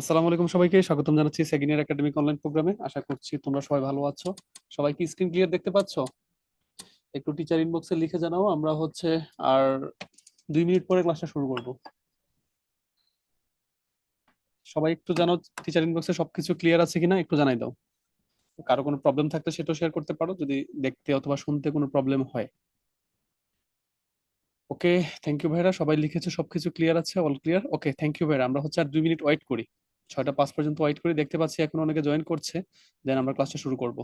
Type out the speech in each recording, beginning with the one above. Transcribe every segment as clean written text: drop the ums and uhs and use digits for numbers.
আসসালামু আলাইকুম, সবাইকে স্বাগতম জানাচ্ছি সেকেন্ড ইয়ার একাডেমিক অনলাইন প্রোগ্রামে। আশা করছি তোমরা সবাই ভালো আছো। সবাই কি স্ক্রিন ক্লিয়ার দেখতে পাচ্ছো? একটু টিচার ইনবক্সে লিখে জানাও। আমরা আর 2 মিনিট পরে ক্লাসটা শুরু করব। সবাই একটু জানাও টিচার ইনবক্সে সবকিছু ক্লিয়ার আছে কিনা, একটু জানাই দাও। কারো কোনো প্রবলেম থাকলে সেটাও শেয়ার করতে পারো যদি দেখতে অথবা শুনতে কোনো প্রবলেম হয়। ওকে, থ্যাংক ইউ ভাইরা, সবাই লিখেছো সবকিছু ক্লিয়ার আছে, all clear. Okay, thank you ভাইরা। আমরা আর 2 মিনিট ওয়েট করি, 6টা 5 পর্যন্ত ওয়েট করি। দেখতে পাচ্ছি এখন অনেকে জয়েন করছে, দেন আমরা ক্লাসটা শুরু করব।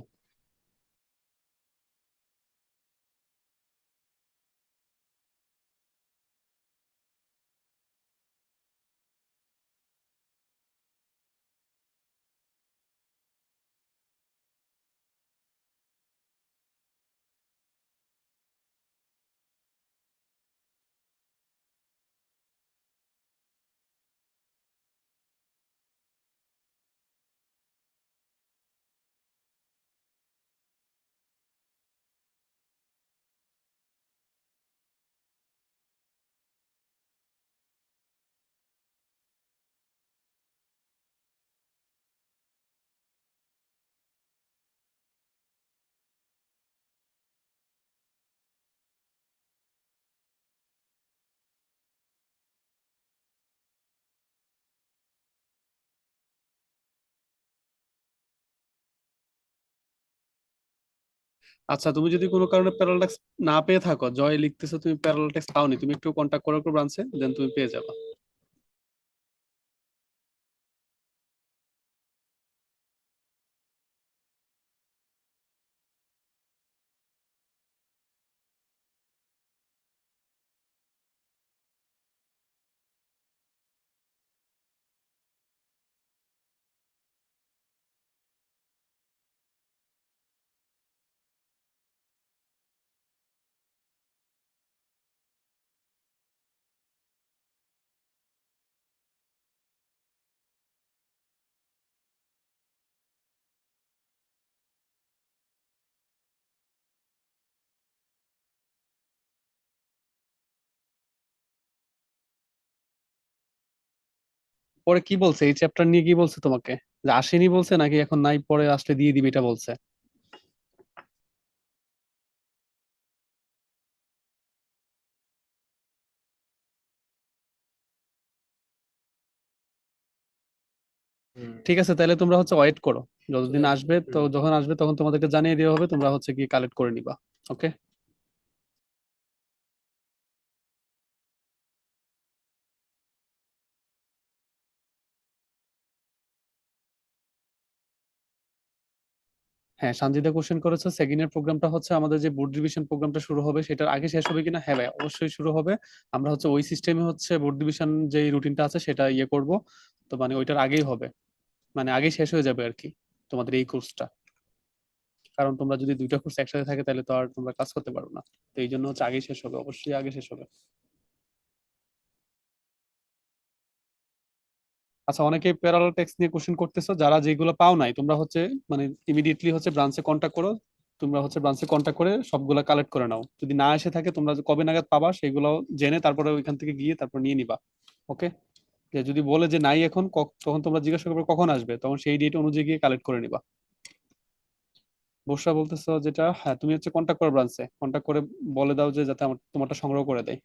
আচ্ছা, তুমি যদি কোনো কারণে প্যারালাল না পেয়ে থাকো, জয় লিখতেছো তুমি প্যারালাল টেক্সট পাওনি, তুমি একটু কন্ট্যাক্ট করো ব্রাঞ্চে, দেন তুমি পেয়ে যাবে। পরে কি বলছে, এই চ্যাপ্টার নিয়ে কি বলছে তোমাকে? যে আসেনি বলছে নাকি এখন নাই, পরে আসলে দিয়ে দিবে এটা বলছে? ঠিক আছে, তাহলে তোমরা ওয়েট করো, যতদিন আসবে তো যখন আসবে তখন তোমাদেরকে জানিয়ে দেওয়া হবে, তোমরা কি কালেক্ট করে নিবা। ওকে। হ্যাঁ, সানজিদা কোশ্চেন করেছে সেকেন্ড ইয়ার প্রোগ্রামটা আমাদের যে বোর্ড ডিভিশন প্রোগ্রামটা শুরু হবে সেটার আগে শেষ হবে কিনা। হ্যাঁ ভাই, অবশ্যই শুরু হবে। আমরা ওই সিস্টেমে বোর্ড ডিভিশন যে রুটিনটা আছে সেটা করব। তো মানে ওইটার আগেই হবে, মানে আগেই শেষ হয়ে যাবে আর কি তোমাদের এই কোর্সটা। কারণ তোমরা যদি দুইটা কোর্স একসাথে থাকে তাহলে তো আর তোমরা কাজ করতে পারো না। তো এই জন্য আগেই শেষ হবে, অবশ্যই আগে শেষ হবে। আচ্ছা, অনেকে প্যারালাল টেক্সট নিয়ে কোশ্চেন করতেছো, যারা যেগুলো পাও নাই তোমরা মানে ইমিডিয়েটলি ব্রাঞ্চে কন্ট্যাক্ট করো। তোমরা ব্রাঞ্চে কন্ট্যাক্ট করে সবগুলা কালেক্ট করে নাও। যদি না এসে থাকে তোমরা যে কবে নাগাদ পাবা সেগুলো জেনে তারপরে ওইখান থেকে গিয়ে তারপর নিয়ে নিবা। ওকে। যে যদি বলে যে নাই এখন, তখন তোমরা জিজ্ঞাসা করবে কখন আসবে, তখন সেই ডেট অনুযায়ী গিয়ে কালেক্ট করে নিবা। বর্ষা বলতেছো যেটা, হ্যাঁ তুমি কন্ট্যাক্ট করো ব্রাঞ্চে, কন্ট্যাক্ট করে বলে দাও যে যাতে আমার তোমারটা সংগ্রহ করে দেয়।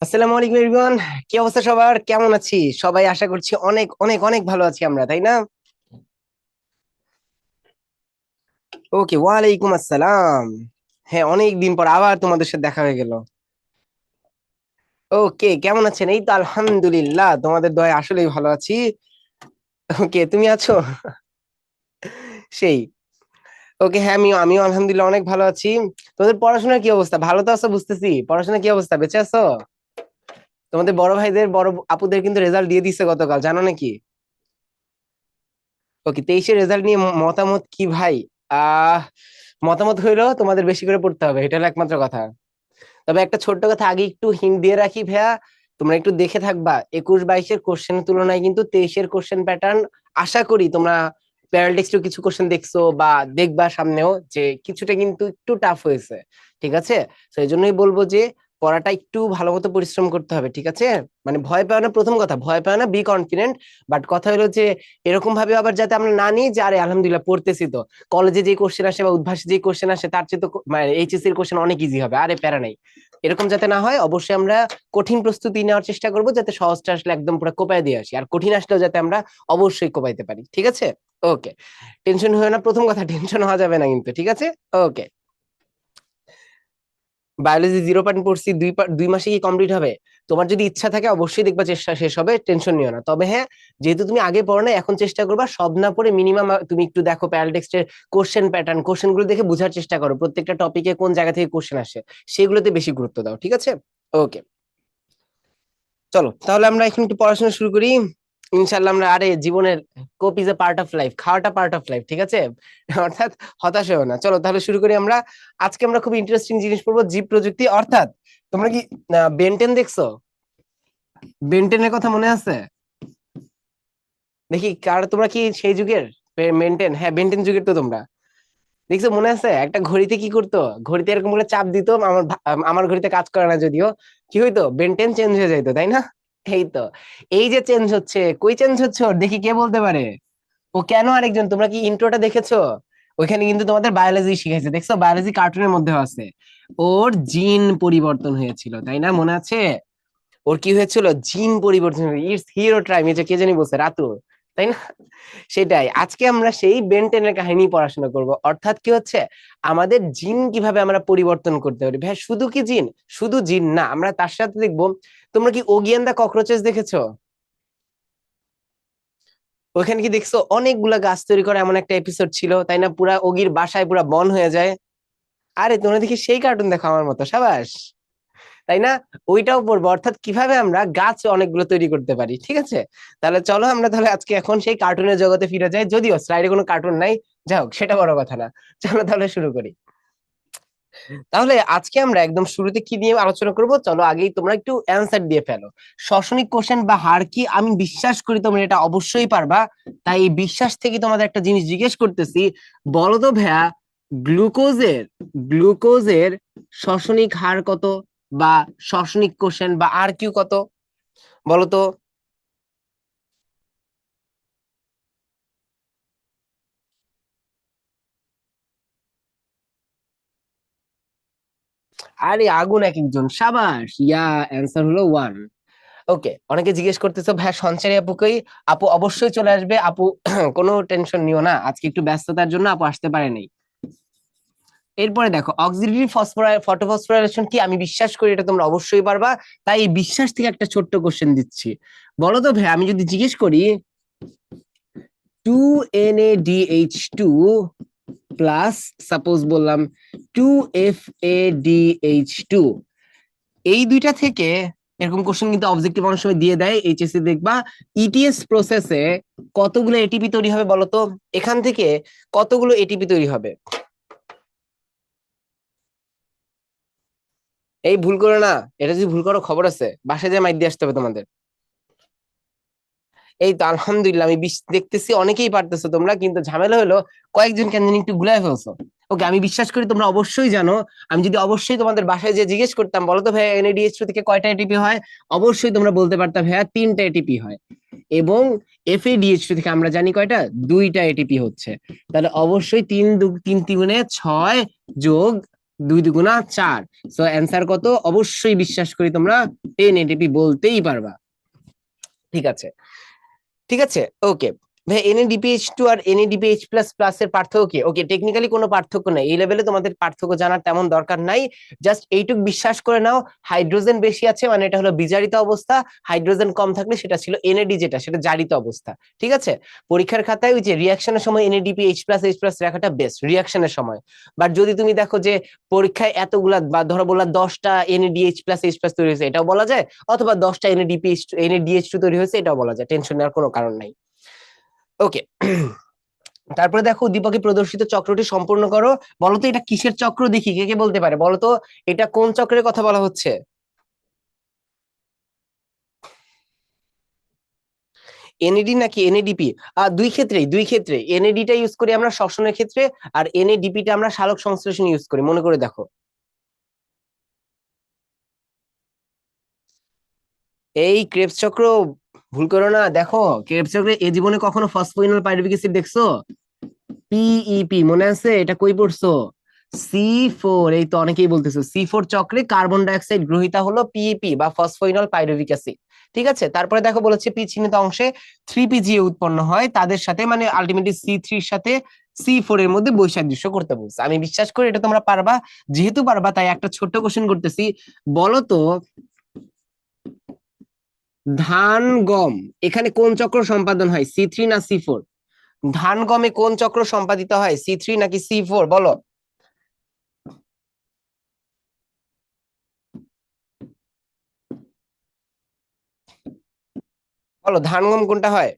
আসসালামু আলাইকুম এভরিওয়ান। কি অবস্থা সবার, কেমন আছি সবাই? আশা করছি অনেক অনেক অনেক ভালো আছি আমরা, তাই না? ওকে, ওয়ালাইকুম আসসালাম। হ্যাঁ, অনেক দিন পর আবার তোমাদের সাথে দেখা হয়ে গেল। ওকে, কেমন আছেন? এই তো আলহামদুলিল্লাহ, তোমাদের দয়ায় আসলেই ভালো আছি। ওকে, তুমি আছো? সেই। ওকে, হ্যাঁ, আমিও আলহামদুলিল্লাহ অনেক ভালো আছি। তোমাদের পড়াশোনার কি অবস্থা? ভালো তো আছো বুঝতেছি। পড়াশোনার কি অবস্থা, বেঁচে আছো? তোমাদের বড় ভাইদের, বড় আপুদের কিন্তু রেজাল্ট দিয়ে দিচ্ছে গতকাল, জানো নাকি? ওকে, 23-এর রেজাল্ট নিয়ে মতামত কি ভাই? আহ মতামত হইলো তোমাদের বেশি করে পড়তে হবে, এটা হলো একমাত্র কথা। তবে একটা ছোট্ট কথা আগে একটু হিন্ট দিয়ে রাখি ভাইয়া, তোমরা একটু দেখে থাকবা 21-22-এর কোশ্চেনের তুলনায় কিন্তু 23-এর কোশ্চেন প্যাটার্ন আশা করি তোমরা প্যারাল টেক্সটও কিছু কোশ্চেন দেখছো বা দেখবা সামনেও, যে কিছুটা কিন্তু একটু টাফ হয়েছে। ঠিক আছে? তো এই জন্যই বলবো যে পড়াটা একটু ভালো মতো পরিশ্রম করতে হবে, ঠিক আছে? মানে ভয় পাও না, প্রথম কথা ভয় পাও না, বি কনফিডেন্ট। বাট কথা হলো যে এরকম ভাবে আবার যাতে আমরা না নিই যে আরে আলহামদুলিল্লাহ পড়তেছি তো, কলেজে যে কোশ্চেন আসে বা উদ্ভাসে যে কোশ্চেন আসে তার চেয়ে তো মানে এইচএসসি এর কোশ্চেন অনেক ইজি হবে, আরে প্যারা নাই। এরকম যাতে না হয় অবশ্যই আমরা কঠিন প্রস্তুতি নেওয়ার চেষ্টা করব, যাতে সহজটা আসলে একদম পুরো কোপায় দিয়ে আসি, আর কঠিন আসলেও যাতে আমরা অবশ্যই কোপাইতে পারি, ঠিক আছে? ওকে, টেনশন হয় না, প্রথম কথা টেনশন হওয়া যাবে না কিন্তু, ঠিক আছে? ওকে, বায়োলজি 0 পয়েন্ট পড়ছি, 2 মাসে কি কমপ্লিট হবে? তোমার যদি ইচ্ছা থাকে অবশ্যই দেখবা চেষ্টা শেষ হবে, টেনশন নিও না। তবে হ্যাঁ, যেহেতু তুমি আগে পড়ো না, এখন চেষ্টা করবা সব না পড়ে মিনিমাম তুমি একটু দেখো প্যারালটেক্সটের কোশ্চেন প্যাটার্ন, কোশ্চেন গুলো দেখে বোঝার চেষ্টা করো প্রত্যেকটা টপিকে কোন জায়গা থেকে কোশ্চেন আসে, সেগুলোতে বেশি গুরুত্ব দাও, ঠিক আছে? ওকে, চলো তাহলে আমরা এখন একটু পড়াশোনা শুরু করি। ইনশাল্লাহ আমরা, আরে জীবনের কোপ is a part of life, খাওয়াটা পার্ট অফ লাইফ, ঠিক আছে? অর্থাৎ হতাশ হও না। চলো তাহলে শুরু করি আমরা। আজকে আমরা খুব ইন্টারেস্টিং জিনিস পড়বো, জীব প্রযুক্তি। অর্থাৎ তোমরা কি বেনটেন দেখছো? বেনটেনের কথা মনে আছে? দেখি কার, তোমরা কি সেই যুগের? বেনটেন, হ্যাঁ বেনটেন যুগের তো তোমরা। দেখছো মনে আছে একটা ঘড়িতে কি করতো? ঘড়িতে এরকম করে চাপ দিত, আমার ঘড়িতে কাজ করে না যদিও। কি হইতো? বেনটেন চেঞ্জ হয়ে যাইতো, তাই না? এই তো, এই যে চেঞ্জ হচ্ছে, কই চেঞ্জ হচ্ছে ওর দেখি, কে বলতে পারে? ও কেন? আরেকজন, তোমরা কি ইন্ট্রোটা দেখেছো? ওইখানে কিন্তু তোমাদের বায়োলজি শিখাইছে, দেখছো? বায়োলজি কার্টুনের মধ্যে আছে। ওর জিন পরিবর্তন হয়েছিল, তাই না? মনে আছে? ওর কি হয়েছিল? জিন পরিবর্তন। ইটস হিরো টাইম, এটা কে জানি বলছে, রাতু, তাই না? সেটাই, আজকে আমরা সেই বেনটেনের কাহিনী পড়াশোনা করব। অর্থাৎ কি হচ্ছে, আমাদের জিন কিভাবে আমরা পরিবর্তন করতে পারি। ভাই শুধু কি জিন? শুধু জিন না, আমরা তার সাথে দেখবো, তোমরা কি ওগিয়ান দা ককরোচেস দেখেছো? ওখানে কি দেখছো অনেকগুলা গাছ তৈরি করে এমন একটা এপিসোড ছিল, তাই না? পুরা ওগির বাসায় পুরা বন হয়ে যায়। আরে তোমরা দেখি সেই কার্টুন দেখো আমার মতো, সাবাস, তাই না? ওইটাও পড়বো, অর্থাৎ কিভাবে আমরা গাছ অনেকগুলো তৈরি করতে পারি, ঠিক আছে? তাহলে চলো আমরা তাহলে আজকে এখন সেই কার্টুনের জগতে ফিরে যাই, যদিও স্লাইডে কোনো কার্টুন নাই, যাই হোক সেটা বড় কথা না। চলো তাহলে শুরু করি। তাহলে আজকে আমরা একদম শুরুতে কি নিয়ে আলোচনা করব, চলো আগেই তোমরা একটু অ্যান্সার দিয়ে ফেলো। সশনিক কোশ্চেন বা হার কি, আমি বিশ্বাস করি তোমরা এটা অবশ্যই পারবা। তাই এই বিশ্বাস থেকে তোমাদের একটা জিনিস জিজ্ঞেস করতেছি, বলো তো ভাইয়া, গ্লুকোজের গ্লুকোজের সশনিক হার কত? বা সশনিক কোশ্চেন বা আর কিউ কত? বলো তো। আরে আগুন এক একজন, সাবাস, ইয়া অ্যান্সার হলো 1। ওকে, অনেকে জিজ্ঞেস করতেছো ভাইয়া সঞ্চারী আপু কই? আপু অবশ্যই চলে আসবে আপু, কোনো টেনশন নিও না, আজকে একটু ব্যস্ততার জন্য আপু আসতে পারে নাই। এরপরে দেখো, অক্সিডেটিভ ফটোফসফোরাইলেশন কি, আমি বিশ্বাস করি এটা তোমরা অবশ্যই পারবা। তাই এই বিশ্বাস থেকে একটা ছোট্ট কোশ্চেন দিচ্ছি। বলো তো ভাই, আমি যদি জিজ্ঞেস করি 2NADH2 প্লাস, সাপোজ বললাম 2FADH2, এই দুইটা থেকে, এরকম কোশ্চেন কিন্তু অবজেক্টিভ অনেক সময় দিয়ে দেয় এইচএসসি, দেখবা ইটিএস প্রসেসে কতগুলো এটিপি তৈরি হবে বলো তো? এখান থেকে কতগুলো এটিপি তৈরি হবে? এই ভুল করো না, এটা যদি ভুল করো খবর আছে, বাসায় যায় মাইর দিয়ে আসতে হবে তোমাদের। এই তো আলহামদুলিল্লাহ, আমি দেখতেছি অনেকেই পারতেছো তোমরা, কিন্তু ঝামেলা হলো কয়েকজন কেন জানি একটু গুলাই ফেলছো। ওকে, আমি বিশ্বাস করি তোমরা অবশ্যই জানো। আমি যদি অবশ্যই তোমাদের বাসায় যে জিজ্ঞেস করতাম, বলো তো ভাই এনএডিএইচ2 থেকে কয়টা এটিপি হয়, অবশ্যই তোমরা বলতে পারতাম ভাইয়া 3টা এটিপি হয়। এবং এফএডিএইচ2 থেকে আমরা জানি কয়টা, 2টা এটিপি হচ্ছে। তাহলে অবশ্যই 3 3 গুণে 6 যোগ 2 2 গুণা 4। সো অ্যান্সার কত? অবশ্যই বিশ্বাস করি তোমরা 10 এটিপি বলতেই পারবা। ঠিক আছে, ঠিক আছে, ওকে। ভাই NADPH2 আর NADPH++ এর পার্থক্য কি? ওকে, টেকনিক্যালি কোনো পার্থক্য নাই, এই লেভেলে তোমাদের পার্থক্য জানার তেমন দরকার নাই। জাস্ট এইটুক বিশ্বাস করে নাও, হাইড্রোজেন বেশি আছে মানে এটা হলো বিজারিত অবস্থা, হাইড্রোজেন কম থাকলে সেটা ছিল NAD, যেটা সেটা জারিত অবস্থা। ঠিক আছে, পরীক্ষার খাতায় ওই যে রিয়াকশনের সময় NADPH+H+ রাখাটা বেস্ট রিয়াকশনের সময়। বাট যদি তুমি দেখো যে পরীক্ষায় এতগুলা বা ধরো বললা 10টা NADH+H+ তৈরি হয়েছে, এটাও বলা যায়, অথবা 10টা NADH2 তৈরি হয়েছে, এটাও বলা যায়, টেনশন নেওয়ার কোনো কারণ নাই। ওকে, তারপরে দেখো উদ্দীপকে প্রদর্শিত চক্রটি সম্পূর্ণ করো। বলতো এটা কিসের চক্র, দেখি কে কে বলতে পারে, বলতো এটা কোন চক্রের কথা বলা হচ্ছে? NAD নাকি NADP? দুই ক্ষেত্রে NAD টা ইউজ করি আমরা শ্বসনের ক্ষেত্রে, আর NADP টা আমরা সালোক সংশ্লেষণ ইউজ করি, মনে করে দেখো। এই ক্রেবস চক্র ভুল করো না, দেখো ক্রেবস চক্রে এ জীবনে কখনো ফসফোইনল পাইরুভিক অ্যাসিড দেখছো? PEP মনে আছে, এটা কই পড়ছো? C4, এই তো অনেকেই বলতেছো C4 চক্রে কার্বন ডাই অক্সাইড গ্রহিতা হলো PEP বা ফসফোইনল পাইরুভিক অ্যাসিড। ঠিক আছে, তারপরে দেখো বলেছে পি চিহ্নিত অংশে 3PGA উৎপন্ন হয়, তাদের সাথে মানে আলটিমেটলি C3 এর সাথে C4 এর মধ্যে বৈসাদৃশ্য করতে বলছে। আমি বিশ্বাস করি এটা তোমরা পারবা, যেহেতু পারবা তাই একটা ছোট্ট কোশ্চেন করতেছি। বলো তো ধান গম এখানে কোন চক্র সম্পাদন হয়, C3 না C4? ধান গমে কোন চক্র সম্পাদিত হয়, C3 নাকি C4? বলো। বলো ধান গম কোনটা হয়?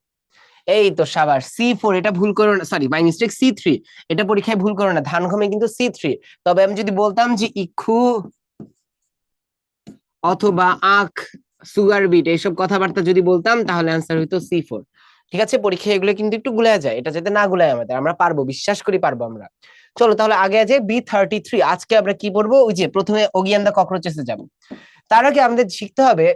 এই তো সাবাস, C4, এটা ভুল করো না, সরি বাই মিস্টেক C3, এটা পরীক্ষায় ভুল করো না, ধান গমে কিন্তু C3। তবে আমি যদি বলতাম যে ইক্ষু অথবা আখ, সুগার বিট, এইসব কথাবার্তা যদি বলতাম তাহলে অ্যান্সার হইতো C4। ঠিক আছে, পরীক্ষায় এগুলো কিন্তু একটু গুলায় যায়, এটা যাতে না গুলায় আমাদের, আমরা পারবো, বিশ্বাস করি পারবো আমরা। চলো তাহলে আগে আছে B33, আজকে আমরা কি পড়বো, ওই যে প্রথমে অগিয়ান দা ককরোচেসে যাবো। তার আগে আমাদের শিখতে হবে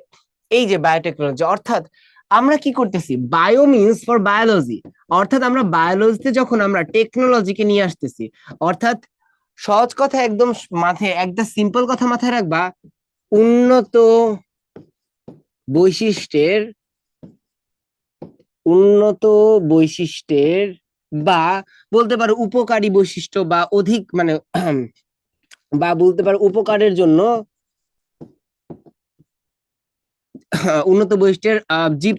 এই যে বায়োটেকনোলজি, অর্থাৎ আমরা কি করতেছি, বায়ো মিনস ফর বায়োলজি, অর্থাৎ আমরা বায়োলজিতে যখন আমরা টেকনোলজিকে নিয়ে আসতেছি, অর্থাৎ সহজ কথা একদম মাথায়, একটা সিম্পল কথা মাথায় রাখবা, উন্নত বৈশিষ্ট্যের উন্নত বৈশিষ্ট্যের বা বলতে পারো উপকারী বৈশিষ্ট্য বা অধিক মানে বা বলতে পারো উপকারের জন্য উন্নত বৈশিষ্ট্যের জীব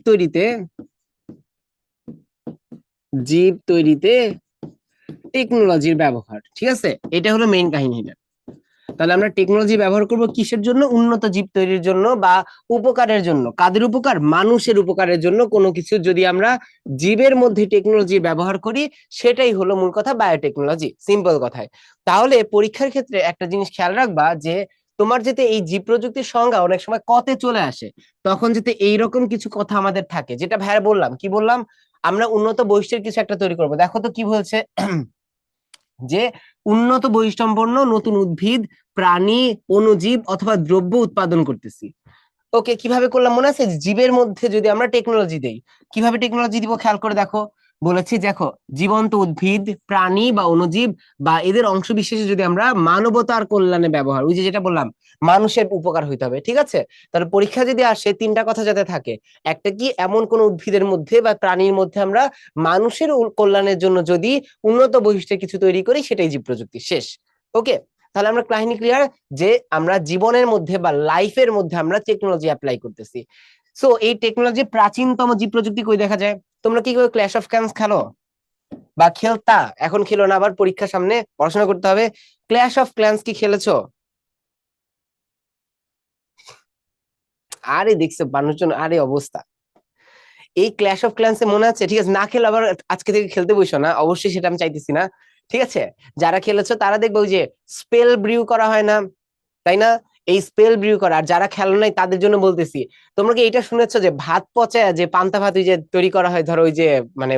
তৈরিতে টেকনোলজির ব্যবহার। ঠিক আছে, এটা হলো মেইন কাহিনী। তাহলে আমরা টেকনোলজি ব্যবহার করব কিসের জন্য, উন্নত জীব তৈরির জন্য বা উপকারের জন্য। কাদের উপকার, মানুষের উপকারের জন্য কোনো কিছু যদি আমরা জীবের মধ্যে টেকনোলজি ব্যবহার করি, সেটাই হলো মূল কথা বায়োটেকনোলজি, সিম্পল কথায়। তাহলে পরীক্ষার ক্ষেত্রে একটা জিনিস খেয়াল রাখবা যে তোমার যাতে এই জীব প্রযুক্তির সংজ্ঞা অনেক সময় কতে চলে আসে, তখন যাতে এইরকম কিছু কথা আমাদের থাকে, যেটা ভাইয়া বললাম, কি বললাম, আমরা উন্নত বৈশিষ্ট্যের কিছু একটা তৈরি করবো। দেখো তো কি বলছে যে উন্নত বৈশিষ্ট্যসম্পন্ন নতুন উদ্ভিদ, প্রাণী, অণুজীব অথবা দ্রব্য উৎপাদন করতেছি। ওকে, কিভাবে করলাম মনে আছে, জীবের মধ্যে যদি আমরা টেকনোলজি দেই, কিভাবে টেকনোলজি দিব খেয়াল করে দেখো। বলেছি দেখো, জীবন্ত উদ্ভিদ, প্রাণী বা অণুজীব বা এদের অংশ বিশেষে যদি আমরা মানবতার কল্যাণে ব্যবহার, ওই যে যেটা বললাম মানুষের উপকার হইতে হবে। ঠিক আছে, তাহলে পরীক্ষা যদি আসে তিনটা কথা যাতে থাকে, একটা কি এমন কোন উদ্ভিদের মধ্যে বা প্রাণীর মধ্যে আমরা মানুষের কল্যাণের জন্য যদি উন্নত বৈশিষ্ট্যের কিছু তৈরি করি, সেটাই জীব প্রযুক্তি, শেষ। ওকে, তাহলে আমরা কাহিনী ক্লিয়ার যে আমরা জীবনের মধ্যে বা লাইফের মধ্যে আমরা টেকনোলজি অ্যাপ্লাই করতেছি। সো এই টেকনোলজি প্রাচীনতম জীব প্রযুক্তি কই দেখা যায়, তোমরা কি করে ক্ল্যাশ অফ ক্ল্যান্স খেলো বা খেলতা, এখন খেলো না, আবার পরীক্ষার সামনে পড়াশোনা করতে হবে। ক্ল্যাশ অফ ক্ল্যান্স কি খেলেছো? আরে দেখছো মানুষজন, আরে অবস্থা। এই ক্ল্যাশ অফ ক্ল্যান্সে মনে আছে, ঠিক আছে, না খেলে আবার আজকে থেকে খেলতে বসো না, অবশ্যই সেটা আমি চাইতেছি না। ঠিক আছে, যারা খেলেছো তারা দেখবে ওই যে স্পেল ব্রিউ করা হয় না, তাই না, এই স্পেল ব্রিউ করা। আর যারা খেলো নাই তাদের জন্য বলতেছি, তোমরা কি এটা শুনেছো যে ভাত পচায় যে পান্তা ভাত ওই যে তৈরি করা হয়, ধরো ওই যে মানে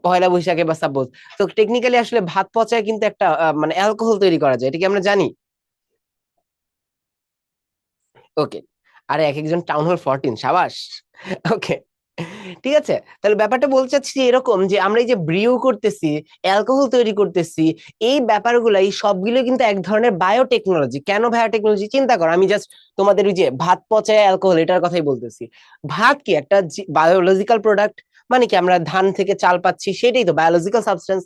পয়লা বৈশাখে বা সাপোজ, তো টেকনিক্যালি আসলে ভাত পচায় কিন্তু একটা মানে অ্যালকোহল তৈরি করা যায়, এটা কি আমরা জানি? ওকে, আরে এক একজন টাউন হল 14, সাবাস। ওকে, ঠিক আছে, তাহলে ব্যাপারটা বলতে চাচ্ছি যে এরকম যে আমরা এই যে ব্রিউ করতেছি, অ্যালকোহল তৈরি করতেছি, এই ব্যাপারগুলো এই সবগুলো কিন্তু এক ধরনের বায়োটেকনোলজি। কেন বায়োটেকনোলজি, চিন্তা করো, আমি জাস্ট তোমাদের ওই যে ভাত পচায় অ্যালকোহল এটার কথাই বলতেছি। ভাত কি একটা বায়োলজিক্যাল প্রোডাক্ট, মানে কি আমরা ধান থেকে চাল পাচ্ছি, সেটাই তো বায়োলজিক্যাল সাবস্টেন্স।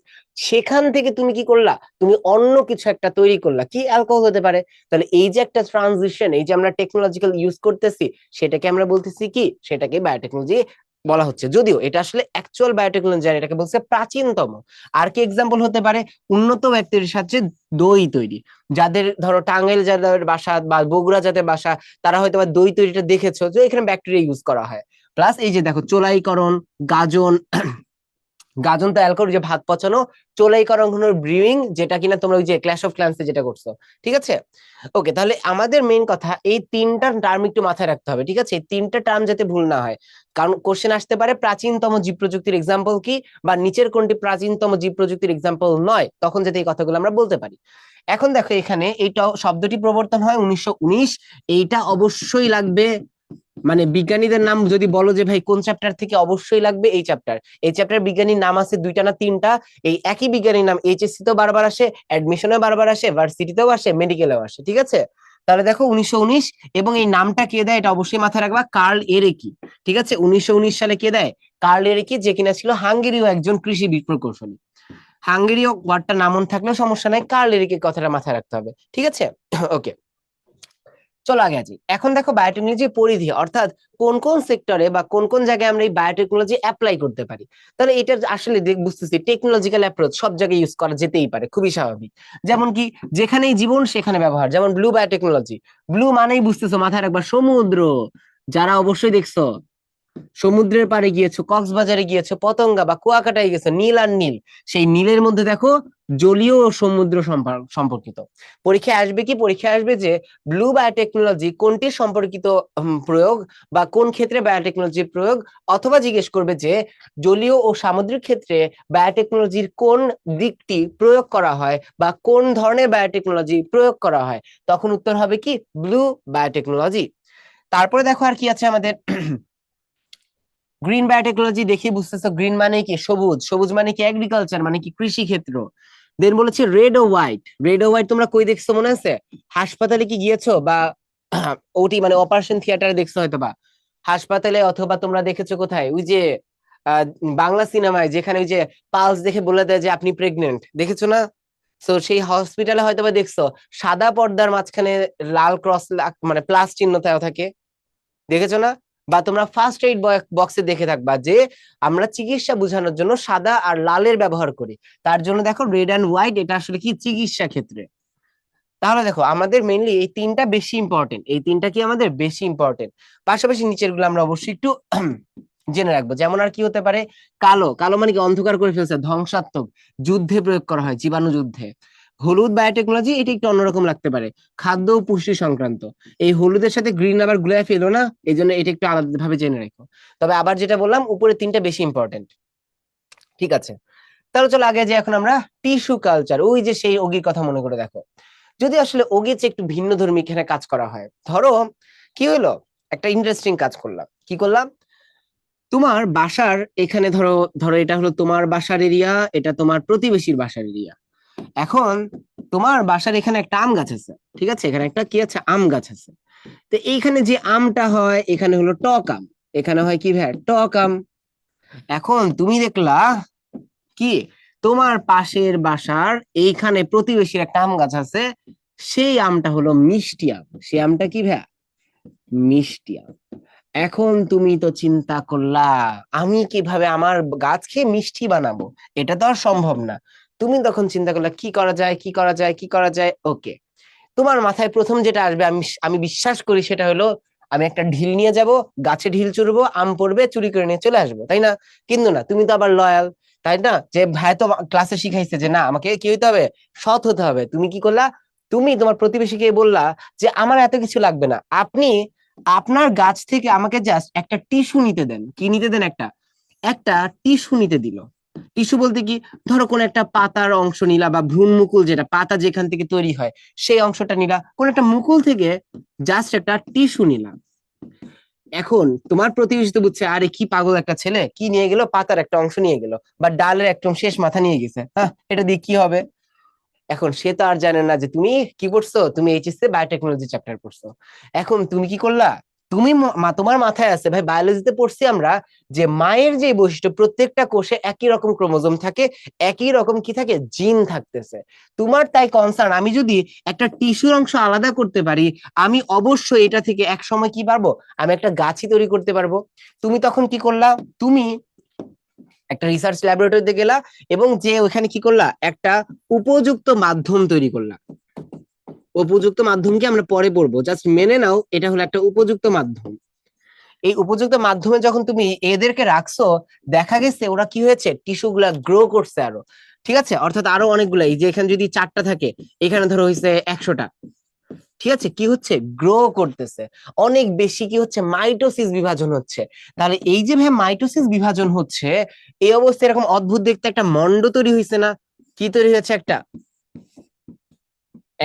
সেখান থেকে তুমি কি করলা, তুমি অন্য কিছু একটা তৈরি করলা, কি অ্যালকোহল হতে পারে। তাহলে এই যে একটা ট্রানজিশন, এই যে আমরা টেকনোলজিক্যাল ইউজ করতেছি, সেটাকে আমরা বলতেছি কি, সেটাকে বায়োটেকনোলজি বলা হচ্ছে। যদিও এটা আসলে অ্যাকচুয়াল বায়োটেকনোলজি, এটাকে বলছে প্রাচীনতম। আর কি এক্সাম্পল হতে পারে, উন্নত ব্যক্তির সাথে দই তৈরি, যাদের ধরো টাঙ্গাইল যাদের বাসা বা বগুড়া যাদের বাসা, তারা হয়তো বা দই তৈরিটা দেখেছো যে এখানে ব্যাকটেরিয়া ইউজ করা হয়। প্লাস এই যে দেখো চোলাইকরণ, গাজন, গাজন তো অ্যালকোহল, যে ভাত পচানো, চোলাইকরণ হলো ব্রিউইং, যেটা কিনা তোমরা ওই যে ক্ল্যাশ অফ ক্ল্যান্সে যেটা করছো। ঠিক আছে, ওকে। তাহলে আমাদের মেইন কথা এই তিনটা টার্ম একটু মাথায় রাখতে হবে, ঠিক আছে, এই তিনটা টার্ম যাতে ভুল না হয়। কারণ কোশ্চেন আসতে পারে প্রাচীনতম জীব প্রযুক্তির এক্সাম্পল কি, বা নিচের কোনটি প্রাচীনতম জীব প্রযুক্তির এক্সাম্পল নয়, তখন যাতে এই কথাগুলো আমরা বলতে পারি। এখন দেখো এখানে এইটা শব্দটি প্রবর্তন হয় 1919, এইটা অবশ্যই লাগবে। মানে বিজ্ঞানীদের নাম যদি বলো যে ভাই কোন চ্যাপ্টার থেকে, অবশ্যই লাগবে এই চ্যাপ্টার। এই চ্যাপ্টার বিজ্ঞানীর নাম আছে দুইটা না তিনটা, এই একই বিজ্ঞানীর নাম এইচএসসি তেও বারবার আসে, অ্যাডমিশনে বারবার আসে, ভার্সিটিতেও আসে, মেডিকেলেও আসে। ঠিক আছে, তাহলে দেখো 1919, এবং এই নামটা কে দেয় এটা অবশ্যই মাথায় রাখবা, কার্ল এরেকি। ঠিক আছে, 1919 সালে কে দেয়, কার্ল এরেকি, যে কিনা ছিল হাঙ্গেরীয় একজন কৃষি প্রকৌশলী। হাঙ্গেরীয় ওয়ার্ডটা নামন থাকলেও সমস্যা নাই, কার্ল এরিকের কথাটা মাথায় রাখতে হবে। ঠিক আছে, ওকে, চলো আগে আছি। এখন দেখো বায়োটেকনোলজির পরিধি, অর্থাৎ কোন কোন সেক্টরে বা কোন কোন জায়গায় আমরা এই বায়োটেকনোলজি অ্যাপ্লাই করতে পারি। তাহলে এটা আসলে বুঝতেছি টেকনোলজিক্যাল অ্যাপ্রোচ সব জায়গায় ইউজ করা যেতেই পারে, খুবই স্বাভাবিক। যেমন কি যেখানেই জীবন সেখানে ব্যবহার, যেমন ব্লু বায়োটেকনোলজি। ব্লু মানেই বুঝতেছো, মাথায় রাখবা সমুদ্র, যারা অবশ্যই দেখছো সমুদ্রের পাড়ে গিয়েছো, কক্সবাজারে গিয়েছো, পতঙ্গা বা কুয়াকাটায় গেছো, নীল আর নীল, সেই নীলের মধ্যে দেখো জলীয় ও সমুদ্র সম্পর্কিত। পরীক্ষায় আসবে কি, পরীক্ষায় আসবে যে ব্লু বায়োটেকনোলজি কোনটি সম্পর্কিত প্রয়োগ, বা কোন ক্ষেত্রে বায়োটেকনোলজির প্রয়োগ, অথবা জিজ্ঞেস করবে যে জলীয় ও সামুদ্রিক ক্ষেত্রে বায়োটেকনোলজির কোন দিকটি প্রয়োগ করা হয়, বা কোন ধরনের বায়োটেকনোলজি প্রয়োগ করা হয়, তখন উত্তর হবে কি ব্লু বায়োটেকনোলজি। তারপরে দেখো আর কি আছে আমাদের, গ্রিন বায়োটেকনোলজি। দেখে বুঝতেছো গ্রিন মানে কি, সবুজ, সবুজ মানে কি এগ্রিকালচার, মানে কি কৃষি ক্ষেত্র। দেন বলেছে রেড ও হোয়াইট। রেড ও হোয়াইট তোমরা কই দেখছো মনে আছে, হাসপাতালে কি গিয়েছো, বা ওটি মানে অপারেশন থিয়েটারে দেখছো হয়তো, বা হাসপাতালে, অথবা তোমরা দেখেছো কোথায়, ওই যে আহ, বাংলা সিনেমায় যেখানে ওই যে পালস দেখে বলে দেয় যে আপনি প্রেগনেন্ট, দেখেছো না? তো সেই হসপিটালে হয়তো বা দেখছো সাদা পর্দার মাঝখানে লাল ক্রস, মানে প্লাস চিহ্ন দেওয়া থাকে, দেখেছো না? বা তোমরা ফার্স্ট এইড বক্সে দেখে থাকবা যে আমরা চিকিৎসা বোঝানোর জন্য সাদা আর লালের ব্যবহার করি, তার জন্য দেখো রেড অ্যান্ড হোয়াইট, এটা আসলে কি চিকিৎসা ক্ষেত্রে। তাহলে দেখো আমাদের মেইনলি এই তিনটা বেশি ইম্পর্টেন্ট, এই তিনটা কি আমাদের বেশি ইম্পর্টেন্ট। পাশাপাশি নিচের গুলো আমরা অবশ্যই একটু জেনে রাখবো। যেমন আর কি হতে পারে, কালো, কালো মানে কি অন্ধকার করে ফেলছে, ধ্বংসাত্মক, যুদ্ধে প্রয়োগ করা হয়, জীবাণু যুদ্ধে। হলুদ বায়োটেকনোলজি, এটা একটু অন্যরকম লাগতে পারে, খাদ্য ও পুষ্টি সংক্রান্ত। এই হলুদের সাথে গ্রিন আবার গুলায় ফেলো না, এই জন্য এটা একটু আলাদা ভাবে জেনে রাখো। তবে আবার যেটা বললাম, উপরে তিনটা বেশি ইম্পর্টেন্ট। ঠিক আছে, তাহলে চলো আগে যে এখন আমরা টিস্যু কালচার, ওই যে সেই অগির কথা মনে করে দেখো। যদি আসলে ওগির চেয়ে একটু ভিন্ন ধর্মী এখানে কাজ করা হয়, ধরো কি হলো, একটা ইন্টারেস্টিং কাজ করলাম, কি করলাম, তোমার বাসার এখানে ধরো, ধরো এটা হলো তোমার বাসার এরিয়া, এটা তোমার প্রতিবেশীর বাসার এরিয়া। এখন তোমার বাসার এখানে একটা আম গাছ আছে, ঠিক আছে, এখানে একটা কি আছে, আম গাছ আছে। তো এইখানে যে আমটা হয় এখানে হলো টক আম, এখানে হয় কি ভাই, টক আম। এখন তুমি দেখলা কি, তোমার পাশের বাসার এইখানে প্রতিবেশীর একটা আম গাছ আছে, সেই আমটা হলো মিষ্টি আম, সেই আমটা কি ভাই, মিষ্টি আম। এখন তুমি তো চিন্তা করলা, আমি কিভাবে আমার গাছ খেয়ে মিষ্টি বানাবো, এটা তো আর সম্ভব না। তুমি তখন চিন্তা করলা কি করা যায়, কি করা যায়, কি করা যায়। ওকে, তোমার মাথায় প্রথম যেটা আসবে, আমি আমি বিশ্বাস করি সেটা হলো, আমি একটা ঢিল নিয়ে যাব, গাছে ঢিল চুরবো, আম পড়বে, চুরি করে নিয়ে চলে আসবো, তাই না? কিন্তু না, তুমি তো আবার লয়াল, তাই না, যে ভাই তো ক্লাসে শিখাইছে যে না, আমাকে কি হইতে হবে, সৎ হতে হবে। তুমি কি করলা, তুমি তোমার প্রতিবেশীকে বললা যে আমার এত কিছু লাগবে না, আপনি আপনার গাছ থেকে আমাকে জাস্ট একটা টিস্যু নিতে দেন। কি নিতে দেন, একটা একটা টিস্যু নিতে দিল। টিস্যু বলতে কি, ধরো কোন একটা পাতার অংশ নিলা, বা ভ্রূণ মুকুল, যেটা পাতা যেখান থেকে তৈরি হয় সেই অংশটা নিলা, কোন একটা মুকুল থেকে জাস্ট একটা টিস্যু নিলাম। এখন তোমার প্রতিবেশী তো বুঝছে, আরে কি পাগল একটা ছেলে, কি নিয়ে গেল, পাতার একটা অংশ নিয়ে গেল, বা ডালের একদম শেষ মাথা নিয়ে গেছে, হ্যাঁ এটা দিয়ে কি হবে। এখন সে তো আর জানে না যে তুমি কি পড়ছো, তুমি এইচএসসি বায়োটেকনোলজি চ্যাপ্টার পড়ছো। এখন তুমি কি করলা, তোমার মাথায় আছে ভাই, বায়োলজিতে পড়ছি আমরা যে মায়ের যে বৈশিষ্ট্য, প্রত্যেকটা কোষে একই রকম ক্রোমোজোম থাকে, একই রকম কি থাকে, জিন থাকতেছে। তোমার তাই কনসার্ন, আমি যদি একটা টিস্যুর অংশ আলাদা করতে পারি, আমি অবশ্যই এটা থেকে এক সময় কি পারবো, আমি একটা গাছই তৈরি করতে পারবো। তুমি তখন কি করলা, তুমি একটা রিসার্চ ল্যাবরেটরিতে গেলা এবং যে ওখানে কি করলা, একটা উপযুক্ত মাধ্যম তৈরি করলা। উপযুক্ত মাধ্যমকে আমরা পরে পড়বো, জাস্ট মেনে নাও এটা হলো একটা উপযুক্ত মাধ্যম। এই উপযুক্ত মাধ্যমে যখন তুমি এদেরকে রাখছো, দেখা গেছে ওরা কি হয়েছে, টিস্যু গুলা গ্রো করছে আরো। ঠিক আছে, অর্থাৎ আরো অনেকগুলা, এই যে এখানে যদি 4টা থাকে, এখানে ধরো হয়েছে 100টা। ঠিক আছে, কি হচ্ছে, গ্রো করতেছে, অনেক বেশি কি হচ্ছে, মাইটোসিস বিভাজন হচ্ছে। তাহলে এই যে ভাই মাইটোসিস বিভাজন হচ্ছে, এই অবস্থায় এরকম অদ্ভুত দেখতে একটা মন্ড তৈরি হয়েছে না, কি তৈরি হয়েছে, একটা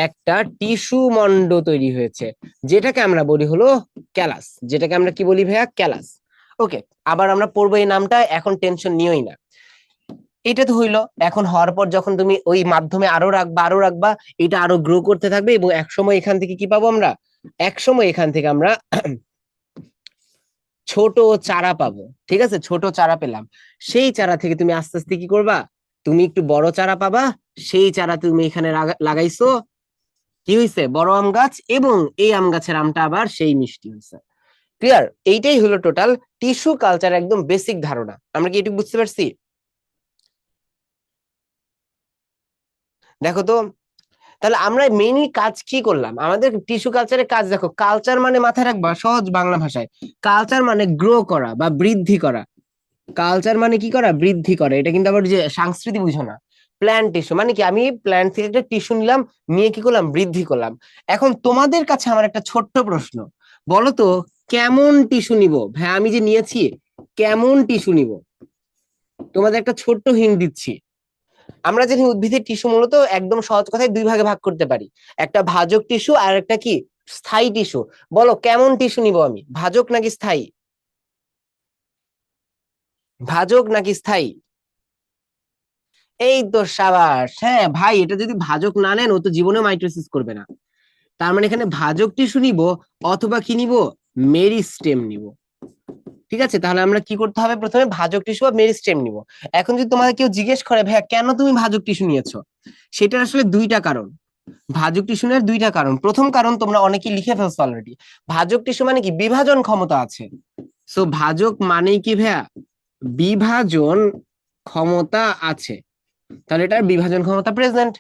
একটা টিস্যু মন্ড তৈরি হয়েছে, যেটাকে আমরা বলি হলো ক্যালাস, যেটাকে আমরা কি বলি ভাইয়া, ক্যালাস। ওকে, আবার আমরা পড়বো এই নামটা, এখন টেনশন নিওই না। এটা তো হইলো, এখন হওয়ার পর যখন তুমি ওই মাধ্যমে আরো রাখবা আরো রাখবা, এটা আরো গ্রো করতে থাকবে এবং একসময় এখান থেকে কি পাবো আমরা, একসময় এখান থেকে আমরা ছোট চারা পাবো। ঠিক আছে, ছোট চারা পেলাম, সেই চারা থেকে তুমি আস্তে আস্তে কি করবা, তুমি একটু বড় চারা পাবা, সেই চারা তুমি এখানে লাগাইছো, কি হয়েছে, বড় আম গাছ, এবং এই আম গাছের আমটা আবার সেই মিষ্টি হয়েছে। ক্লিয়ার, এইটাই হলো টোটাল টিস্যু কালচার একদম বেসিক ধারণা। আমরা কি এটুকু বুঝতে পারছি? দেখো তো, তাহলে আমরা মেইনলি কাজ কি করলাম, আমাদের টিস্যু কালচারের কাজ দেখো, কালচার মানে মাথায় রাখবা সহজ বাংলা ভাষায়, কালচার মানে গ্রো করা বা বৃদ্ধি করা। কালচার মানে কি করা, বৃদ্ধি করা। এটা কিন্তু আবার যে সংস্কৃতি বুঝো না, প্ল্যান্ট টিস্যু মানে কি, আমি প্ল্যান্ট থেকে একটা টিস্যু নিলাম, নিয়ে কি করলাম, বৃদ্ধি করলাম। এখন তোমাদের কাছে আমার একটা ছোট্ট প্রশ্ন, বলো তো কেমন টিস্যু নিব ভাই, আমি যে নিয়েছি কেমন টিস্যু নিব, তোমাদের একটা ছোট্ট হিন্ট দিচ্ছি। আমরা জানি উদ্ভিদের টিস্যু মূলত একদম সহজ কথায় দুই ভাগে ভাগ করতে পারি, একটা ভাজক টিস্যু আর একটা কি, স্থায়ী টিস্যু। বলো কেমন টিস্যু নিব আমি, ভাজক নাকি স্থায়ী, ভাজক নাকি স্থায়ী? এই তো সাবাস, হ্যাঁ ভাই, এটা যদি ভাজক না নেন ও তো জীবনে মাইটোসিস করবে না। তার মানে এখানে ভাজক টিস্যু নিব, অথবা কি নিব, মেরিস্টেম নিব। ঠিক আছে, তাহলে আমরা কি করতে হবে, প্রথমে ভাজক টিস্যু বা মেরিস্টেম নিব। এখন যদি তোমাদের কেউ জিজ্ঞেস করে ভাইয়া কেন তুমি ভাজক টিস্যু নিয়েছো, সেটার আসলে দুইটা কারণ। ভাজক টিস্যু নেওয়ার দুইটা কারণ, প্রথম কারণ তোমরা অনেকেই লিখে ফেলছো অলরেডি, ভাজক টিস্যু মানে কি, বিভাজন ক্ষমতা আছে। সো ভাজক মানে কি ভাইয়া, বিভাজন ক্ষমতা আছে, তাহলে এটার বিভাজন ক্ষমতা প্রেজেন্ট।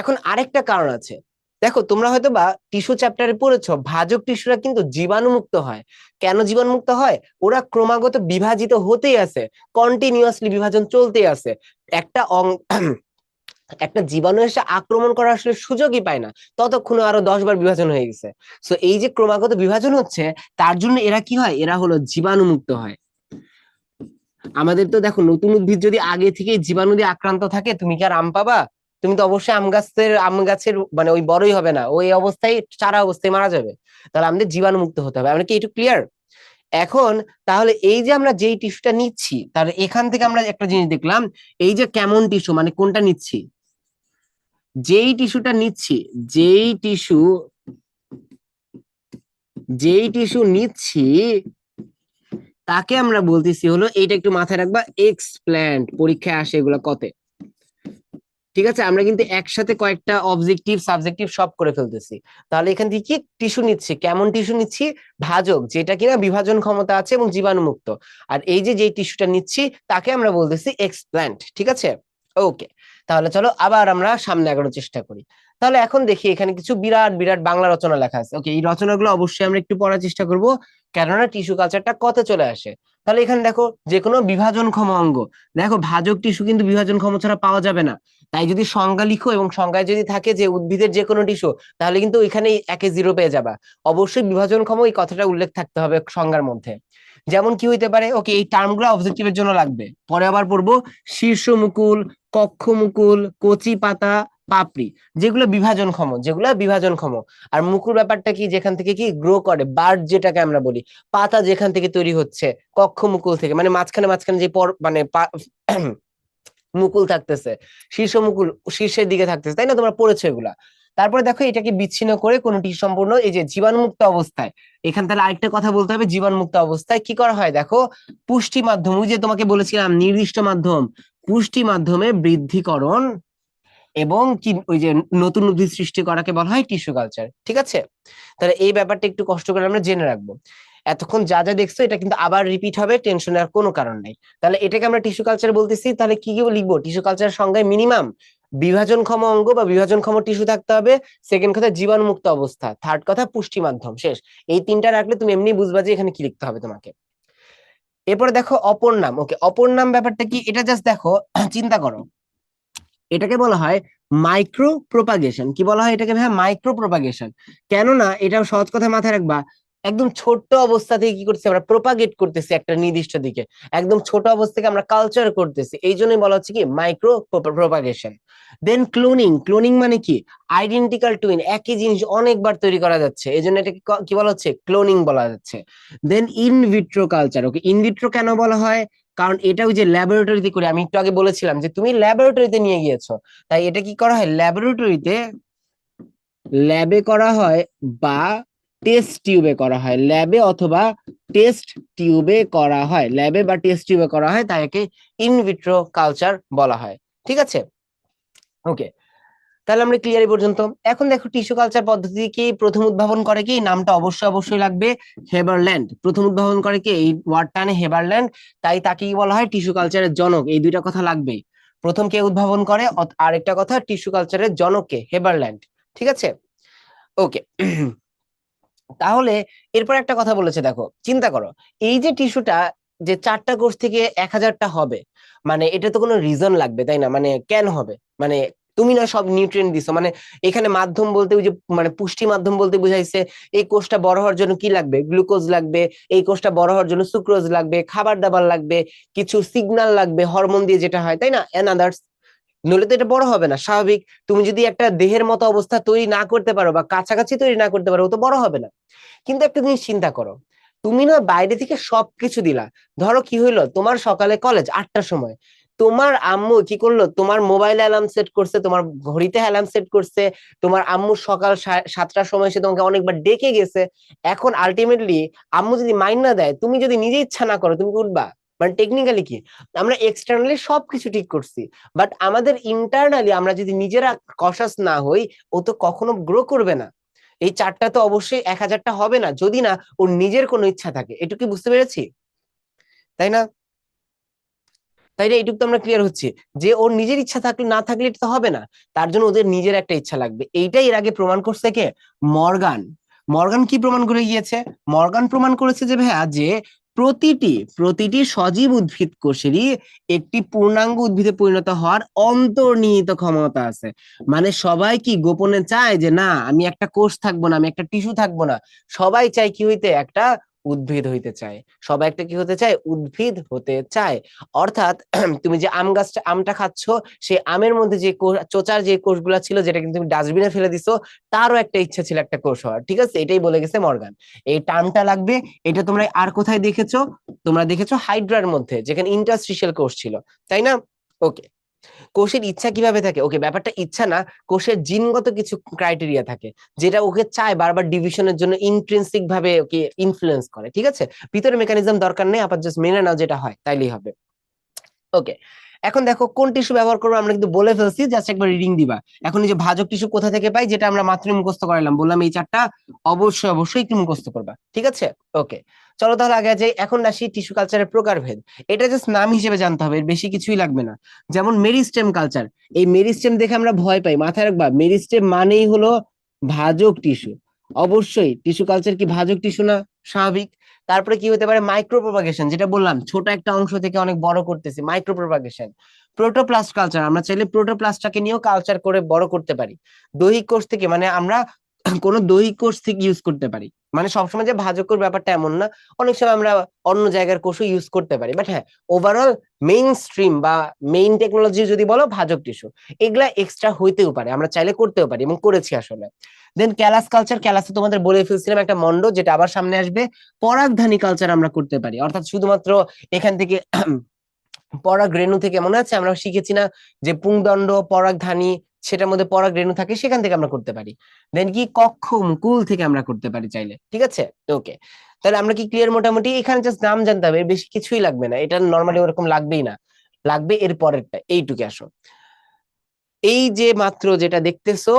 এখন আরেকটা কারণ আছে, দেখো তোমরা হয়তো বা টিস্যু চ্যাপ্টারে পড়েছো, ভাজক টিস্যুরা কিন্তু জীবাণুমুক্ত হয়। কেন জীবাণুমুক্ত হয়, ওরা ক্রমাগত বিভাজিত হতেই আছে, কন্টিনিউয়াসলি বিভাজন চলতেই আছে। একটা একটা জীবাণু এসে আক্রমণ করার আসলে সুযোগই পায় না, ততক্ষণে আরো 10 বার বিভাজন হয়ে গেছে। সো এই যে ক্রমাগত বিভাজন হচ্ছে, তার জন্য এরা কি হয়, এরা হলো জীবাণুমুক্ত হয়। আমাদের তো দেখো নতুন উদ্ভিদ যদি আগে থেকে জীবাণু দিয়ে আক্রান্ত থাকে, তুমি কি আর আম পাবা? তুমি তো অবশ্যই আম গাছের মানে ওই বড়ই হবে না, ওই অবস্থায় চারা অবস্থায় মারা যাবে। তাহলে আমাদের জীবাণু মুক্ত হতে হবে, আমরা কি একটু ক্লিয়ার? এখন তাহলে এই যে আমরা যেই টিস্যুটা নিচ্ছি, তাহলে এখান থেকে আমরা একটা জিনিস দেখলাম, এই যে কেমন টিস্যু মানে কোনটা নিচ্ছি, যেই টিস্যুটা নিচ্ছি, যেই টিস্যু যেই টিস্যু নিচ্ছি, তাকে আমরা বলতেছি হলো, এইটা একটু মাথায় রাখবা, এক্সপ্ল্যান্ট, পরীক্ষায় আসে এগুলো কতে। ঠিক আছে, আমরা কিন্তু একসাথে কয়েকটা অবজেক্টিভ সাবজেক্টিভ সব করে ফেলতেছি। তাহলে এখান থেকে কি টিস্যু নিচ্ছি, কেমন টিস্যু নিচ্ছি, ভাজক, যেটা কিনা বিভাজন ক্ষমতা আছে এবং জীবাণুমুক্ত। আর এই যে যেই টিস্যুটা নিচ্ছি, তাকে আমরা বলতেছি এক্সপ্ল্যান্ট। ঠিক আছে, ওকে, তাহলে চলো আবার আমরা সামনে আগানোর চেষ্টা করি। তাহলে এখন দেখি এখানে কিছু বিরাট বিরাট বাংলা রচনা লেখা আছে। ওকে, এই রচনাগুলো অবশ্যই আমরা একটু পড়ার চেষ্টা করব, কেননা টিস্যু কালচারটা কত চলে আসে। তাহলে এখানে দেখো, যে কোনো বিভাজনক্ষম অঙ্গ, দেখো ভাজক টিস্যু কিন্তু বিভাজনক্ষম ছাড়া পাওয়া যাবে না। তাই যদি সংজ্ঞা লিখো এবং সংজ্ঞায় যদি থাকে যে উদ্ভিদের যে কোনো টিস্যু, তাহলে কিন্তু ওইখানে 1-0 পেয়ে যাবা। অবশ্যই বিভাজনক্ষম এই কথাটা উল্লেখ থাকতে হবে সংজ্ঞার মধ্যে। যেমন কি হইতে পারে, ওকে এই টার্মগুলো অবজেক্টিভের জন্য লাগবে, পরে আবার পড়বো, শীর্ষ মুকুল, কক্ষ মুকুল, কচি পাতা, পাপড়ি, যেগুলো বিভাজনক্ষম। আর মুকুল ব্যাপারটা কি, যেখান থেকে কি গ্রো করে, বার্ড যেটাকে আমরা বলি, পাতা যেখান থেকে তৈরি হচ্ছে, কক্ষ মুকুল থেকে, মানে মাঝখানে মাঝখানে যে মানে মুকুল থাকতেছে, শীর্ষ মুকুল শীর্ষের দিকে থাকতেছে, তাই না, তোমরা পড়েছো এগুলা। তারপরে দেখো এটাকে বিচ্ছিন্ন করে কোনো টিস্যু সম্পূর্ণ এই যে জীবাণুমুক্ত অবস্থায়, এখান তাহলে আরেকটা কথা বলতে হবে, জীবাণুমুক্ত অবস্থায় কি করা হয় দেখো, পুষ্টি মাধ্যম, ওই যে তোমাকে বলেছিলাম নির্দিষ্ট মাধ্যম, পুষ্টি মাধ্যমে বৃদ্ধিকরণ এবং কি ওই যে নতুন উদ্ভিদ সৃষ্টি করাকে বলা হয় টিস্যু কালচার। ঠিক আছে, তাহলে এই ব্যাপারটা একটু কষ্ট করে আমরা জেনে রাখবো। এতক্ষণ যা যা দেখছো এটা কিন্তু আবার রিপিট হবে, টেনশন নেওয়ার কোনো কারণ নেই। তাহলে এটাকে আমরা টিস্যু কালচার বলতেছি, তাহলে কি কি লিখবো টিস্যু কালচার সংজ্ঞায়? মিনিমাম বিভাজনক্ষম অঙ্গ বা বিভাজনক্ষম টিস্যু থাকতে হবে, সেকেন্ড কথা জীবাণুমুক্ত অবস্থা, থার্ড কথা পুষ্টি মাধ্যম। শেষ, এই তিনটা রাখলে তুমি এমনি বুঝবা যে এখানে কি লিখতে হবে তোমাকে। এরপরে দেখো অপর নাম। ওকে, অপর নাম ব্যাপারটা কি এটা জাস্ট দেখো, চিন্তা করো, এটাকে বলা হয় মাইক্রো প্রোপাগেশন। কি বলা হয় এটাকে ভাইয়া? Micro propagation. কেননা এটা সহজ কথা মাথায় রাখবা, একদম ছোট্ট অবস্থা থেকে কি করতেছি আমরা, প্রোপাগেট করতেছি একটা নির্দিষ্ট দিকে, একদম ছোট অবস্থা থেকে আমরা কালচার করতেছি, এই জন্যই বলা হচ্ছে কি মাইক্রো প্রোপাগেশন। দেন ক্লোনিং। ক্লোনিং মানে কি? আইডেন্টিক্যাল টুইন, একই জিনিস অনেকবার তৈরি করা যাচ্ছে, এই জন্য এটাকে কি বলা হচ্ছে? ক্লোনিং বলা যাচ্ছে। দেন ইনভিট্রো কালচার। ওকে, ইনভিট্রো কেন বলা হয়? কারণ এটা ওই যে ল্যাবরেটরিতে করে, আমি একটু আগে বলেছিলাম যে তুমি ল্যাবরেটরিতে নিয়ে গিয়েছো, তাই এটা কি করা হয় ল্যাবরেটরিতে, ল্যাবে করা হয় বা টেস্ট টিউবে করা হয়, ল্যাবে অথবা টেস্ট টিউবে করা হয়, ল্যাবে বা টেস্ট টিউবে করা হয়, তাই একে ইনভিট্রো কালচার বলা হয়। ঠিক আছে, ওকে, তাহলে আমরা ক্লিয়ার এই পর্যন্ত। এখন দেখো টিস্যু কালচার পদ্ধতি কি প্রথম উদ্ভাবন করে কি, নামটা অবশ্যই অবশ্যই লাগবে, হেবারল্যান্ড। প্রথম উদ্ভাবন করে কি, এই ওয়ার্ডটা আনে হেবারল্যান্ড, তাই তাকে কি বলা হয় টিস্যু কালচারের জনক। এই দুইটা কথা লাগবেই, প্রথম কে উদ্ভাবন করে, আরেকটা কথা টিস্যু কালচারের জনক কে, হেবারল্যান্ড। ঠিক আছে, ওকে। তাহলে এরপর একটা কথা বলেছে দেখো, চিন্তা করো, এই যে টিস্যুটা যে 4টা কোষ থেকে 1000টা হবে, মানে এটা তো কোনো রিজন লাগবে তাই না? মানে কেন হবে? মানে তুমি না সব নিউট্রিয়েন্ট দিছো, মানে এখানে মাধ্যম বলতে ওই যে মানে পুষ্টি মাধ্যম বলতে বুঝাইছে এই কোষটা বড় হওয়ার জন্য কি লাগবে, গ্লুকোজ লাগবে, এই কোষটা বড় হওয়ার জন্য সুক্রোজ লাগবে, খাবার দাবার লাগবে, কিছু সিগন্যাল লাগবে হরমোন দিয়ে যেটা হয় তাই না, এন্ড আদার্স, নইলে তো এটা বড় হবে না স্বাভাবিক। তুমি যদি একটা দেহের মতো অবস্থা তৈরি না করতে পারো বা কাছাকাছি তৈরি না করতে পারো, ও তো বড় হবে না। কিন্তু একটা জিনিস চিন্তা করো, তুমি না বাইরে থেকে সবকিছু দিলা, ধরো কি হইলো, তোমার সকালে কলেজ 8টার সময়, তোমার আম্মু কি করলো, তোমার মোবাইল অ্যালার্ম সেট করছে, তোমার ঘড়িতে অ্যালার্ম সেট করছে, তোমার আম্মু সকাল 7টার সময় সে তোমাকে অনেকবার ডেকে গেছে। এখন আলটিমেটলি আম্মু যদি মাইন্ড না দেয়, তুমি যদি নিজে ইচ্ছা না করো, তুমি কি উঠবা? মানে টেকনিক্যালি কি, আমরা এক্সটার্নালি সবকিছু ঠিক করছি, বাট আমাদের ইন্টারনালি আমরা যদি নিজেরা কশাস না হই, ও তো কখনো গ্রো করবে না। এই 4টা তো অবশ্যই 1000টা হবে না যদি না ওর নিজের কোনো ইচ্ছা থাকে, এটুকু বুঝতে পেরেছি তাই না? তাই না, এইটুকু তো আমরা ক্লিয়ার হচ্ছি যে ওর নিজের ইচ্ছা থাকলে, না থাকলে এটা তো হবে না, তার জন্য ওদের নিজের একটা ইচ্ছা লাগবে। এইটাই এর আগে প্রমাণ করছে কে, মর্গান। মর্গান কি প্রমাণ করে গিয়েছে? মর্গান প্রমাণ করেছে যে ভাইয়া যে প্রতিটি প্রতিটি সজীব উদ্ভিদ কোষেরই একটি পূর্ণাঙ্গ উদ্ভিদে পরিণত হওয়ার অন্তর্নিহিত ক্ষমতা আছে। মানে সবাই কি গোপনে চায় যে না আমি একটা কোষ থাকবো না, আমি একটা টিস্যু থাকবো না, সবাই চায় কি হইতে, একটা উদ্ভিদ হইতে চায়, সবাই একটা কি হতে চায়, উদ্ভিদ হতে চায়। অর্থাৎ তুমি যে আম গাছটা, আমটা খাচ্ছ, সেই আমের মধ্যে যে চোচার যে কোষগুলা ছিল, যেটা কিন্তু তুমি ডাস্টবিনে ফেলে দিছো, তারও একটা ইচ্ছা ছিল একটা কোষ হওয়ার। ঠিক আছে, এটাই বলে গেছে মর্গান। এই টার্মটা লাগবে, এটা তোমরা আর কোথায় দেখেছো? তোমরা দেখেছো হাইড্রার মধ্যে, যেখানে ইন্টারস্টিশিয়াল কোষ ছিল, তাই না? ওকে, কোষের ইচ্ছা কিভাবে থাকে? ওকে, ব্যাপারটা ইচ্ছা না, কোষের জিনগত কিছু ক্রাইটেরিয়া থাকে, যেটা ওকে চায় বারবার ডিভিশনের জন্য ইন্ট্রিনসিক ভাবে ওকে ইনফ্লুয়েন্স করে। ঠিক আছে, ভিতরে মেকানিজম দরকার নেই, আপাতত জাস্ট মেনে নাও যেটা হয় তাইলেই হবে। ওকে, এখন দেখো কোন টিস্যু ব্যবহার করবো আমরা কিন্তু বলে ফেলছি, জাস্ট একবার রিডিং দিবা। এখন এই যে ভাজক টিস্যু কোথা থেকে পাই, যেটা আমরা মাত্র মুখস্থ করাইলাম, বললাম এই 4টা অবশ্যই অবশ্যই একটু মুখস্থ করবা। ঠিক আছে, ওকে, চলো তাহলে আগে যাই। এখন আসি টিস্যু কালচারের প্রকারভেদ। এটা জাস্ট নাম হিসেবে জানতে হবে, এর বেশি কিছুই লাগবে না। যেমন মেরিস্টেম কালচার, এই মেরিস্টেম দেখে আমরা ভয় পাই, মাথায় রাখবা মেরিস্টেম মানেই হলো ভাজক টিস্যু। অবশ্যই টিস্যু কালচার কি ভাজক টিস্যু না? স্বাভাবিক। তারপরে কি হতে পারে, মাইক্রো প্রপাগেশন, যেটা বললাম ছোট একটা অংশ থেকে অনেক বড় করতেছি, মাইক্রো প্রপাগেশন। প্রোটোপ্লাস্ট কালচার, আমরা চাইলে প্রোটোপ্লাস্টটাকে নিয়েও কালচার করে বড় করতে পারি। দৈহিক কোষ থেকে, মানে আমরা কোন দৈহিক কোষ থেকে ইউজ করতে পারি, মানে সবসময় যে ভাজক কোষ ব্যাপারটা এমন না, অনেক সময় আমরা অন্য জায়গার কোষও ইউজ করতে পারি, বাট হ্যাঁ ওভারঅল মেইন স্ট্রিম বা মেইন টেকনোলজি যদি বলো ভাজক টিস্যু, এগুলা এক্সট্রা হইতেও পারে, আমরা চাইলে করতেও পারি এবং করেছি আসলে। দেন ক্যালাস কালচার, ক্যালাসে তোমাদের বলে ফেলছিলাম একটা মন্ড, যেটা আবার সামনে আসবে। পরাগধানী কালচার আমরা করতে পারি, অর্থাৎ শুধুমাত্র এখান থেকে পরাগ রেণু থেকে, মনে আছে আমরা শিখেছি না যে পুংদণ্ড, পরাগধানী, সেটার মধ্যে পরাগ রেণু থাকে, সেখান থেকে আমরা করতে পারি। দেন কি কক্ষম কুল থেকে আমরা করতে পারি চাইলে, ঠিক আছে। ওকে, তাহলে আমরা কি ক্লিয়ার মোটামুটি? এখানে জাস্ট নাম জানতে হবে, এর বেশি কিছুই লাগবে না, এটা নর্মালি ওরকম লাগবেই না, লাগবে এর পরেরটা, এইটুকু আসো। এই যে মাত্র যেটা দেখতেছো,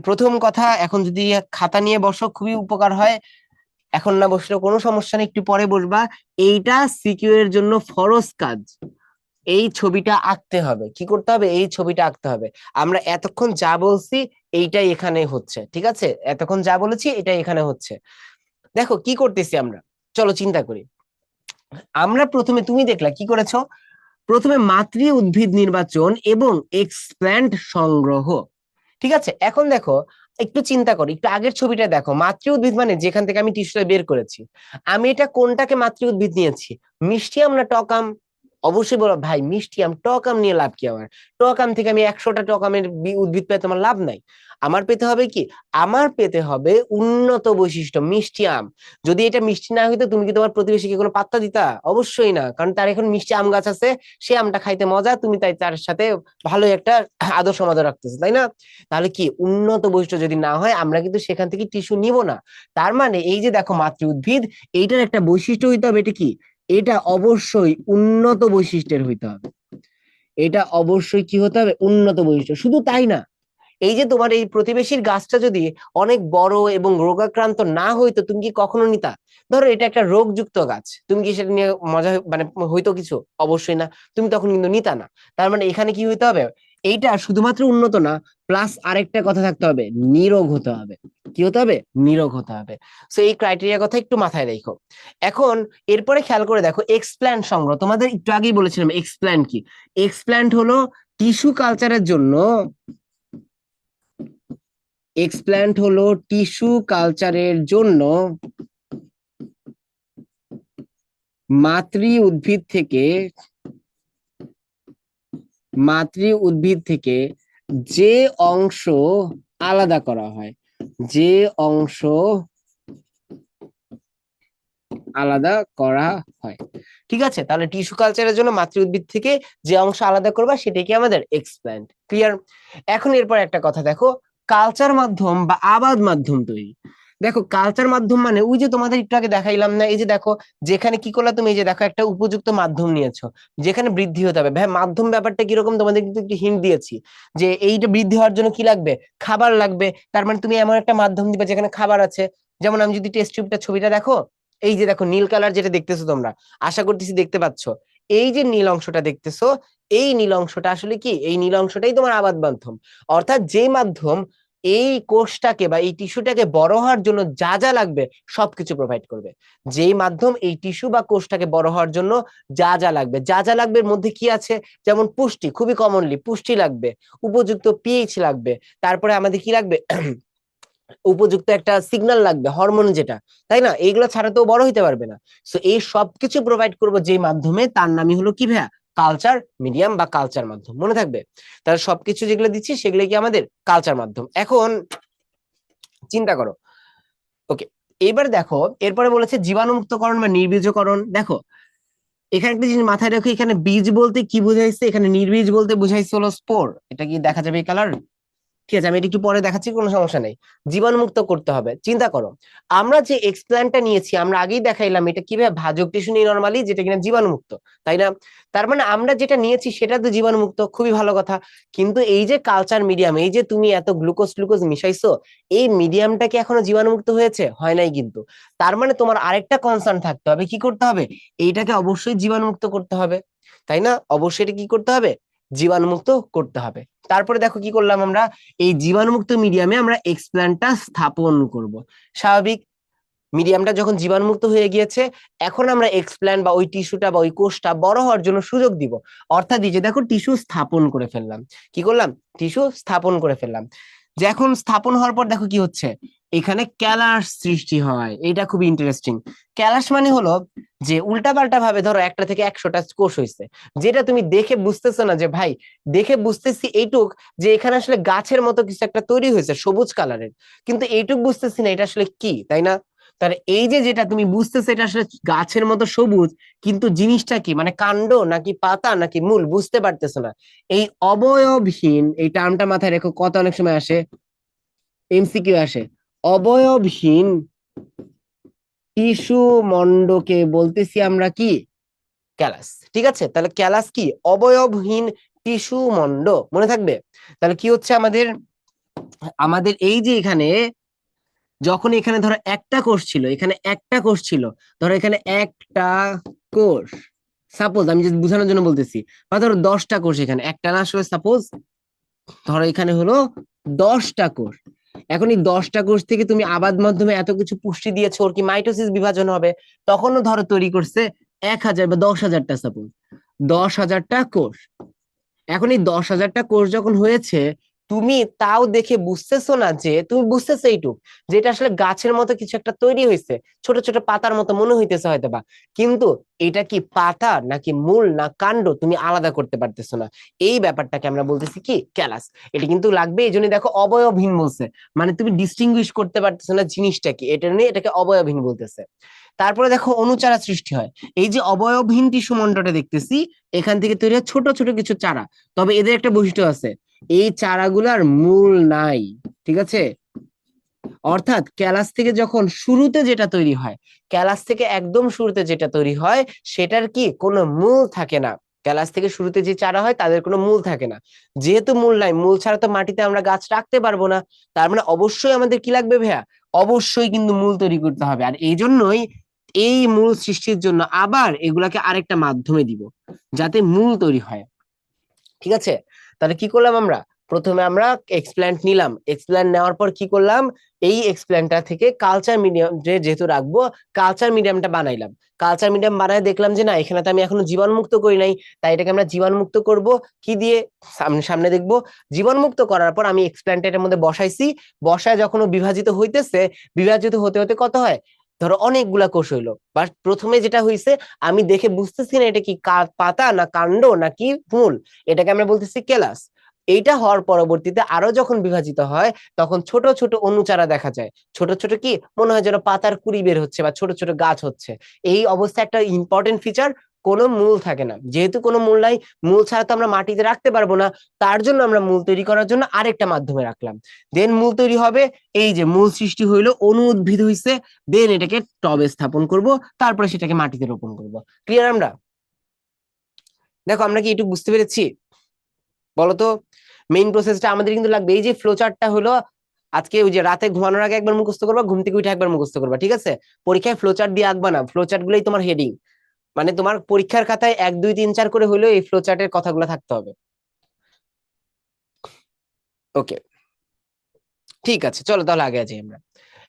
প্রথম কথা, এখন যদি খাতা নিয়ে বসো খুবই উপকার হয়, এখন না বসলেও কোনো সমস্যা নেই, একটু পরে বসবা। এইটা সিকিউ এর জন্য ফরজ কাজ, এই ছবিটা আঁকতে হবে। কি করতে হবে? এই ছবিটা আঁকতে হবে। আমরা এতক্ষণ যা বলছি এইটাই এখানে হচ্ছে, ঠিক আছে, এতক্ষণ যা বলেছি এটাই এখানে হচ্ছে। দেখো কি করতেছি আমরা, চলো চিন্তা করি। আমরা প্রথমে, তুমি দেখলা কি করেছো, প্রথমে মাতৃ উদ্ভিদ নির্বাচন এবং এক্সপ্ল্যান্ট সংগ্রহ, ঠিক আছে। এখন দেখো, একটু চিন্তা করি, একটু আগের ছবিটা দেখো, মাতৃ উদ্ভিদ মানে যেখান থেকে আমি টিস্যুটা বের করেছি, আমি এটা কোনটাকে মাতৃ উদ্ভিদ নিয়েছি? মিষ্টি আম না টক আম? অবশ্যই বলো ভাই মিষ্টি আম, টক আম নিয়ে লাভ কি আমার? টক আম থেকে আমি 100টা টক আমের উদ্ভিদ পেয়ে তোমার লাভ নাই। আমার পেতে হবে কি? আমার পেতে হবে উন্নত বৈশিষ্ট্য মিষ্টি আম। যদি এটা মিষ্টি না হইতো, তুমি কি তোমার প্রতিবেশীকে কোনো পাত্তা দিতা? অবশ্যই না, কারণ তার এখন মিষ্টি আম গাছ আছে, সে আমটা খাইতে মজা, তুমি তাই তার সাথে ভালো একটা আদর সমাদর রাখতেছো, তাই না? তাহলে কি উন্নত বৈশিষ্ট্য যদি না হয়, আমরা কিন্তু সেখান থেকে টিস্যু নিব না। তার মানে এই যে দেখো মাতৃ উদ্ভিদ, এইটার একটা বৈশিষ্ট্য হইতে হবে, এটা কি? এটা অবশ্যই উন্নত বৈশিষ্ট্যের হইতে হবে। এটা অবশ্যই কি হতে হবে? উন্নত বৈশিষ্ট্য। শুধু তাই না, এই যে তোমার এই প্রতিবেশীর গাছটা যদি অনেক বড় এবং রোগাক্রান্ত না হইতো, তুমি কি কখনো নিতা? ধরো এটা একটা রোগযুক্ত গাছ, তুমি কি সেটা নিয়ে মজা মানে হইতো কিছু? অবশ্যই না, তুমি তখন কিন্তু নিতা না। তার মানে এখানে কি হইতে হবে? এইটা শুধুমাত্র উন্নত না, প্লাস আরেকটা কথা থাকতে হবে, নিরোগ হতে হবে। কি হতে হবে? নিরোগ হতে হবে। সো এই ক্রাইটেরিয়া কথা একটু মাথায় রেখো। এখন এরপরে খেয়াল করে দেখো, এক্সপ্ল্যান্ট সংগ্রহ, তোমাদের একটু আগেই বলেছিলাম এক্সপ্ল্যান্ট কি। এক্সপ্ল্যান্ট হলো টিস্যু কালচারের জন্য, এক্সপ্ল্যান্ট হলো টিস্যু কালচারের জন্য মাতৃ উদ্ভিদ থেকে, মাতৃ উদ্ভিদ থেকে যে অংশ আলাদা করা হয়, যে অংশ আলাদা করা হয়, ঠিক আছে। তাহলে টিস্যু কালচারের জন্য মাতৃ উদ্ভিদ থেকে যে অংশ আলাদা করবা সেটাই কি আমাদের এক্সপ্ল্যান্ট, ক্লিয়ার। এখন এরপর একটা কথা দেখো, কালচার মাধ্যম বা আবাদ মাধ্যম তৈরি। দেখো কালচার মাধ্যম মানে ওই যে তোমাদের একটু আগে দেখাইলাম না, এই যে দেখো যেখানে কি করলা তুমি, এই যে দেখো একটা উপযুক্ত মাধ্যম নিয়েছো যেখানে বৃদ্ধি হতে হবে। ভাই মাধ্যম ব্যাপারটা কিরকম তোমাদের কিন্তু একটু হিন্ট দিয়েছি, যে এইটা বৃদ্ধি হওয়ার জন্য কি লাগবে? খাবার লাগবে। তার মানে তুমি এমন একটা মাধ্যম দিবে যেখানে খাবার আছে। যেমন আমি যদি টেস্ট টিউবটা ছবিটা দেখো, এই যে দেখো নীল কালার যেটা দেখতেছো তোমরা, আশা করতেছি দেখতে পাচ্ছ। এই যে নীল অংশটা দেখতেছো, এই নীল অংশটা আসলে কি? এই নীল অংশটাই তোমার আবাদ মাধ্যম। অর্থাৎ যে মাধ্যম এই কোষটাকে বা এই টিস্যুটাকে বড় হওয়ার জন্য যা যা লাগবে সবকিছু প্রোভাইড করবে। যেই মাধ্যম এই টিস্যু বা কোষটাকে বড় হওয়ার জন্য যা যা লাগবে, যা যা লাগবে এর মধ্যে কি আছে? যেমন পুষ্টি, খুবই কমনলি পুষ্টি লাগবে, উপযুক্ত পিএইচ লাগবে, তারপরে আমাদের কি লাগবে? উপযুক্ত একটা সিগন্যাল লাগবে, হরমোন যেটা, তাই না? এইগুলো ছাড়া তো বড় হইতে পারবে না। সো এই সবকিছু প্রোভাইড করবো যে মাধ্যমে, তার নামই হলো কি ভাইয়া? কালচার মিডিয়াম বা কালচার মাধ্যম, মনে থাকবে। তাহলে সবকিছু যেগুলো দিচ্ছি সেগুলো কি আমাদের কালচার মাধ্যম। এখন চিন্তা করো, ওকে, এবার দেখো এরপরে বলেছে জীবাণুমুক্তকরণ বা নির্বীজকরণ। দেখো এখানে একটা জিনিস মাথায় রাখো, এখানে বীজ বলতে কি বুঝাইছে, এখানে নির্বীজ বলতে বুঝাইছে হলো স্পোর। এটা কি দেখা যাবে এই কালার? ঠিক আছে, আমি এটা একটু পরে দেখাচ্ছি, কোনো সমস্যা নেই। জীবাণুমুক্ত করতে হবে। চিন্তা করো, আমরা যে এক্সপ্ল্যান্টটা নিয়েছি, আমরা আগেই দেখাইলাম এটা কিভাবে ভাজক টিস্যু নিয়ে নরমালি, যেটা কিনা জীবাণুমুক্ত, তাই না? তার মানে আমরা যেটা নিয়েছি সেটা তো জীবাণুমুক্ত, খুবই ভালো কথা। কিন্তু এই যে কালচার মিডিয়াম, এই যে তুমি এত গ্লুকোজ গ্লুকোজ মিশাইছো, এই মিডিয়ামটা কি এখনো জীবাণুমুক্ত হয়েছে? হয় নাই কিন্তু। তার মানে তোমার আরেকটা কনসার্ন থাকতে হবে, কি করতে হবে? এইটাকে অবশ্যই জীবাণুমুক্ত করতে হবে, তাই না? অবশ্যই এটা কি করতে হবে? জীবাণুমুক্ত করতে হবে। তারপরে দেখো কি করলাম আমরা, এই জীবাণুমুক্ত মিডিয়ামে আমরা এক্সপ্ল্যান্টটা স্থাপন করব। স্বাভাবিক, মিডিয়ামটা যখন জীবাণুমুক্ত হয়ে গিয়েছে, এখন আমরা এক্সপ্ল্যান্ট বা ওই টিস্যুটা বা ওই কোষটা বড় হওয়ার জন্য সুযোগ দিব। অর্থাৎ এই যে দেখো টিস্যু স্থাপন করে ফেললাম। কি করলাম? টিস্যু স্থাপন করে ফেললাম। যে এখন স্থাপন হওয়ার পর দেখো কি হচ্ছে, এখানে ক্যালাস সৃষ্টি হয়। এটা খুবই ইন্টারেস্টিং। ক্যালাস মানে হলো যে উল্টাপাল্টা ভাবে ধরো একটা থেকে 100টা কোষ হয়েছে, যেটা তুমি দেখে বুঝতেছো না যে ভাই, দেখে বুঝতেছি এইটুক যে এখানে আসলে গাছের মতো কিছু একটা তৈরি হয়েছে সবুজ কালারের, কিন্তু এইটুক বুঝতেছি না এটা আসলে কি, তাই না? তাহলে এই যে যেটা তুমি বুঝতেছো এটা আসলে গাছের মতো সবুজ, কিন্তু জিনিসটা কি মানে কাণ্ড নাকি পাতা নাকি মূল বুঝতে পারতেছো না। এই অবয়বহীন এই টার্মটা মাথায় রেখো, কত অনেক সময় আসে, এমসিকিউ আসে। অবয়বহীন টিস্যু মণ্ডকে বলতেছি আমরা কি, ক্যালাস। ঠিক আছে, তাহলে ক্যালাস কি, অবয়বহীন টিস্যু মণ্ড, মনে থাকবে। তাহলে কি হচ্ছে আমাদের, আমাদের এই যে এখানে যখন এখানে ধরো একটা কোষ ছিল, এখানে একটা কোষ ছিল, ধরো এখানে একটা কোষ, সাপোজ আমি যদি বোঝানোর জন্য বলতেছি, বা ধরো 10টা কোষ, এখানে একটা না আসলে সাপোজ ধরো এখানে হলো 10টা কোষ। এখন এই 10টা কোষ থেকে তুমি আবাদ মাধ্যমে এত কিছু পুষ্টি দিয়েছো, ওর কি মাইটোসিস বিভাজন হবে, তখনও ধরো তৈরি করছে 1000 বা 10,000টা, সাপোজ 10,000টা কোষ। এখন এই 10,000টা কোর্স যখন হয়েছে, তুমি তাও দেখে বুঝতেছো না, যে তুমি বুঝতেছো এইটুক যে এটা আসলে গাছের মতো কিছু একটা তৈরি হয়েছে, ছোট ছোট পাতার মতো মনে হইতেছে হয়তো বা, কিন্তু এটা কি পাতা নাকি মূল না কাণ্ড তুমি আলাদা করতে পারতেছো না। এই ব্যাপারটাকে আমরা বলতেছি কি, ক্যালাস। এটা কিন্তু লাগবে, এই জন্য দেখো অবয়বহীন বলছে, মানে তুমি ডিস্টিংগুইশ করতে পারতেছো না জিনিসটা কি, এটা নিয়ে এটাকে অবয়বহীন বলতেছে। তারপরে দেখো অনুচারা সৃষ্টি হয়, এই যে অবয়বহীন টিস্যু মণ্ডলটা দেখতেছি, এখান থেকে তৈরি হয় ছোট ছোট কিছু চারা। তবে এদের একটা বৈশিষ্ট্য আছে, এই চারাগুলার মূল নাই। ঠিক আছে, অর্থাৎ ক্যালাস থেকে যখন শুরুতে যেটা তৈরি হয়, ক্যালাস থেকে একদম শুরুতে যেটা তৈরি হয়, সেটার কি কোনো মূল থাকে না। ক্যালাস থেকে শুরুতে যে চারা হয় তাদের কোনো মূল থাকে না। যেহেতু মূল নাই, মূল ছাড়া তো মাটিতে আমরা গাছ রাখতে পারবো না, তার মানে অবশ্যই আমাদের কি লাগবে ভাইয়া, অবশ্যই কিন্তু মূল তৈরি করতে হবে। আর এই জন্যই এই মূল সৃষ্টির জন্য আবার এগুলাকে আরেকটা মাধ্যমে দিব, যাতে মূল তৈরি হয়। ঠিক আছে, তাহলে কি করলাম আমরা, প্রথমে আমরা এক্সপ্ল্যান্ট নিলাম, এক্সপ্ল্যান্ট নেওয়ার পর কি করলাম, এই এক্সপ্ল্যান্টটা থেকে কালচার মিডিয়াম যেহেতু রাখবো, কালচার মিডিয়ামটা বানাইলাম। কালচার মিডিয়াম বানায় দেখলাম যে না, এখানে তো আমি এখনো জীবাণুমুক্ত করি নাই, তাই এটাকে আমরা জীবাণুমুক্ত করব কি দিয়ে, সামনে সামনে দেখবো। জীবাণুমুক্ত করার পর আমি এক্সপ্ল্যান্ট এটার মধ্যে বসাইছি, বসায় যখন ও বিভাজিত হইতেছে, বিভাজিত হতে হতে কত হয়, ধরো অনেকগুলা কোষ হইলো, বা প্রথমে যেটা হইছে আমি দেখে বুঝতেছি না এটা কি পাতা না কাণ্ড নাকি মূল, এটাকে আমরা বলতেছি কেলাস। এইটা হওয়ার পরবর্তীতে আরো যখন বিভাজিত হয়, তখন ছোট ছোট অনুচারা দেখা যায়, ছোট ছোট কি মনে হয় যেন পাতার কুড়ি বের হচ্ছে বা ছোট ছোট গাছ হচ্ছে। এই অবস্থা একটা ইম্পর্টেন্ট ফিচার, কোনো মূল থাকে না, যেহেতু কোনো মূল নাই, মূল ছাড়া তো আমরা মাটিতে রাখতে পারবো না, তার জন্য আমরা মূল তৈরি করার জন্য আরেকটা মাধ্যমে রাখলাম। দেন মূল তৈরি হবে, এই যে মূল সৃষ্টি হইলো, অনু উদ্ভিদ হইছে, দেন এটাকে টবে স্থাপন করব, তারপরে সেটাকে মাটিতে রোপণ করব। ক্লিয়ার আমরা? দেখো আমরা কি একটু বুঝতে পেরেছি, বলতো মেইন প্রসেসটা আমাদের কিন্তু লাগবে। এই যে ফ্লো চার্টটা হলো, আজকে ওই যে রাতে ঘুমানোর আগে একবার মুখস্থ করবা, ঘুম থেকে উঠে একবার মুখস্থ করবা, ঠিক আছে? পরীক্ষায় ফ্লো চার্ট দিয়ে আঁকবা না, ফ্লো চার্ট গুলোই তোমার হেডিং, মানে তোমার পরীক্ষার খাতায় 1 2 3 4 করে হলেও এই ফ্লো চার্টের কথাগুলো থাকতে হবে। ওকে, ঠিক আছে, চলো তাহলে আগে আছি আমরা।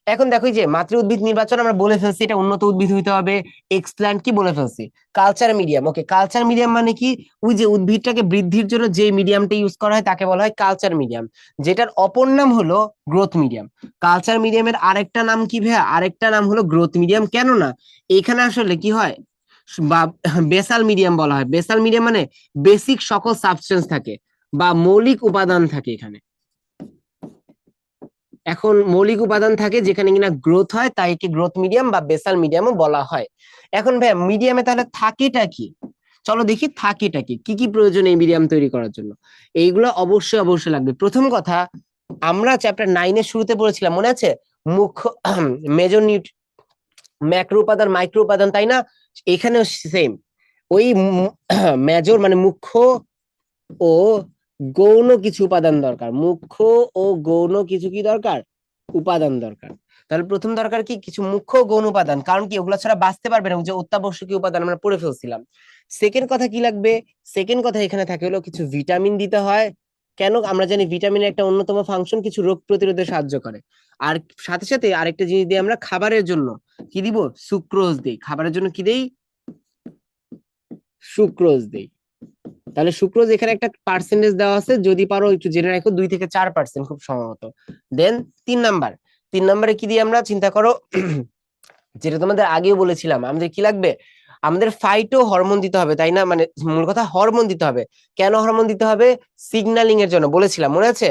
এখন দেখো এই যে মাতৃ উদ্ভিদ নির্বাচন আমরা বলে ফেলছি, এটা উন্নত উদ্ভিদ হইতে হবে, এক্সপ্ল্যান্ট কি বলে ফেলছি, কালচার মিডিয়াম। ওকে, কালচার মিডিয়াম মানে কি, ওই যে উদ্ভিদটাকে বৃদ্ধির জন্য যে মিডিয়ামটা ইউজ করা হয় তাকে বলা হয় কালচার মিডিয়াম, যেটার অপর নাম হলো গ্রোথ মিডিয়াম। কালচার মিডিয়ামের আরেকটা নাম কি ভাইয়া, আরেকটা নাম হলো গ্রোথ মিডিয়াম। কেন না, এখানে আসলে কি হয়, বা বেসাল মিডিয়াম বলা হয়। বেসাল মিডিয়াম মানে বেসিক সকল সাবস্টেন্স থাকে বা মৌলিক উপাদান থাকে এখানে। এখন মৌলিক উপাদান থাকে যেখানে কিনা গ্রোথ হয়, তাই একে গ্রোথ মিডিয়াম বা বেসাল মিডিয়ামও বলা হয়। এখন ভাই মিডিয়ামে তাহলে থাকেটা কি, চলো দেখি থাকেটা কি, কি কি প্রয়োজন এই মিডিয়াম তৈরি করার জন্য। এইগুলো অবশ্যই অবশ্যই লাগবে। প্রথম কথা, আমরা চ্যাপ্টার 9 এর শুরুতে পড়েছিলাম, মনে আছে, মুখ্য মেজর ম্যাক্রো উপাদান মাইক্রো উপাদান, তাই না? এখানেও সেম, ওই মেজর মানে মুখ্য ও গৌণ কিছু উপাদান দরকার, মুখ্য ও গৌণ কিছু কি দরকার, উপাদান দরকার। তাহলে প্রথম দরকার কি, কিছু মুখ্য গৌণ উপাদান, কারণ কি ওগুলা ছাড়া বাঁচতে পারবে না, যে অত্যাবশ্যকীয় উপাদান আমরা পড়ে ফেলছিলাম। সেকেন্ড কথা কি লাগবে, সেকেন্ড কথা এখানে থাকে হলো কিছু ভিটামিন দিতে হয়। কেন, আমরা জানি ভিটামিনের একটা অন্যতম ফাংশন কিছু রোগ প্রতিরোধে সাহায্য করে। আর সাথে সাথে আরেকটা জিনিস দিই আমরা খাবারের জন্য, কি দিব, সুক্রোজ দিই। খাবারের জন্য কি দেই, সুক্রোজ দেই। তাহলে সুক্রোজ এখানে একটা পার্সেন্টেজ দেওয়া আছে, যদি পারো একটু জেনে রাখো, 2 থেকে 4% খুব সম্ভবত। দেন 3 নাম্বার, 3 নাম্বারে কি দিয়ে আমরা চিন্তা করো, যেটা তোমাদের আগেও বলেছিলাম, আমাদের কি লাগবে, আমাদের ফাইটো হরমোন দিতে হবে, তাই না? মানে মূল কথা হরমোন দিতে হবে। কেন হরমোন দিতে হবে, সিগন্যালিং এর জন্য বলেছিলাম, মনে আছে?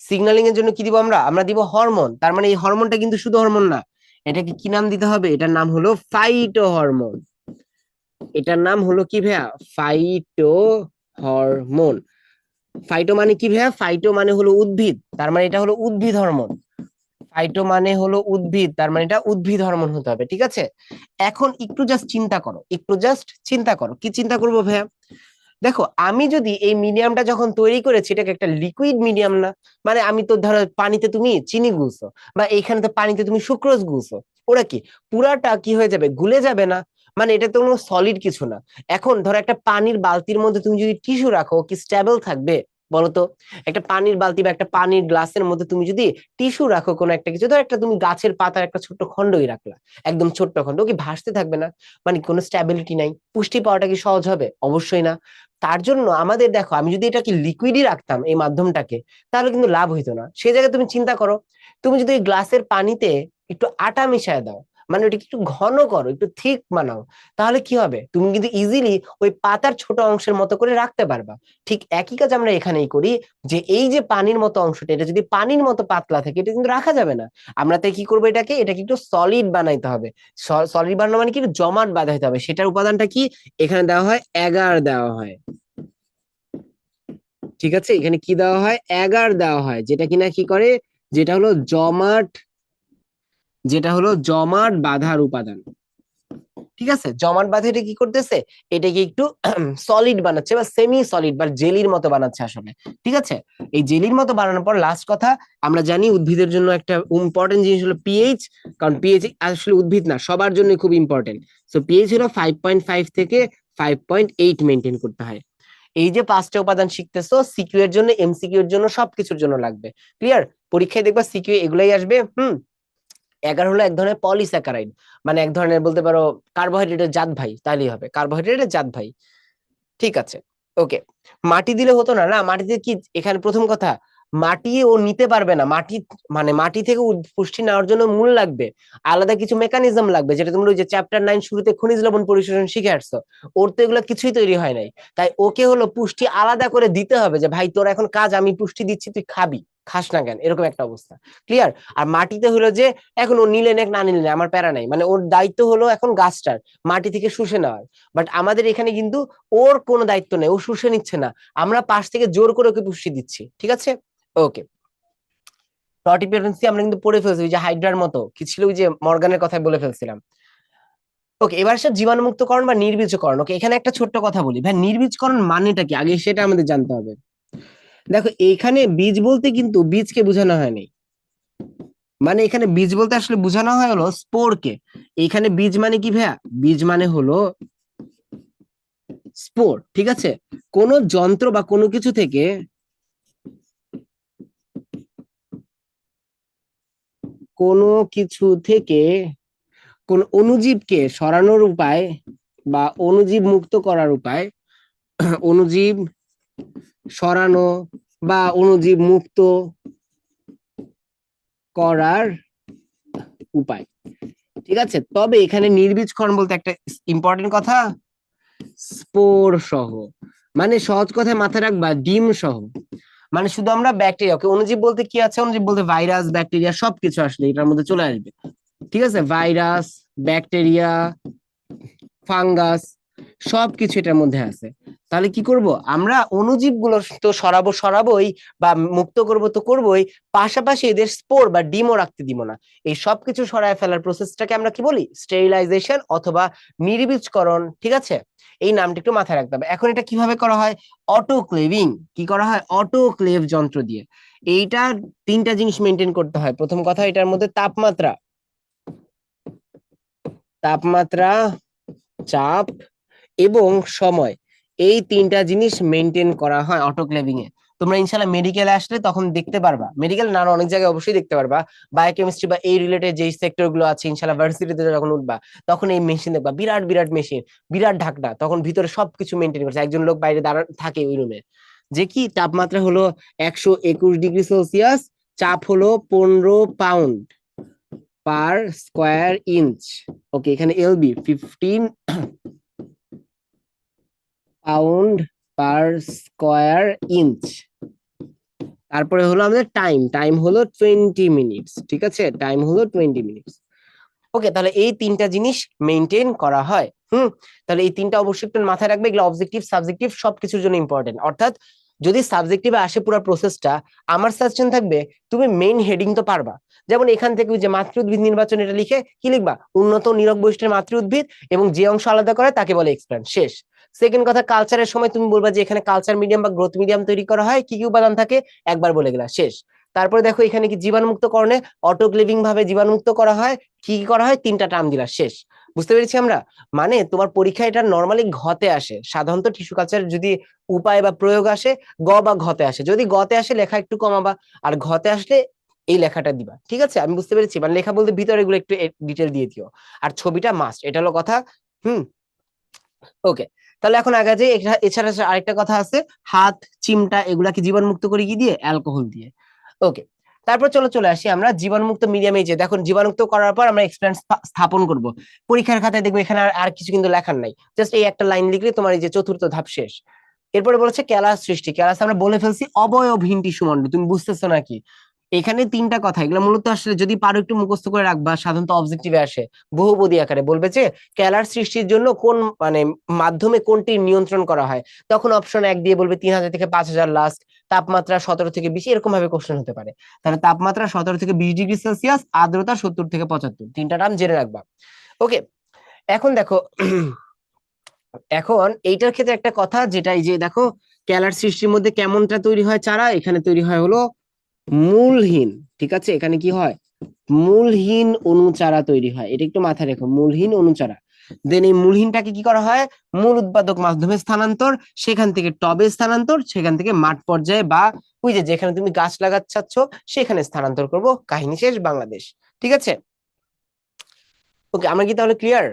সিগন্যালিং এর জন্য কি দিব আমরা, আমরা দিব হরমোন। তার মানে এই হরমোনটা কিন্তু শুধু হরমোন না, এটাকে কি নাম দিতে হবে? এটার নাম হলো ফাইটো হরমোন। এটার নাম হলো কি ভাইয়া? Phyto hormone. ফাইটো মানে কি ভাইয়া? ফাইটো মানে হলো উদ্ভিদ, তার মানে এটা হলো উদ্ভিদ হরমোন। ফাইটো মানে হলো উদ্ভিদ, তার মানে এটা উদ্ভিদ হরমোন হতে হবে, ঠিক আছে? এখন একটু জাস্ট চিন্তা করো, একটু জাস্ট চিন্তা করো, কি চিন্তা করবো ভাইয়া? দেখো, আমি যদি এই মিডিয়ামটা যখন তৈরি করেছি, এটাকে একটা লিকুইড মিডিয়াম না, মানে আমি তো ধরো পানিতে তুমি চিনি গুলছো, বা এইখানে তো পানিতে তুমি সুক্রোজ গুলছো, ওরা কি পুরাটা কি হয়ে যাবে? গুলে যাবে না, মানে এটা তো কোনো সলিড কিছু না। এখন ধরো একটা পানির বালতির মধ্যে তুমি যদি টিস্যু রাখো, কি স্টেবল থাকবে বলতো? একটা পানির বালতি বা একটা পানির গ্লাসের মধ্যে তুমি যদি টিস্যু রাখো, কোনো একটা কিছু, ধর একটা তুমি গাছের পাতার একটা ছোট্ট খন্ডই রাখলা, একদম ছোট্ট খন্ড, ও কি ভাসতে থাকবে না? মানে কোনো স্ট্যাবিলিটি নাই, পুষ্টি পাওয়াটা কি সহজ হবে? অবশ্যই না। তার জন্য আমাদের দেখো, আমি যদি এটাকে লিকুইডই রাখতাম এই মাধ্যমটাকে, তাহলে কিন্তু লাভ হইতো না। সেই জায়গায় তুমি চিন্তা করো, তুমি যদি এই গ্লাসের পানিতে একটু আটা মিশায় দাও, মানে ওটা একটু ঘন করো, একটু থিক বানাও, তাহলে কি হবে? তুমি কিন্তু ইজিলি ওই পাতার ছোট অংশের মতো করে রাখতে পারবা। ঠিক একই কাজ আমরা এখানেই করি, যে এই যে পানির মতো অংশটা, এটা যদি পানির মতো পাতলা থাকে, এটা কিন্তু রাখা যাবে না। আমরা তাই কি করবো? এটাকে একটু সলিড বানাইতে হবে। সলিড বানানো মানে কি? একটু জমাট বাঁধাইতে হবে। সেটার উপাদানটা কি? এখানে দেওয়া হয় এগার দেওয়া হয়, ঠিক আছে? এখানে কি দেওয়া হয়? এগার দেওয়া হয়, যেটা কিনা কি করে? যেটা হলো জমাট, যেটা হলো জমাট বাঁধার উপাদান, ঠিক আছে? জমাট বাঁধে এটা কি করতেছে? এটাকে একটু সলিড বানাচ্ছে, বা সেমি সলিড বা জেলির মতো বানাচ্ছে আসলে, ঠিক আছে? এই জেলির মতো বানানোর পর লাস্ট কথা, আমরা জানি উদ্ভিদের জন্য একটা ইম্পর্টেন্ট জিনিস হলো পিএইচ, কারণ পিএইচ আসলে উদ্ভিদ না, সবার জন্য খুব ইম্পর্টেন্ট। সো পিএইচ হলো 5.5 থেকে 5.8 মেনটেন করতে হয়। এই যে পাঁচটা উপাদান শিখতেছো, সিকিউ এর জন্য, এমসিকিউ এর জন্য, সবকিছুর জন্য লাগবে। ক্লিয়ার? পরীক্ষায় দেখবা সিকিউ এগুলাই আসবে। এগার হলো এক ধরনের পলিস্যাকারাইড, মানে এক ধরনের বলতে পারো কার্বোহাইড্রেটের জাত ভাই, তাইলেই হবে, কার্বোহাইড্রেটের জাত ভাই, ঠিক আছে? ওকে। মাটি দিলে হতো না? না, মাটিতে কি, এখানে প্রথম কথা, মাটি ও নিতে পারবে না। মাটি মানে মাটি থেকে পুষ্টি নেওয়ার জন্য মূল লাগবে, আলাদা কিছু মেকানিজম লাগবে, যেটা তোমরা ওই যে চ্যাপ্টার 9 শুরুতে খনিজ লবণ পরিশোধন শিখে আসছো। ওর তো এগুলো কিছুই তৈরি হয় নাই, তাই ওকে হলো পুষ্টি আলাদা করে দিতে হবে, যে ভাই তোর এখন কাজ, আমি পুষ্টি দিচ্ছি, তুই খাবি, খাস না কেন, এরকম একটা অবস্থা। ক্লিয়ার? আর মাটিতে হলো যে এখন ও নিলে নেক, না নিলে নেক, আমার প্যারা নাই, মানে ওর দায়িত্ব হলো এখন গাছটার মাটি থেকে শুষে নেওয়ার। বাট আমাদের এখানে কিন্তু ওর কোনো দায়িত্ব নেই, ও শুষে নিচ্ছে না, আমরা পাশ থেকে জোর করে ওকে পুষ্টি দিচ্ছি, ঠিক আছে? ওকে। টটিপেরেন্সি আমরা কিন্তু পড়ে ফেলছি, ওই যে হাইড্রার মতো কি ছিল, ওই যে মর্গানের কথাই বলে ফেলছিলাম। ওকে, এবার আসলে জীবাণুমুক্তকরণ বা নির্বীজকরণ। ওকে, এখানে একটা ছোট্ট কথা বলি ভাই, নির্বীজকরণ মানেটা কি আগে সেটা আমাদের জানতে হবে। দেখো, এখানে বীজ বলতে কিন্তু বীজকে বোঝানো হয়নি, মানে এখানে বীজ বলতে আসলে বোঝানো হয় হলো স্পোরকে। এখানে বীজ মানে কি ভাইয়া? বীজ মানে হলো স্পোর, ঠিক আছে? কোন যন্ত্র বা কোনো কিছু থেকে, কোনো কিছু থেকে কোন অণুজীবকে সরানোর উপায় বা অণুজীব মুক্ত করার উপায়, অণুজীব সরানো বা অণুজীব মুক্ত করার উপায়, ঠিক আছে? তবে এখানে নির্বীজকরণ বলতে একটা ইম্পর্টেন্ট কথা, স্পোর সহ, মানে সহজ কথায় মাথায় রাখবা, ডিম সহ। মানে শুধু আমরা ব্যাকটেরিয়া, ওকে, অণুজীব বলতে কি আছে? অণুজীব বলতে ভাইরাস, ব্যাকটেরিয়া সবকিছু আসলে এটার মধ্যে চলে আসবে, ঠিক আছে? ভাইরাস, ব্যাকটেরিয়া, ফাঙ্গাস, সবকিছু এটার মধ্যে আছে। তাহলে কি করব আমরা? অণুজীব গুলো তো সরাবোই, বা মুক্ত করব তো করবোই, পাশাপাশি এদের স্পোর বা ডিমও রাখতে দিব না। এই সবকিছু সরায় ফেলার প্রসেসটাকে আমরা কি বলি? স্টেরিলাইজেশন অথবা নির্বীজকরণ, ঠিক আছে? এই নামটা একটু মাথায় রাখতে হবে। এখন এটা কিভাবে করা হয়? অটোক্লেভিং। কি করা হয়? অটোক্লেভ যন্ত্র দিয়ে। এইটা তিনটা জিনিস মেনটেন করতে হয়। প্রথম কথা, এটার মধ্যে তাপমাত্রা, তাপমাত্রা, চাপ এবং সময়, এই তিনটা জিনিস মেনটেন করা হয় অটোক্লেভিং এ। তোমরা ইনশাল্লাহ মেডিকেলে আসলে তখন দেখতে পারবা, মেডিকেল না অনেক জায়গায় অবশ্যই দেখতে পারবা, বায়োকেমিস্ট্রি বা এই রিলেটেড যেই সেক্টর গুলো আছে, ইনশাল্লাহ ভার্সিটিতে যখন উঠবা, তখন এই মেশিন দেখবা, বিরাট বিরাট মেশিন, বিরাট ঢাকনা, তখন ভিতরে সবকিছু মেনটেন করছে, একজন লোক বাইরে দাঁড়া থাকে ওই রুমে। যে কি তাপমাত্রা হলো 121 ডিগ্রি সেলসিয়াস, চাপ হলো 15 পাউন্ড পার স্কোয়ার ইঞ্চ। ওকে, এখানে LB 15 pound per square inch. তারপরে হলো আমাদের টাইম, টাইম হলো 20 মিনিটস, ঠিক আছে? টাইম হলো 20 মিনিটস। ওকে, তাহলে এই তিনটা জিনিস মেনটেন করা হয়। তাহলে এই তিনটা অবশ্যই একটু মাথায় রাখবে, এগুলো অবজেক্টিভ সাবজেক্টিভ সবকিছুর জন্য ইম্পর্টেন্ট। অর্থাৎ যদি সাবজেক্টিভে আসে পুরো প্রসেসটা, আমার সাজেশন থাকবে তুমি মেইন হেডিং তো পারবা। যেমন এখান থেকে ওই যে মাতৃ উদ্ভিদ নির্বাচন, এটা লিখে কি লিখবা, উন্নত নিরোগ বৈশিষ্ট্যের মাতৃ উদ্ভিদ এবং যে অংশ আলাদা করে তাকে বলে এক্সপ্ল্যান্ট, শেষ। সেকেন্ড কথা, কালচারের সময় তুমি বলবা যে এখানে কালচার মিডিয়াম বা গ্রোথ মিডিয়াম তৈরি করা হয়, কি কি উপাদান থাকে একবার বলে গেলা, শেষ। তারপরে দেখো এখানে কি জীবাণুমুক্ত করণে অটোক্লেভিং ভাবে জীবাণুমুক্ত করা হয়, কি কি করা হয়, তিনটা টার্ম দিলা, শেষ। বুঝতে পেরেছি আমরা? মানে তোমার পরীক্ষা এটা নর্মালি ঘতে আসে, সাধারণত টিস্যু কালচার যদি উপায় বা প্রয়োগ আসে গ বা ঘতে আসে, যদি গতে আসে লেখা একটু কমাবা, আর ঘতে আসলে এই লেখাটা দিবা, ঠিক আছে? আমি বুঝতে পেরেছি, মানে লেখা বলতে ভিতরে এগুলো একটু ডিটেল দিয়ে দিও, আর ছবিটা মাস্ট, এটা হলো কথা। হুম ওকে, তাহলে এখন আগে যে এছাড়া আরেকটা কথা আছে, হাত চিমটা এগুলাকে জীবাণুমুক্ত করে কি দিয়ে, অ্যালকোহল দিয়ে। ওকে, তারপর চলো চলে আসি আমরা জীবাণুমুক্ত মিডিয়ামে। যে দেখুন জীবাণুমুক্ত করার পর আমরা এক্সপেরিয়েন্স স্থাপন করব। পরীক্ষার খাতায় দেখবে এখানে আর কিছু কিন্তু লেখার নাই, জাস্ট এই একটা লাইন লিখলে তোমার এই যে চতুর্থ ধাপ শেষ। এরপরে বলেছে ক্যালাস সৃষ্টি, ক্যালাস আমরা বলে ফেলছি অবয়বহীন টিস্যু মন্ডল, তুমি বুঝতেছো নাকি? এখানে তিনটা কথা, এগুলো মূলত আসলে যদি পারো একটু মুখস্থ করে রাখবা, সাধারণত অবজেক্টিভে আসে বহুপদী আকারে, বলবে যে ক্যালার সৃষ্টির জন্য কোন মানে মাধ্যমে কোনটি নিয়ন্ত্রণ করা হয়, তখন অপশন 1 দিয়ে বলবে 3000 থেকে 5000 লাস্ট, তাপমাত্রা 17 থেকে 20, এরকম ভাবে কোশ্চেন হতে পারে। তাহলে তাপমাত্রা 17 থেকে 20 ডিগ্রি সেলসিয়াস, আর্দ্রতা 70 থেকে 75, তিনটা নাম জেনে রাখবা। ওকে, এখন দেখো এখন এইটার ক্ষেত্রে একটা কথা, যেটা এই যে দেখো ক্যালার সৃষ্টির মধ্যে কেমনটা তৈরি হয় চারা, এখানে তৈরি হয় হলো মূলহীন, ঠিক আছে? এখানে কি হয়, মূলহীন অনুচারা তৈরি হয়, এটা একটু মাথায় রেখো, মূলহীন অনুচারা। দেন এই মূলহীনটাকে কি করা হয়, মূল উৎপাদক মাধ্যমে স্থানান্তর, সেখান থেকে টবে স্থানান্তর, সেখান থেকে মাঠ পর্যায়ে বা ওই যে যেখানে তুমি গাছ লাগাতে চাচ্ছ সেখানে স্থানান্তর করব, কাহিনী শেষ, বাংলাদেশ। ঠিক আছে? ওকে, আমরা কি তাহলে ক্লিয়ার?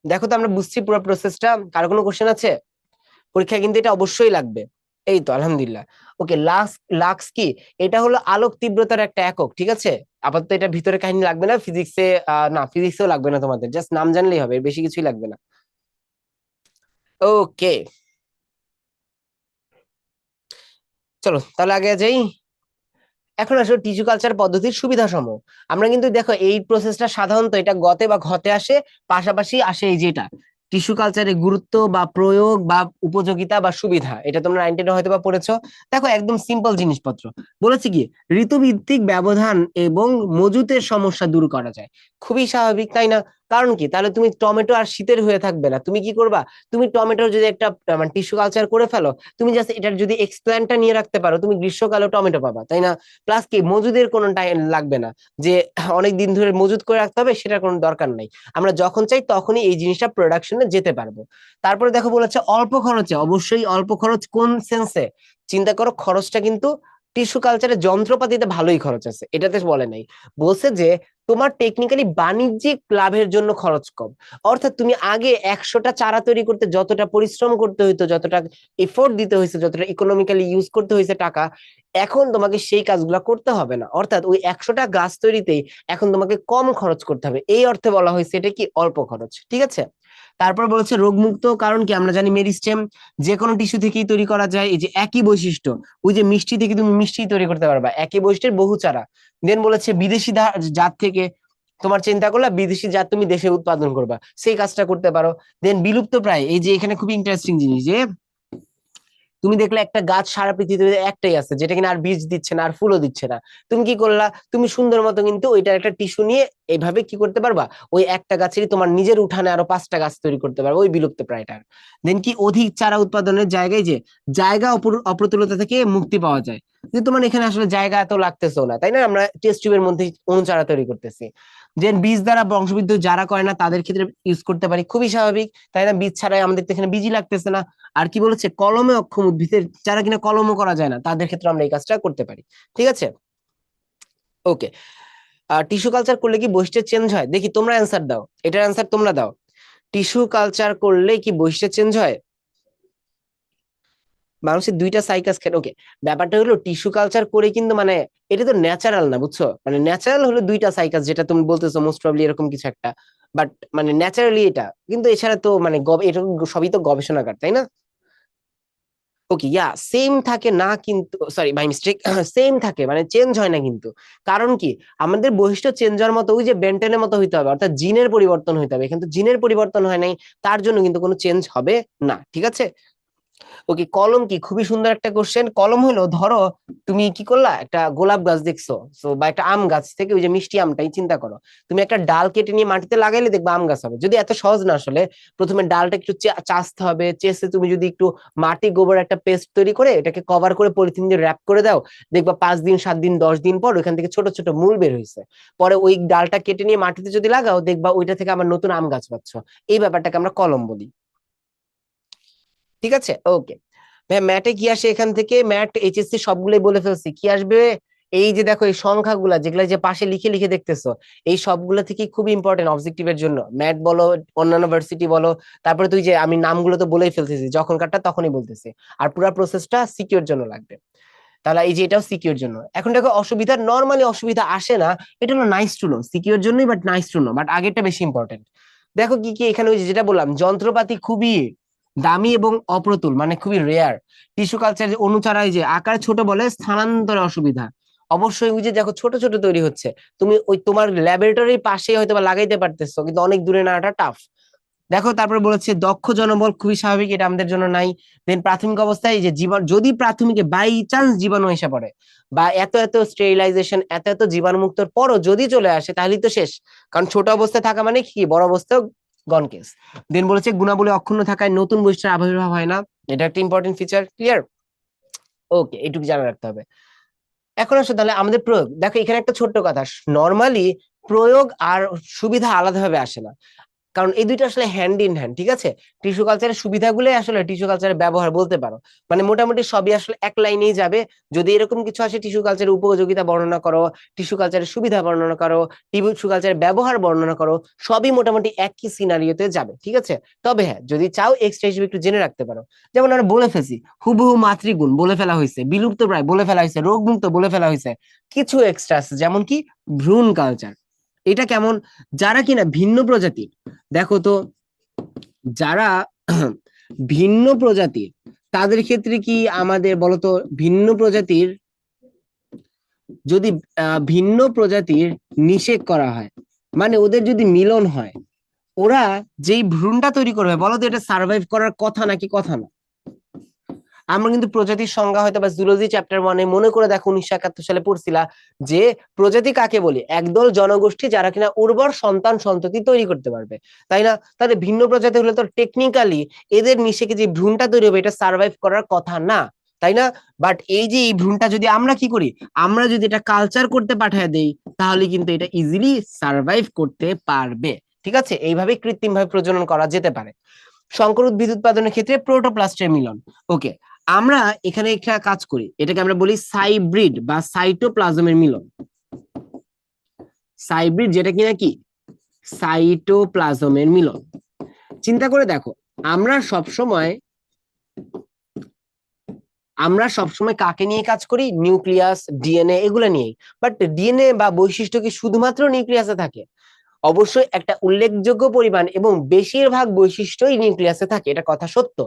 দেখো তো আমরা বুঝছি পুরো প্রসেসটা, কার কোনো কোশ্চেন আছে? পরীক্ষা কিন্তু এটা অবশ্যই লাগবে। এই তো আলহামদুলিল্লাহ। ওকে, লাক্স, লাক্স কি, এটা হলো আলোক তীব্রতার একটা একক, ঠিক আছে? আপাতত এটা ভিতরে কাহিনী লাগবে না, ফিজিক্সে না ফিজিক্সেও লাগবে না, তোমাদের জাস্ট নাম জানলেই হবে, বেশি কিছুই লাগবে না। ওকে, চলো তাহলে আগে যাই। এখন আসলে টিস্যু কালচার পদ্ধতির সুবিধা সমূহ। আমরা কিন্তু দেখো এই প্রসেসটা সাধারণত এটা গতে বা ঘতে আসে, পাশাপাশি আসে এই যেটা টিস্যু কালচারের গুরুত্ব বা প্রয়োগ বা উপযোগিতা বা সুবিধা, এটা তোমরা 9-10 হয়তো বা পড়েছো। দেখো একদম সিম্পল জিনিসপত্র বলেছি, কি ঋতুভিত্তিক ব্যবধান এবং মজুতের সমস্যা দূর করা যায়, খুবই স্বাভাবিক তাই না? কারণ কি, তাহলে তুমি টমেটো আর শীতের হয়ে থাকবে না, তুমি কি করবা, তুমি টমেটোর যদি একটা মানে টিস্যু কালচার করে ফেলো, তুমি জাস্ট এটার যদি এক্সপ্ল্যান্টটা নিয়ে রাখতে পারো, তুমি গ্রীষ্মকালেও টমেটো পাবা, তাই না? প্লাস কি মজুদের কোনো টাইম লাগবে না, যে অনেক দিন ধরে মজুদ করে রাখতে হবে, সেটার কোনো দরকার নাই। আমরা যখন চাই তখনই এই জিনিসটা প্রোডাকশনে যেতে পারবো। তারপরে দেখো বলেছে অল্প খরচে, অবশ্যই অল্প খরচ কোন সেন্সে, চিন্তা করো খরচটা কিন্তু টিস্যু কালচারের যন্ত্রপাতিতে ভালোই খরচ আছে, এটাতে বলে নাই, বলছে যে তোমার টেকনিক্যালি বাণিজ্যিক লাভের জন্য খরচ কম। অর্থাৎ তুমি আগে 100টা চারা তৈরি করতে যতটা পরিশ্রম করতে হইতো, যতটা এফোর্ট দিতে হয়েছে, যতটা ইকোনমিক্যালি ইউজ করতে হয়েছে টাকা, এখন তোমাকে সেই কাজগুলো করতে হবে না। অর্থাৎ ওই 100টা গাছ তৈরিতেই এখন তোমাকে কম খরচ করতে হবে, এই অর্থে বলা হয়েছে এটা কি অল্প খরচ, ঠিক আছে? তারপর বলেছে রোগমুক্ত, কারণ কি আমরা জানি মেরিস্টেম যে কোনো টিস্যু থেকেই তৈরি করা যায়, এই যে একই বৈশিষ্ট্য, ওই যে মিষ্টি থেকে তুমি মিষ্টি তৈরি করতে পারবা, একই বৈশিষ্ট্যের বহু চারা। দেন বলেছে বিদেশি জাত থেকে, তোমার চিন্তা করলা বিদেশি জাত তুমি দেশে উৎপাদন করবা, সেই কাজটা করতে পারো। দেন বিলুপ্ত প্রায়, এই যে এখানে খুব ইন্টারেস্টিং জিনিস, যে তুমি দেখলে একটা গাছ সারা পৃথিবীতে একটাই আছে, যেটা কিনা আর বীজ দিচ্ছে না আর ফুলও দিচ্ছে না, তুমি কি করলা, তুমি সুন্দর মতো কিন্তু ওইটার একটা টিস্যু নিয়ে এইভাবে কি করতে পারবা, ওই একটা গাছেরই তোমার নিজের উঠানে আরো 5টা গাছ তৈরি করতে পারবে ওই বিলুপ্ত প্রায়টার। দেন কি অধিক চারা উৎপাদনের জায়গায়, যে জায়গা অপ্রতুলতা থেকে মুক্তি পাওয়া যায়, যে তোমার এখানে আসলে জায়গা এত লাগতেছেও না, তাই না? আমরা টেস্ট টিউবের মধ্যে অনুচারা তৈরি করতেছি। যে বীজ দ্বারা বংশবৃদ্ধি যারা করে না তাদের ক্ষেত্রে ইউজ করতে পারি, খুবই স্বাভাবিক তাই না? বীজ ছাড়াই আমাদের তো এখানে বীজই লাগতেছে না। আর কি বলেছে, কলমে অক্ষম উদ্ভিদের যারা কিনা কলমও করা যায় না, তাদের ক্ষেত্রে আমরা এই কাজটা করতে পারি, ঠিক আছে? ওকে, আর টিস্যু কালচার করলে কি বৈশিষ্ট্য চেঞ্জ হয়, দেখি তোমরা অ্যান্সার দাও, এটার অ্যান্সার তোমরা দাও। টিস্যু কালচার করলে কি বৈশিষ্ট্য চেঞ্জ হয়? মানুষের 2টা সাইকাস খেলে, ওকে। ব্যাপারটা হলো টিস্যু কালচার করে কিন্তু মানে এটা তো ন্যাচারাল না, বুঝছো? মানে ন্যাচারাল হলো 2টা সাইকাস, যেটা তুমি বলতেছো মোস্ট প্রবাবলি এরকম কিছু একটা, বাট মানে ন্যাচারালি এটা কিন্তু, এছাড়া তো মানে এটা সবই তো গবেষণাগার, তাই না? ওকে, ইয়া সেম থাকে না, কিন্তু সরি বাই মিস্টেক, সেম থাকে মানে চেঞ্জ হয় না কিন্তু। কারণ কি, আমাদের বৈশিষ্ট্য চেঞ্জ হওয়ার মতো ওই যে বেন্টেনের মতো হইতে হবে, অর্থাৎ জিনের পরিবর্তন হইতে হবে, কিন্তু জিনের পরিবর্তন হয় নাই, তার জন্য কিন্তু কোনো চেঞ্জ হবে না, ঠিক আছে। ওকে, কলম কি, খুবই সুন্দর একটা কোশ্চেন। কলম হলো, ধরো তুমি কি করলা, একটা গোলাপ গাছ দেখছো, সো বা একটা আম গাছ থেকে ওই যে মিষ্টি আমটাই চিন্তা করো, তুমি একটা ডাল কেটে নিয়ে মাটিতে লাগাইলে দেখবা আম গাছ হবে। যদি এত সহজ না আসলে, প্রথমে ডালটা একটু চাষতে হবে, চেষে তুমি যদি একটু মাটি গোবর একটা পেস্ট তৈরি করে এটাকে কভার করে পলিথিন দিয়ে র্যাপ করে দাও, দেখবা 5 দিন 7 দিন 10 দিন পর ওইখান থেকে ছোট ছোট মূল বের হয়েছে। পরে ওই ডালটা কেটে নিয়ে মাটিতে যদি লাগাও, দেখবা ওইটা থেকে আবার নতুন আম গাছ পাচ্ছ। এই ব্যাপারটাকে আমরা কলম বলি, ঠিক আছে। ওকে ভাই, ম্যাটে কি আসে এখান থেকে, ম্যাট এইচএসসি সবগুলোই বলে ফেলছি কি আসবে। এই যে দেখো এই সংখ্যাগুলা যেগুলা যে পাশে লিখে লিখে দেখতেছো, এই সবগুলা থেকে খুবই ইম্পর্টেন্ট অবজেক্টিভের জন্য, ম্যাট বলো অন্যান্য ভার্সিটি বলো। তারপরে তুই যে আমি নামগুলো তো বলেই ফেলতেছি, যখন কাটটা তখনই বলতেছি। আর পুরো প্রসেসটা সিকিউর জন্য লাগবে, তাহলে এই যে এটাও সিকিউর জন্য। এখন দেখো অসুবিধা, নর্মালি অসুবিধা আসে না, এটা হলো নাইস টু নো, সিকিউর জন্যই, but nice to know, but আগেরটা বেশি ইম্পর্টেন্ট। দেখো কি কি এখানে, ওই যে যেটা বললাম, যন্ত্রপাতি খুবই দামি এবং অপ্রতুল, মানে খুবই রেয়ার। টিস্যু কালচার অনুচারায় যে আকার ছোট বলে স্থানান্তরে অসুবিধা। অবশ্যই ওই যে দেখো ছোট ছোট তৈরি হচ্ছে, তুমি ওই তোমার ল্যাবরেটরির পাশে হয়তো বা লাগাইতে পারতেছো, কিন্তু অনেক দূরে নাটা টাফ। দেখো তারপরে বলেছে দক্ষ জনবল খুবই স্বাভাবিক, এটা আমাদের জন্য নাই। দেন প্রাথমিক অবস্থায় এই যে জীবাণু, যদি প্রাথমিকে বাই চান্স জীবাণু এসে পড়ে, বা এত এত স্টেরিলাইজেশন এত এত জীবাণুমুক্তর পরও যদি চলে আসে, তাহলেই তো শেষ। কারণ ছোট অবস্থায় থাকা মানে কি, বড় অবস্থায় গন কেস। দেন বলেছে গুণাবলী অক্ষুণ্ণ থাকায় নতুন বৈশিষ্ট্যের আবির্ভাব হয় না, এটা একটা ইম্পর্টেন্ট ফিচার, ক্লিয়ার। ওকে, এইটুকু জানা রাখতে হবে। এখন আসলে তাহলে আমাদের প্রয়োগ দেখো, এখানে একটা ছোট্ট কথা, নর্মালি প্রয়োগ আর সুবিধা আলাদাভাবে আসে না, কারণ এই দুইটা আসলে হ্যান্ড ইন হ্যান্ড, ঠিক আছে। টিস্যু কালচারের সুবিধাগুলোই আসলে টিস্যু কালচারের ব্যবহার বলতে পারো, মানে মোটামুটি সবই আসলে এক লাইনেই যাবে। যদি এরকম কিছু আসে, টিস্যু কালচারের উপযোগিতা বর্ণনা করো, টিস্যু কালচারের সুবিধা বর্ণনা করো, টিস্যু কালচারের ব্যবহার বর্ণনা করো, সবই মোটামুটি একই সিনারিওতে যাবে, ঠিক আছে। তবে হ্যাঁ, যদি চাও এক্সট্রা হিসেবে একটু জেনে রাখতে পারো, যেমন আমরা বলে ফেলছি হুবহু মাতৃগুণ বলে ফেলা হয়েছে, বিলুপ্ত প্রায় বলে ফেলা হয়েছে, রোগমুক্ত বলে ফেলা হয়েছে। কিছু এক্সট্রা আছে, যেমন কি ভ্রূণ কালচার। এটা কেমন, যারা কিনা ভিন্ন প্রজাতির, দেখো তো, যারা ভিন্ন প্রজাতির, তাদের ক্ষেত্রে কি আমাদের বলতো, ভিন্ন প্রজাতির যদি ভিন্ন প্রজাতির নিষেক করা হয়, মানে ওদের যদি মিলন হয়, ওরা যেই ভ্রূণটা তৈরি করবে, বলতো এটা সার্ভাইভ করার কথা নাকি কথা না। আমরা কিন্তু প্রজাতির সংজ্ঞা হয়তো বা জুলজি চ্যাপ্টার 1-এ মনে করে দেখো 1971 সালে পড়ছিলা, যে প্রজাতি কাকে বলি, একদল জনগোষ্ঠী যারা কিনা উর্বর সন্তান সন্ততি তৈরি করতে পারবে, তাই না। তাহলে ভিন্ন প্রজাতি হলে তো টেকনিক্যালি এদের নিষেকে যে ভ্রূণটা তৈরি হবে, এটা সার্ভাইভ করার কথা না, তাই না। বাট এই যে এই ভ্রূণটা যদি আমরা কি করি, আমরা যদি এটা কালচার করতে পাঠায় দেই, তাহলে কিন্তু এটা ইজিলি সার্ভাইভ করতে পারবে, ঠিক আছে। এইভাবে কৃত্রিম ভাবে প্রজনন করা যেতে পারে। সংকর উদ্ভিদ উৎপাদনের ক্ষেত্রে প্রোটোপ্লাস্টের মিলন। ওকে, আমরা এখানে একটা কাজ করি, এটাকে আমরা বলি সাইব্রিড বা সাইটোপ্লাজমের মিলন। সাইব্রিড যেটা কিনা কি, সাইটোপ্লাজমের মিলন। চিন্তা করে দেখো, আমরা সবসময় কাকে নিয়ে কাজ করি, নিউক্লিয়াস ডিএনএ এগুলো নিয়ে। বাট ডিএনএ বা বৈশিষ্ট্য কি শুধুমাত্র নিউক্লিয়াসে থাকে? অবশ্যই একটা উল্লেখযোগ্য পরিমাণ এবং বেশিরভাগ বৈশিষ্ট্যই নিউক্লিয়াসে থাকে, এটা কথা সত্য।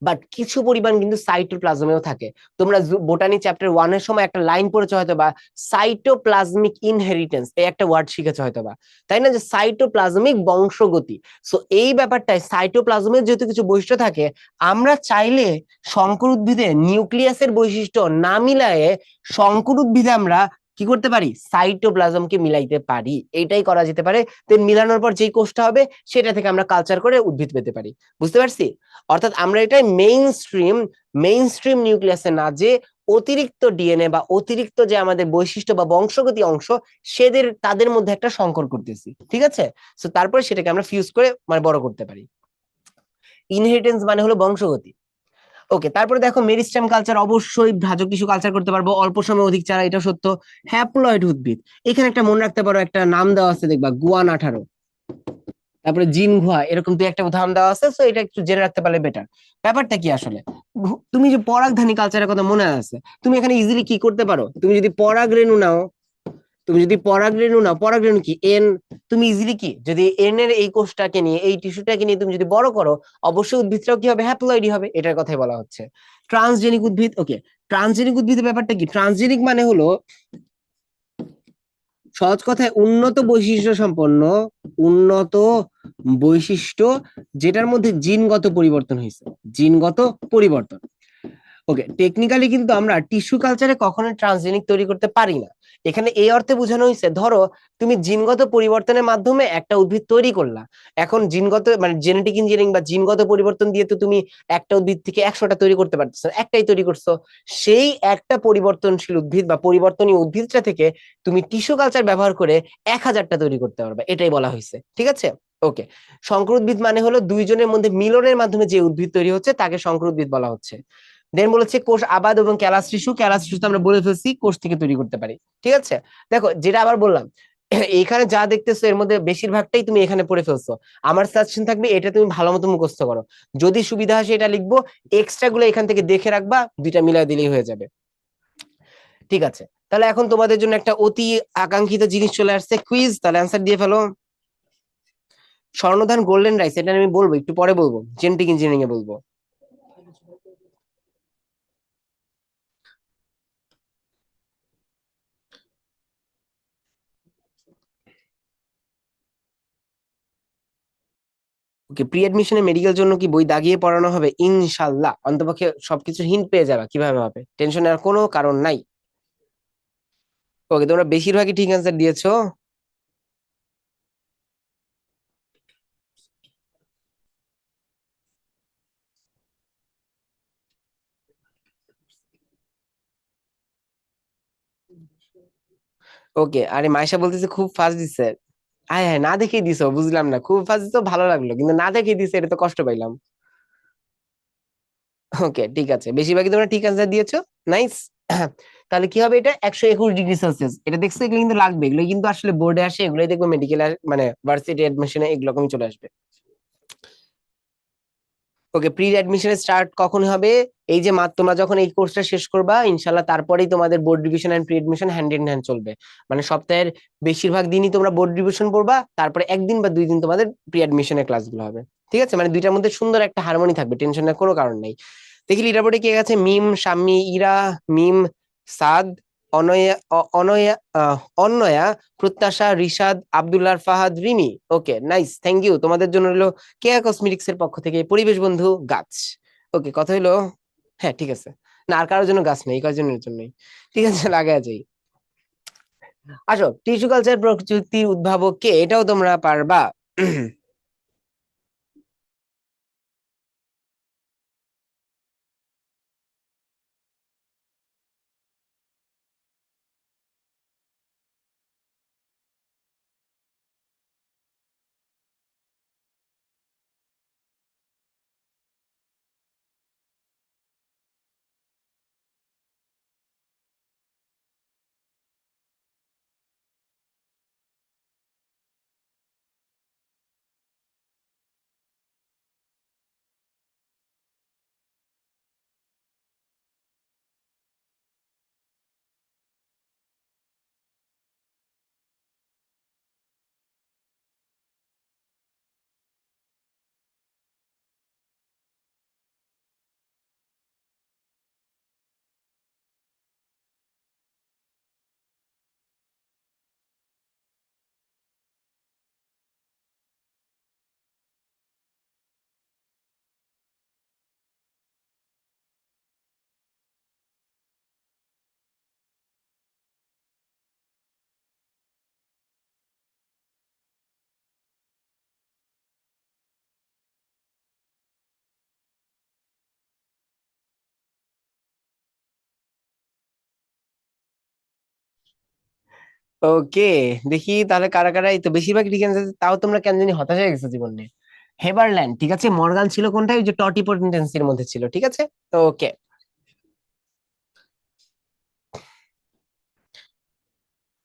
বাট কিছু পরিমাণ কিন্তু সাইটোপ্লাজমেও থাকে। তোমরা বোটানি চ্যাপ্টার 1-এর সময় একটা লাইন পড়েছো হয়তো বা, সাইটোপ্লাজমিক ইনহেরিটেন্স, এই একটা ওয়ার্ড শিখেছো হয়তো বা, তাই না, যে সাইটোপ্লাজমিক বংশগতি। সো এই ব্যাপারটায় সাইটোপ্লাজমের যেহেতু কিছু বৈশিষ্ট্য থাকে, আমরা চাইলে শঙ্কর উদ্ভিদে নিউক্লিয়াসের বৈশিষ্ট্য না মিলায়ে শঙ্কর উদ্ভিদে আমরা কি করতে পারি, সাইটোপ্লাজমকে মিলাইতে পারি, এইটাই করা যেতে পারে। দেন মিলানোর পর যেই কোষটা হবে, সেটা থেকে আমরা কালচার করে উদ্ভিদ পেতে পারি, বুঝতে পারছি। অর্থাৎ আমরা এটাই মেইন স্ট্রিম নিউক্লিয়াসে না, যে অতিরিক্ত ডিএনএ বা অতিরিক্ত যে আমাদের বৈশিষ্ট্য বা বংশগতি অংশ, তাদের মধ্যে একটা সংকর করতেছি, ঠিক আছে। তো তারপরে সেটাকে আমরা ফিউজ করে মানে বড় করতে পারি। ইনহেরিটেন্স মানে হলো বংশগতি। ওকে, তারপরে দেখো মেরিস্টেম কালচার, অবশ্যই ভ্রাজক টিস্যু কালচার করতে পারবো অল্প সময় অধিক চারা, এটা সত্য। হ্যাপ্লয়েড উদ্ভিদ, এখানে একটা মনে রাখতে পারো, একটা নাম দেওয়া আছে দেখবা, গুয়ান 18, তারপরে জিন গুহা, এরকম তুই একটা উদাহরণ দেওয়া আছে, তো এটা একটু জেনে রাখতে পারলে বেটার। ব্যাপারটা কি আসলে, তুমি যে পরাগধানী কালচারের কথা মনে আছে, তুমি এখানে ইজিলি কি করতে পারো, তুমি যদি পরাগ রেণু নাও, তুমি যদি পরাগরেণু না, পরাগরেণু কি এন, তুমি ইজিলি কি যদি এন এর এই কোষটাকে নিয়ে এই টিস্যুটাকে নিয়ে তুমি যদি বড় করো, অবশ্যই উদ্ভিদটাও কি হবে, হ্যাপ্লয়েডই হবে, এটার কথাই বলা হচ্ছে ট্রান্সজেনিক উদ্ভিদ। ওকে, ট্রান্সজেনিক উদ্ভিদের ব্যাপারটা কি, ট্রান্সজেনিক মানে হলো সহজ কথায় উন্নত বৈশিষ্ট্য সম্পন্ন, উন্নত বৈশিষ্ট্য যেটার মধ্যে জিনগত পরিবর্তন হয়েছে, জিনগত পরিবর্তন। ওকে, টেকনিক্যালি কিন্তু আমরা টিস্যু কালচারে কখনোই ট্রান্সজেনিক তৈরি করতে পারি না। এখানে এই অর্থে বোঝানো হয়েছে, ধরো তুমি জিনগত পরিবর্তনের মাধ্যমে একটা উদ্ভিদ তৈরি করলা, এখন জিনগত মানে জেনেটিক ইঞ্জিনিয়ারিং বা জিনগত পরিবর্তন দিয়ে তো তুমি একটা উদ্ভিদ থেকে 100টা তৈরি করতে পারতেছো না, একটাই তৈরি করছো। সেই একটা পরিবর্তনশীল উদ্ভিদ বা পরিবর্তনীয় উদ্ভিদটা থেকে তুমি টিস্যু কালচার ব্যবহার করে 1000টা তৈরি করতে পারবে, এটাই বলা হয়েছে, ঠিক আছে। ওকে, সংকর উদ্ভিদ মানে হলো দুইজনের মধ্যে মিলনের মাধ্যমে যে উদ্ভিদ তৈরি হচ্ছে তাকে সংকর উদ্ভিদ বলা হচ্ছে। দেন বলেছে কোষ আবাদ এবং ক্যালাস টিস্যু, ক্যালাস টিস্যু তো আমরা বলে ফেলছি কোষ থেকে তৈরি করতে পারি, ঠিক আছে। দেখো যেটা আবার বললাম, এইখানে যা দেখতেছো এর মধ্যে বেশিরভাগটাই তুমি এখানে পড়ে ফেলছো, আমার সাজেশন থাকবে এটা তুমি ভালো মতো মুখস্থ করো, যদি সুবিধা হয় এটা লিখবো, এক্সট্রা গুলো এখান থেকে দেখে রাখবা, দুইটা মিলাই দিলেই হয়ে যাবে, ঠিক আছে। তাহলে এখন তোমাদের জন্য একটা অতি আকাঙ্ক্ষিত জিনিস চলে আসছে, কুইজ, তাহলে অ্যান্সার দিয়ে ফেলো। স্বর্ণধান গোল্ডেন রাইস, এটা আমি বলবো একটু পরে বলবো, জেনেটিক ইঞ্জিনিয়ারিং এ বলবো। ওকে, প্রি অ্যাডমিশনে মেডিকেল জন্য কি বই দাগিয়ে পড়ানো হবে? ইনশাল্লাহ, অন্তপক্ষে সবকিছু হিন্ট পেয়ে যাবে কিভাবে হবে, টেনশন নেওয়ার কোনো কারণ নাই। ওকে, তোমরা বেশিরভাগই ঠিক অ্যান্সার দিয়েছো। ওকে, আরে মাইশা বলতেছে খুব ফাস্ট দিছে। হ্যাঁ হ্যাঁ, না দেখেই দিছো, বুঝলাম না, খুব ফাস্ট দিছো ভালো লাগলো, কিন্তু না দেখেই দিছে এটা তো কষ্ট পাইলাম। ওকে ঠিক আছে, বেশিরভাগই তোমরা ঠিক অ্যান্সার দিয়েছো, নাইস। তাহলে কি হবে, এটা 121°C, এটা দেখছো, এগুলো কিন্তু লাগবে, এগুলো কিন্তু আসলে বোর্ডে আসে, এগুলোই দেখবো মেডিকেল মানে ভার্সিটি অ্যাডমিশনে এগুলো কমই চলে আসবে। ওকে, প্রি অ্যাডমিশন স্টার্ট কখন হবে? এই যে তোমরা যখন এই কোর্সটা শেষ করবা ইনশাল্লাহ, তারপরেই তোমাদের board revision and pre admission hand in hand চলবে, মানে সপ্তাহের বেশিরভাগ দিনই তোমরা বোর্ড রিভিশন পড়বা, তারপরে একদিন বা 2 দিন তোমাদের প্রি অ্যাডমিশনের ক্লাসগুলো হবে, ঠিক আছে, মানে দুইটার মধ্যে সুন্দর একটা হারমোনি থাকবে, টেনশনের কোনো কারণ নেই। দেখি লিডার বোর্ডে কে আছে, মিম, শাম্মী, ইরা, মিম, সাদ, অনয়া, Anaya, Ananya, Pratyasha, Rishad, Abdullah, Fahad, Rimi. Okay nice, thank you, তোমাদের জন্য হলো কেয়া কসমেটিক্স এর পক্ষ থেকে পরিবেশ বন্ধু গাছ। ওকে, কথা হলো, হ্যাঁ ঠিক আছে, না আর কারোর জন্য গাছ নেই, এই কয়জনের জন্যই, ঠিক আছে, লাগায় যাই। আসো, টিস্যু কালচার প্রযুক্তির উদ্ভাবক কে, এটাও তোমরা পারবা। ওকে, দেখি তাহলে কারা কারা, এই তো বেশিরভাগ ঠিক আছে, তাও তোমরা কেন জানি হতাশ হয়ে গেছো জীবনে। হেবারল্যান্ড, ঠিক আছে, মর্গান ছিল কোনটা, ওই যে টটিপোটেন্সির মধ্যে ছিল, ঠিক আছে। ওকে,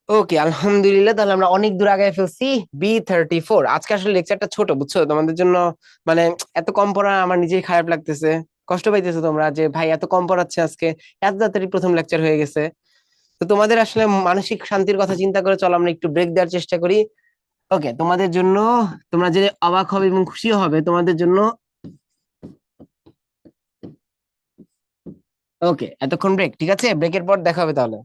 ওকে আলহামদুলিল্লাহ, তাহলে আমরা অনেক দূর আগে ফেলছি। B34, আজকে আসলে লেকচারটা ছোট বুঝছো, তোমাদের জন্য মানে এত কম পড়া আমার নিজেই খারাপ লাগতেছে, কষ্ট পাইতেছো তোমরা যে ভাই এত কম পড়াচ্ছে আজকে, এত তাড়াতাড়ি প্রথম লেকচার হয়ে গেছে। তো তোমাদের আসলে মানসিক শান্তির কথা চিন্তা করে চলো আমরা একটু ব্রেক দেওয়ার চেষ্টা করি। ওকে, তোমাদের জন্য, তোমরা যে অবাক হবে এবং খুশিও হবে, তোমাদের জন্য ওকে এতক্ষণ ব্রেক, ঠিক আছে, ব্রেকের পর দেখা হবে তাহলে।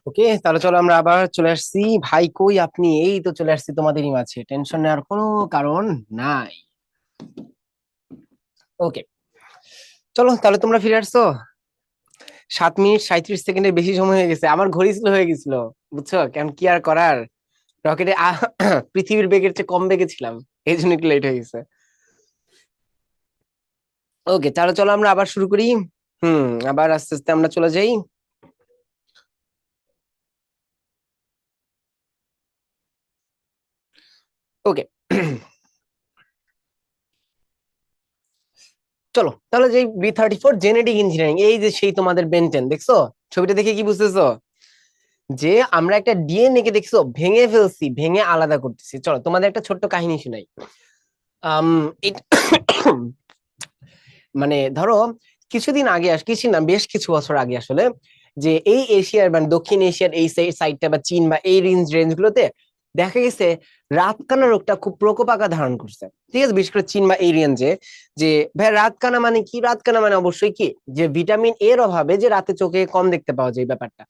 ওকে, তাহলে চলো আমরা আবার চলে আসছি। ভাই কই আপনি? এই তো চলে আসছি তোমাদেরই মাঝে, টেনশন নেওয়ার কোনো কারণ নাই। ওকে, চলো তাহলে তোমরা ফিরে আসছো। 7 মিনিট 37 সেকেন্ডের বেশি সময় হয়ে গেছে, আমার ঘড়ি স্লো হয়ে গেছিল, বুঝছো? কেন কি আর করার, রকেটে পৃথিবীর বেগের চেয়ে কম বেগে ছিলাম, এই জন্য একটু লেট হয়ে গেছে। ওকে, তাহলে চলো আমরা আবার শুরু করি। আবার আস্তে আস্তে আমরা চলে যাই। ওকে, চলো তাহলে যে B34 জেনেটিক ইঞ্জিনিয়ারিং, এই যে সেই তোমাদের বেন্টেন দেখছো, ছবিটা দেখে কি বুঝতেছো? যে আমরা একটা ডিএনএ কে দেখছো ভেঙে ফেলছি, ভেঙে আলাদা করতেছি। চলো তোমাদের একটা ছোট্ট কাহিনী শোনাই। আম, it- মানে ধরো কিছুদিন আগে কিছু না, বেশ কিছু বছর আগে আসলে, যে এই এশিয়ার মানে দক্ষিণ এশিয়ার এই সাইডটা বা চীন বা এই রেঞ্জ গুলোতে দেখা গেছে রাতকানা রোগটা খুব প্রকোপ আকার ধারণ করছে। ঠিক আছে, বিশেষ করে চীন বা এই রেঞ্জে। যে ভাই রাতকানা মানে কি? রাতকানা মানে অবশ্যই কি, যে ভিটামিন এর অভাবে যে রাতে চোখে কম দেখতে পাওয়া যায়, এই ব্যাপারটা।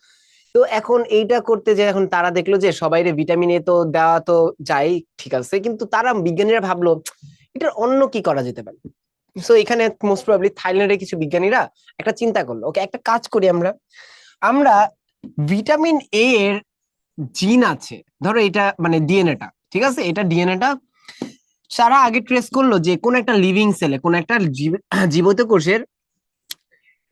তো এখন এইটা করতে যে এখন তারা দেখলো যে সবাইরে ভিটামিন এ তো দেওয়া তো যায়, ঠিক আছে, কিন্তু তারা বিজ্ঞানীরা ভাবলো এটার অন্য কি করা যেতে পারে। সো এখানে মোস্ট প্রবাবলি থাইল্যান্ডের কিছু বিজ্ঞানীরা একটা চিন্তা করলো, ওকে একটা কাজ করি আমরা, আমরা ভিটামিন এ এর জিন আছে, ধরো এটা মানে ডিএনএটা, ঠিক আছে, এটা ডিএনএটা সারা আগে ট্রেস করলো যে কোন একটা লিভিং সেলে, কোন একটা জীবিত কোষের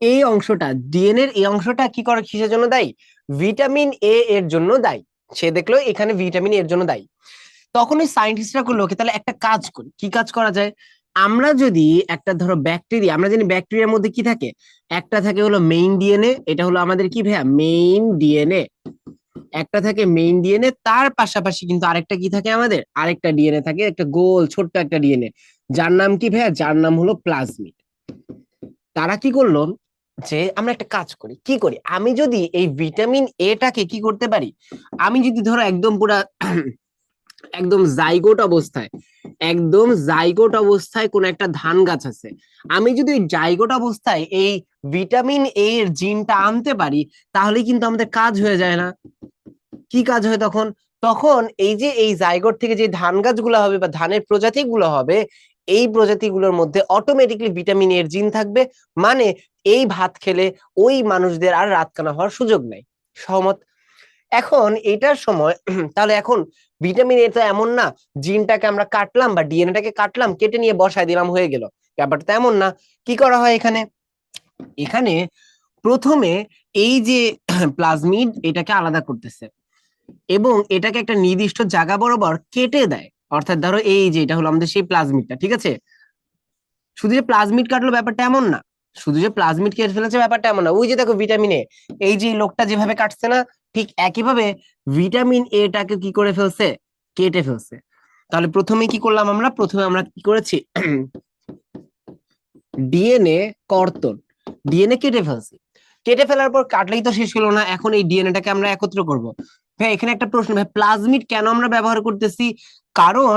এই অংশটা, ডিএনএ এর এই অংশটা কি করে, কিসের জন্য দায়ী? ভিটামিন এ এর জন্য দায়ী। সে দেখলো এখানে ভিটামিন এর জন্য দায়ী। তখন ওই সায়েন্টিস্টরা করলো, ওকে তাহলে একটা কাজ করি, কি কাজ করা যায়? আমরা যদি একটা ধরো ব্যাকটেরিয়া, আমরা জানি ব্যাকটেরিয়ার মধ্যে কি থাকে, একটা থাকে হলো মেইন ডিএনএ, এটা হলো আমাদের কি ভাইয়া মেইন ডিএনএ, একটা থাকে মেইন ডিএনএ, তার পাশাপাশি কিন্তু আরেকটা কি থাকে, আমাদের আরেকটা ডিএনএ থাকে, একটা গোল ছোট্ট একটা ডিএনএ, যার নাম কি ভাইয়া, যার নাম হলো প্লাজমিড। তারা কি করলো, যে আমরা একটা কাজ করি, কি করি, আমি যদি এই ভিটামিন এটাকে কি করতে পারি, আমি যদি ধরো একদম পুরা একদম জাইগোট অবস্থায়, একদম জাইগোট অবস্থায় কোন একটা ধান গাছ আছে, আমি যদি ওই জাইগোট অবস্থায় এই ভিটামিন এ এর জিনটা আনতে পারি, তাহলে কিন্তু আমাদের কাজ হয়ে যায় না? কি কাজ হয় তখন? তখন এই যে এই জাইগোট থেকে যে ধান গাছগুলো হবে বা ধানের প্রজাতি গুলো হবে, এই প্রজাতিগুলোর মধ্যে অটোমেটিকলি ভিটামিন এর জিন থাকবে। মানে এই ভাত খেলে ওই মানুষদের আর রাতকানা হওয়ার সুযোগ নাই। সহমত? এখন এটার সময় তাহলে এখন ভিটামিন এ তো এমন না, জিনটাকে আমরা কাটলাম বা ডিএনএটাকে কাটলাম, কেটে নিয়ে বসায় দিলাম, হয়ে গেল। ব্যাপারটা তো এমন না। কি করা হয় এখানে? এখানে প্রথমে এই যে প্লাজমিড এটাকে আলাদা করতেছে এবং এটাকে একটা নির্দিষ্ট জায়গা বরাবর কেটে দেয়। অর্থাৎ ধরো এই যে এটা হলো আমাদের সেই প্লাজমিডটা, ঠিক আছে, শুধু যে প্লাজমিড কাটলো ব্যাপারটা এমন না, শুধু যে প্লাজমিড কেটে ফেলেছে ব্যাপারটা এমন না। ওই যে দেখো ভিটামিন এ, এই যে লোকটা যেভাবে কাটছে না, ঠিক একইভাবে ভিটামিন এটাকে কি করে ফেলছে, কেটে ফেলছে। তাহলে প্রথমে কি করলাম আমরা, প্রথমে আমরা কি করেছি, ডিএনএ কর্তন, ডিএনএ কেটে ফেলছি। কেটে ফেলার পর কাটলেই তো শেষ হলো না, এখন এই ডিএনএটাকে আমরা একত্র করব। ভাই এখানে একটা প্রশ্ন, ভাই প্লাজমিড কেন আমরা ব্যবহার করতেছি? কারণ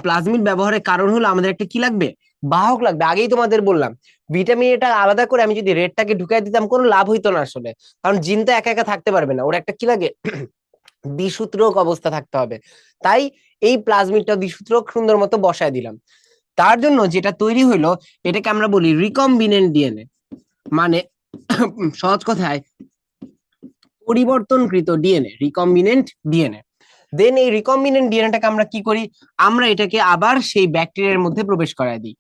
প্লাজমিড ব্যবহারের কারণ হলো আমাদের একটা কি লাগবে, বাহক লাগবে। আগেই তোমাদের বললাম, ভিটামিন এটা আলাদা করে আমি যদি রেডটাকে ঢুকাই দিতাম কোনো লাভ হইতো না আসলে, কারণ জিন তো একা একা থাকতে পারবে না, ওর একটা কি লাগে দ্বিসূত্রক অবস্থা থাকতে হবে। তাই এই প্লাজমিডটা দ্বিসূত্রক সুন্দর মতো বসায় দিলাম। তার জন্য যেটা তৈরি হইলো এটাকে আমরা বলি রিকম্বিনেন্ট ডিএনএ, মানে সহজ কথায় পরিবর্তনকৃত ডিএনএ, রিকম্বিনেন্ট ডিএনএ। দেন এই রিকম্বিনেন্ট ডিএনএটাকে আমরা কি করি, আমরা এটাকে আবার সেই ব্যাকটেরিয়ার মধ্যে প্রবেশ করায় দিই।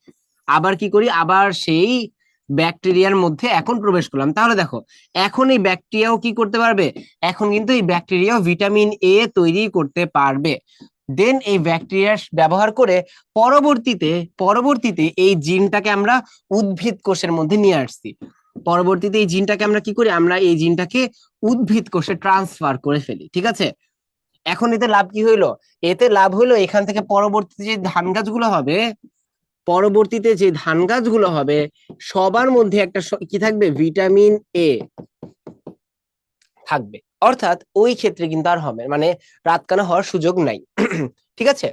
আবার কি করি, আবার সেই ব্যাকটেরিয়ার মধ্যে এখন প্রবেশ করলাম। তাহলে দেখো এখন এই ব্যাকটেরিয়াও কি করতে পারবে, এখন কিন্তু এই ব্যাকটেরিয়াও ভিটামিন এ তৈরি করতে পারবে। দেন এই ব্যাকটেরিয়া ব্যবহার করে পরবর্তীতে পরবর্তীতে এই জিনটাকে আমরা উদ্ভিদ কোষের মধ্যে নিয়ে আসছি। পরবর্তীতে এই জিনটাকে আমরা কি করি, আমরা এই জিনটাকে উদ্ভিদ কোষে ট্রান্সফার করে ফেলি, ঠিক আছে। এখন এতে লাভ কি হইলো, এতে লাভ হইলো এখান থেকে পরবর্তীতে যে ধান গাছগুলো হবে, পরবর্তীতে যে ধান গাছগুলো হবে সবার মধ্যে একটা কি থাকবে, ভিটামিন এ থাকবে। অর্থাৎ ওই ক্ষেত্রে কিন্তু আর হবে মানে রাতকানা হওয়ার সুযোগ নাই। ঠিক আছে।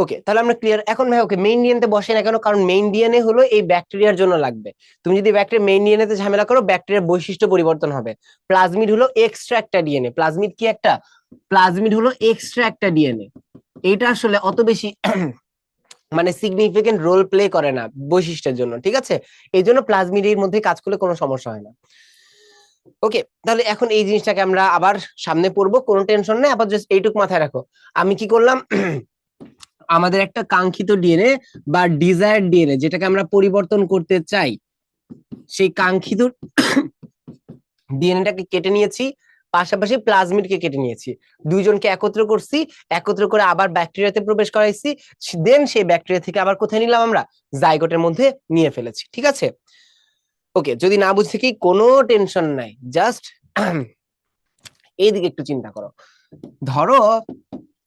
ওকে, তাহলে আমরা ক্লিয়ার এখন ভাই। ওকে, মেইন ডিএনএ তে বসে না কেন? কারণ মেইন ডিএনএ হলো এই ব্যাকটেরিয়ার জন্য লাগবে। তুমি যদি ব্যাকটেরিয়া মেইন ডিএনএ তে ঝামেলা করো, ব্যাকটেরিয়ার বৈশিষ্ট্য পরিবর্তন হবে। প্লাজমিড হলো এক্সট্রা একটা ডিএনএ। প্লাজমিড কি একটা? প্লাজমিড হলো এক্সট্রা একটা ডিএনএ। এটা আসলে অত বেশি মানে সিগনিফিকেন্ট রোল প্লে করে না বৈশিষ্ট্যের জন্য, ঠিক আছে? এই জন্য প্লাজমিডের মধ্যে কাজ করলে কোনো সমস্যা হয় না। ওকে, তাহলে এখন এই জিনিসটাকে আমরা আবার সামনে পড়বো, কোনো টেনশন নেই। আবার জাস্ট এইটুক মাথায় রাখো, আমি কি করলাম আমাদের একটা কাঙ্ক্ষিত ডিএনএ বা ডিজায়ার্ড ডিএনএ, যেটাকে আমরা পরিবর্তন করতে চাই, সেই কাঙ্ক্ষিত ডিএনএটাকে কেটে নিয়েছি, পাশাপাশি প্লাজমিডকে কেটে নিয়েছি, দুইজনকে একত্র করছি, একত্র করে আবার ব্যাকটেরিয়াতে প্রবেশ করাইছি, দেন সেই ব্যাকটেরিয়া থেকে আবার কোথায় নিলাম আমরা? জাইগোটের মধ্যে নিয়ে ফেলেছি, ঠিক আছে? ওকে, যদি না বুঝতে কি কোনো টেনশন নাই, জাস্ট এইদিকে একটু চিন্তা করো। ধরো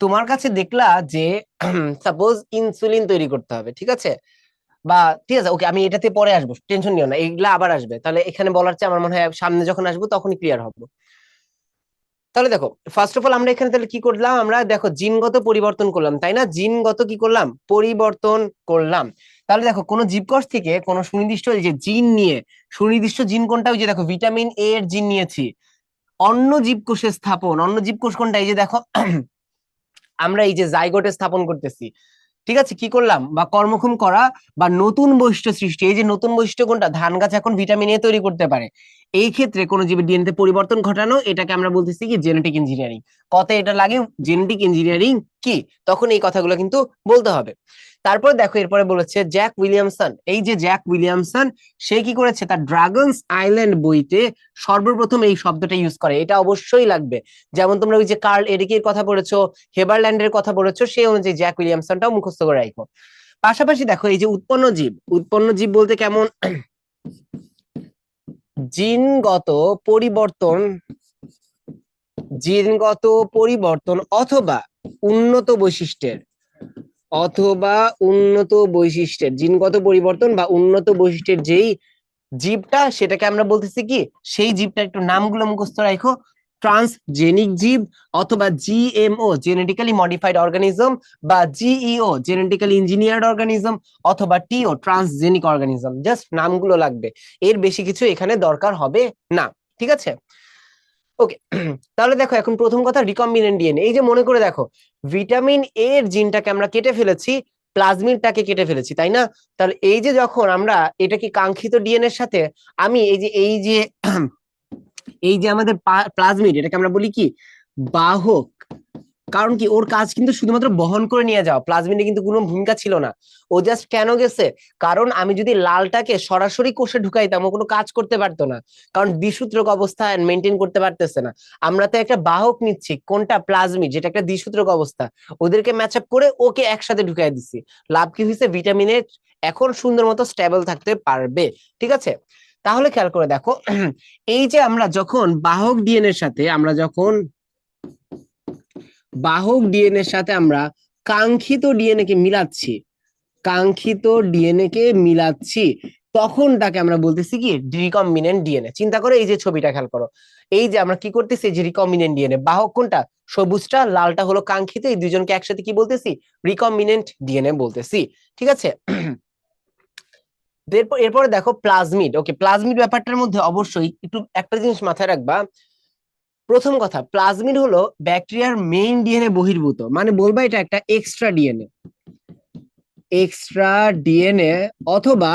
তোমার কাছে দেখলা যে সাপোজ ইনসুলিন তৈরি করতে হবে, ঠিক আছে? বা ঠিক আছে, ওকে, আমি এটাতে পরে আসবো, টেনশন নিও না, এইগুলা আবার আসবে। তাহলে এখানে বলার চেয়ে আমার মনে হয় সামনে যখন আসবো তখনই ক্লিয়ার হবো। তাহলে দেখো, ফার্স্ট অফ অল আমরা এখানে তাহলে কি করলাম? আমরা দেখো জিনগত পরিবর্তন করলাম, তাই না? জিনগত কি করলাম? পরিবর্তন করলাম। তাহলে দেখো, কোন জীবকোষ থেকে কোন সুনির্দিষ্ট এই যে জিন নিয়ে, সুনির্দিষ্ট জিন কোনটা? ওই যে দেখো, ভিটামিন এ এর জিন নিয়েছি। অন্য জীবকোষে স্থাপন, অন্য জীবকোষ কোনটা? এই যে দেখো আমরা এই যে জাইগোটে স্থাপন করতেছি, ঠিক আছে? কি করলাম? বা কর্মক্ষম করা বা নতুন বৈশিষ্ট্য সৃষ্টি। এই যে নতুন বৈশিষ্ট্য কোনটা? ধান গাছ এখন ভিটামিন এ তৈরি করতে পারে। এই ক্ষেত্রে কোন জীবের ডিএনএ তে পরিবর্তন ঘটানো, এটাকে আমরা বলতেছি কি? Genetic engineering. কত এটা লাগে? জেনেটিক ইঞ্জিনিয়ারিং কি? তখন এই কথাগুলো কিন্তু বলতে হবে। তারপর দেখো, এরপরে বলেছে জ্যাক উইলিয়ামসন। এই যে জ্যাক উইলিয়ামসন, সে কি করেছে? তার ড্রাগনস আইল্যান্ড বইতে সর্বপ্রথম এই শব্দটা ইউজ করে। এটা অবশ্যই লাগবে। যেমন তোমরা ওই যে কার্ল এরিকের কথা পড়েছো, হেবারল্যান্ডের কথা পড়েছো, সেই অনুযায়ী জ্যাক উইলিয়ামসনটাও মুখস্থ করে রাখো। পাশাপাশি দেখো, এই যে উৎপন্ন জীব, উৎপন্ন জীব বলতে কেমন? জিনগত পরিবর্তন, জিনগত পরিবর্তন অথবা উন্নত বৈশিষ্ট্যের, অথবা উন্নত বৈশিষ্ট্যের, জিনগত পরিবর্তন বা উন্নত বৈশিষ্ট্যের যেই জীবটা, সেটাকে আমরা বলতেছি কি? সেই জীবটা একটু নামগুলো মুখস্থ রাখো। ট্রান্সজেনিক জীব, অথবা জিএমও জেনেটিক্যালি মডিফাইড অর্গানিজম, বা জিইও জেনেটিক্যালি ইঞ্জিনিয়ার্ড অর্গানিজম, অথবা টিও ট্রান্সজেনিক অর্গানিজম। জাস্ট নামগুলো লাগবে, এর বেশি কিছু এখানে দরকার হবে না, ঠিক আছে? ওকে, তাহলে দেখো, এখন প্রথম কথা রিকম্বিনেন্ট ডিএনএ। এই যে মনে করে দেখো, ভিটামিন এ এর জিনটাকে আমরা কেটে ফেলেছি, প্লাজমিডটাকে কেটে ফেলেছি, তাই না? তাহলে এই যে যখন আমরা এটা কি কাঙ্ক্ষিত ডিএনএ এর সাথে আমি এই যে এই যে আমাদের প্লাজমিড, এটাকে আমরা বলি কি? বাহক। কারণ কি? ওর কাজ কিন্তু শুধুমাত্র বহন করে নিয়ে যাওয়া, প্লাজমিডে কিন্তু কোনো ভূমিকা ছিল না। ও জাস্ট কেন গেছে? কারণ আমি যদি লালটাকে সরাসরি কোষে ঢুকাইতাম, ও কোনো কাজ করতে পারতো না, কারণ দ্বিসূত্রক অবস্থা মেনটেন করতে পারতেছে না। আমরা তো একটা বাহক নিচ্ছি, কোনটা? প্লাজমিড, যেটা একটা দ্বিসূত্রক অবস্থা। ওদেরকে ম্যাচ আপ করে ওকে একসাথে ঢুকাই দিচ্ছি। লাভ কি হয়েছে? ভিটামিনের এখন সুন্দর মতো স্টেবল থাকতে পারবে, ঠিক আছে? তাহলে খেয়াল করে দেখো, এই যে আমরা যখন বাহক ডিএনএ এর সাথে, আমরা যখন বাহক ডিএনএ এর সাথে আমরা কাঙ্ক্ষিত ডিএনএ কে মিলাচ্ছি, কাঙ্ক্ষিত ডিএনএ কে মিলাচ্ছি, তখন তাকে আমরা বলতেছি কি? Recombinant DNA. চিন্তা করো, এই যে ছবিটা খেয়াল করো, এই যে আমরা কি করতেছি? যে রিকম্বিনেন্ট ডিএনএ, বাহক কোনটা? সবুজটা, লালটা হলো কাঙ্ক্ষিত। এই দুজনকে একসাথে কি বলতেছি? রিকম্বিনেন্ট ডিএনএ বলতেছি, ঠিক আছে? এরপরে দেখো প্লাজমিড। ওকে, প্লাজমিড ব্যাপারটার মধ্যে অবশ্যই একটু একটা জিনিস মাথায় রাখবা। প্রথম কথা, প্লাজমিড হলো ব্যাকটেরিয়ার মেইন ডিএনএ বহির্ভূত, মানে বলবা এটা একটা এক্সট্রা ডিএনএ, এক্সট্রা ডিএনএ, অথবা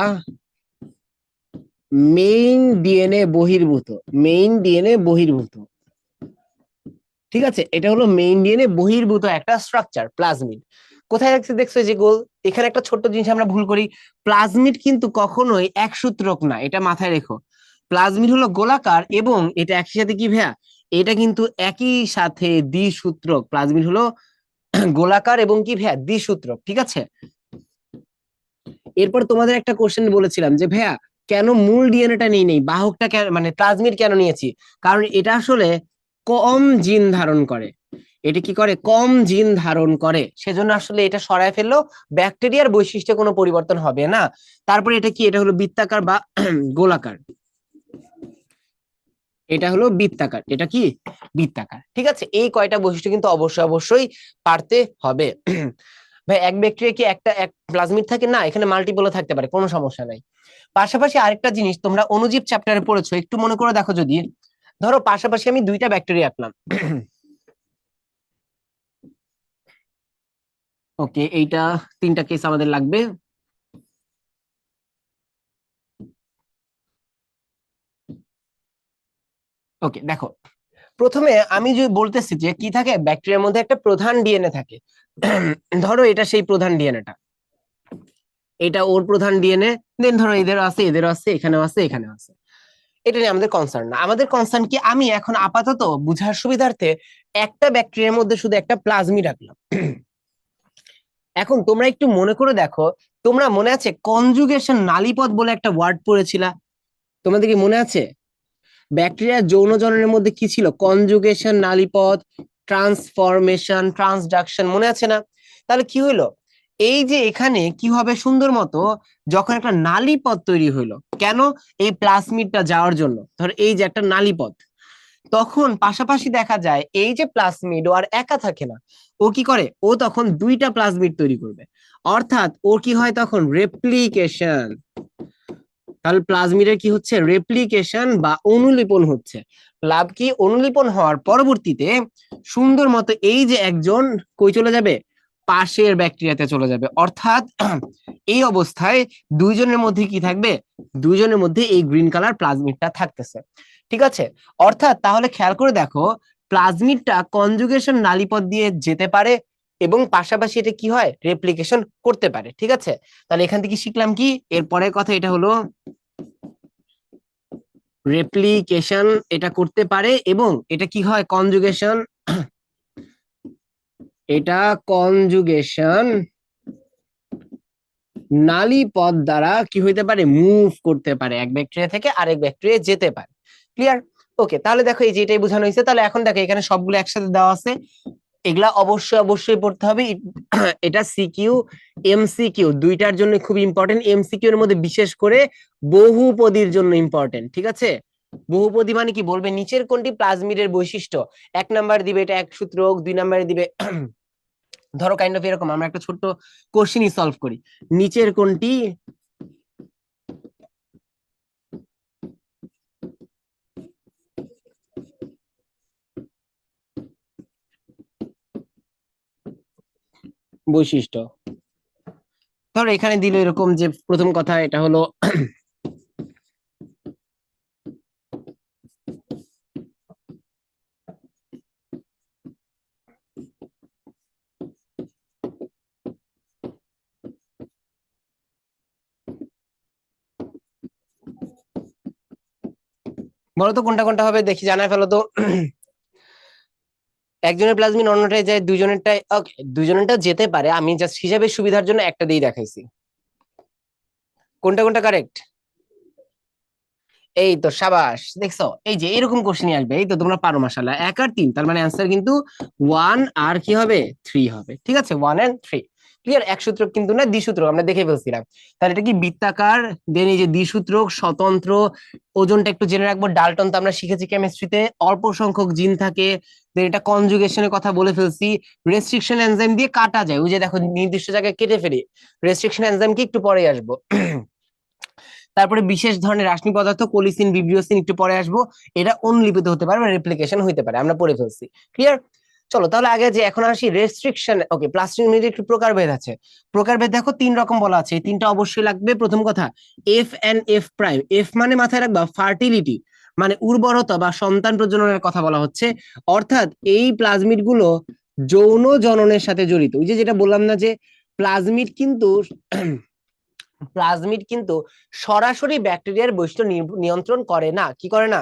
মেইন ডিএনএ বহির্ভূত, মেইন ডিএনএ বহির্ভূত, ঠিক আছে? এটা হলো মেইন ডিএনএ বহির্ভূত একটা স্ট্রাকচার প্লাজমিড। কোথায় রাখছে দেখছো? এই যে গোল। এখানে একটা ছোট্ট জিনিস আমরা ভুল করি, প্লাজমিড কিন্তু কখনোই একসূত্রক না, এটা মাথায় রেখো। প্লাজমিড হলো গোলাকার, এবং এটা একই সাথে কি ভাইয়া? এটা কিন্তু একই সাথে দ্বিসূত্রক। প্লাজমিড হলো গোলাকার এবং কি ভাইয়া? দ্বিসূত্রক, ঠিক আছে? এরপর তোমাদের একটা কোশ্চেন বলেছিলাম যে ভাইয়া, কেন মূল ডিএনএটা নেই বাহকটা মানে প্লাজমিড কেন নিয়েছি? কারণ এটা আসলে কম জিন ধারণ করে। এটা কি করে? কম জিন ধারণ করে, সেজন্য আসলে এটা সরায় ফেললো, ব্যাকটেরিয়ার বৈশিষ্ট্যে কোনো পরিবর্তন হবে না। তারপরে এটা কি? এটা হলো বৃত্তাকার বা গোলাকার। এটা হলো বৃত্তাকার, এটা কি? বৃত্তাকার, ঠিক আছে? এই কয়টা বৈশিষ্ট্য কিন্তু অবশ্যই অবশ্যই পারতে হবে। ভাই এক ব্যাকটেরিয়া কি একটা এক প্লাজমিড থাকে না, এখানে মাল্টিপলও থাকতে পারে, কোনো সমস্যা নাই। পাশাপাশি আরেকটা জিনিস তোমরা অণুজীব চ্যাপ্টারে পড়েছো, একটু মনে করে দেখো, যদি ধরো পাশাপাশি আমি দুইটা ব্যাকটেরিয়া আঁকলাম, ওকে, এইটা তিনটা কেস আমাদের লাগবে। ওকে দেখো, প্রথমে আমি যদি বলতেছি যে কি থাকে, ব্যাকটেরিয়ার মধ্যে একটা প্রধান ডিএনএ থাকে। ধরো এটা সেই প্রধান ডিএনএটা, এটা ওর প্রধান ডিএনএ, দেন ধরো এদেরও আছে, এদেরও আছে, এখানেও আছে, এখানেও আছে। এটা নিয়ে আমাদের কনসার্ন না, আমাদের কনসার্ন কি, আমি এখন আপাতত বুঝার সুবিধার্থে একটা ব্যাকটেরিয়ার মধ্যে শুধু একটা প্লাজমিড রাখলাম। এখন তোমরা একটু মনে করে দেখো, তোমরা মনে আছে কনজুগেশন নালীপথ বলে একটা ওয়ার্ড পড়েছিলা? তোমাদের কি মনে আছে ব্যাকটেরিয়ার যৌন জননের মধ্যে কি ছিল? কনজুগেশন নালীপথ, ট্রান্সফরমেশন, ট্রান্সডাকশন, মনে আছে না? তাহলে কি হইলো, এই যে এখানে কি হবে সুন্দর মতো, যখন একটা নালীপথ তৈরি হইলো, কেন? এই প্লাজমিডটা যাওয়ার জন্য। ধর এই যে একটা নালীপথ, তখন পাশাপাশি দেখা যায় এই যে প্লাজমিড ও আর একা থাকে না, ও কি করে, ও তখন দুইটা প্লাজমিড তৈরি করবে, অর্থাৎ ওর কি হয় তখন রেপ্লিকেশন। তাহলে প্লাজমিডের কি হচ্ছে, রেপ্লিকেশন বা অনুলিপন হচ্ছে। লাভ কি, অনুলিপন হওয়ার পরবর্তীতে সুন্দর মতো এই যে একজন কই চলে যাবে, পাশের ব্যাকটেরিয়াতে চলে যাবে, অর্থাৎ এই অবস্থায় দুইজনের মধ্যে কি থাকবে, দুইজনের মধ্যে এই গ্রিন কালার প্লাজমিডটা থাকতেছে। ঠিক আছে, অর্থাৎ তাহলে খেয়াল করে দেখো, প্লাজমিডটা কনজুগেশন নালীপথ দিয়ে যেতে পারে এবং পাশাপাশি এটা কি হয়, রেপ্লিকেশন করতে পারে। ঠিক আছে, তাহলে এখান থেকে শিখলাম কি, এর পরের কথা এটা হলো রেপ্লিকেশন এটা করতে পারে, এবং এটা কি হয়, কনজুগেশন, এটা কনজুগেশন নালীপথ দ্বারা কি হইতে পারে, মুভ করতে পারে, এক ব্যাকটেরিয়া থেকে আরেক ব্যাকটেরিয়া যেতে পারে। ক্লিয়ার? ওকে, তাহলে দেখো এই যে এটাই বোঝানো হয়েছে। তাহলে এখন দেখো এখানে সবগুলো একসাথে দেওয়া আছে, এগুলা অবশ্যই অবশ্যই পড়তে হবে। এটা সিকিউ এমসিকিউ দুইটার জন্য খুব ইম্পর্টেন্ট, এমসিকিউ এর মধ্যে বিশেষ করে বহুপদীর জন্য ইম্পর্টেন্ট। ঠিক আছে, বহুপদী মানে কি বলবে, নিচের কোনটি প্লাজমিডের বৈশিষ্ট্য, এক নাম্বার দিবে এটা এক সূত্রক, দুই নাম্বারে দিবে ধরো কাইন্ড অফ এরকম, আমরা একটা ছোট্ট কোশ্চেনই সলভ করি, নিচের কোনটি বৈশিষ্ট্য। ধরো এখানে দিল এরকম যে প্রথম কথা এটা হলো বলো তো কোনটা কোনটা হবে, দেখি জানাই ফেলো তো। একজনের প্লাজমিড অন্যটায় যায়, দুজনেরটাই, ওকে দুজনেরটা যেতে পারে, আমি জাস্ট হিসাবের সুবিধার জন্য একটা দিয়ে দেখাইছি। কোনটা কোনটা কারেক্ট? এই তো সাবাস, দেখছো এই যে এরকম কোশ্চেনই আসবে, এই তো তোমরা পারো মাশাআল্লাহ। 1 আর 3, তার মানে অ্যান্সার কিন্তু 1 আর কি হবে, 3 হবে। ঠিক আছে, 1 and 3 ক্লিয়ার। এক সূত্র কিন্তু না, দ্বিসূত্রক আমরা দেখে ফেলছিলাম। তাহলে এটা কি বৃত্তাকার, দেন এই যে দ্বিসূত্রক, স্বতন্ত্র, ওজনটা একটু জেনে রাখবো, ডালটন তো আমরা শিখেছি কেমিস্ট্রিতে, অল্প সংখ্যক জিন থাকে, দেন এটা কনজুগেশনের কথা বলে ফেলছি, রেস্ট্রিকশন এনজাইম দিয়ে কাটা যায়, ওই যে দেখো নির্দিষ্ট জায়গায় কেটে ফেলি, রেস্ট্রিকশন এনজাইম কি একটু পরে আসবো। তারপরে বিশেষ ধরনের রাসায়নিক পদার্থ কোলিসিন, ভিব্রিওসিন একটু পরে আসবো, এটা অনুলিপিত হতে পারে বা রেপ্লিকেশন হতে পারে, আমরা পড়ে ফেলছি। ক্লিয়ার? চলো তাহলে আগে যে এখন আসি রেস্ট্রিকশন। ওকে, প্লাস্টিক একটু প্রকারভেদ আছে, প্রকারভেদ দেখো 3 রকম বলা আছে, এই 3টা অবশ্যই লাগবে। প্রথম কথা F and F prime, F মানে মাথায় রাখবা ফার্টিলিটি, মানে উর্বরতা বা সন্তান প্রজননের কথা বলা হচ্ছে, অর্থাৎ এই প্লাজমিড গুলো যৌন জননের সাথে জড়িত। ওই যে যেটা বললাম না যে প্লাজমিড কিন্তু প্লাজমিড কিন্তু সরাসরি ব্যাকটেরিয়ার বৈশিষ্ট্য নিয়ন্ত্রণ করে না। কি করে না?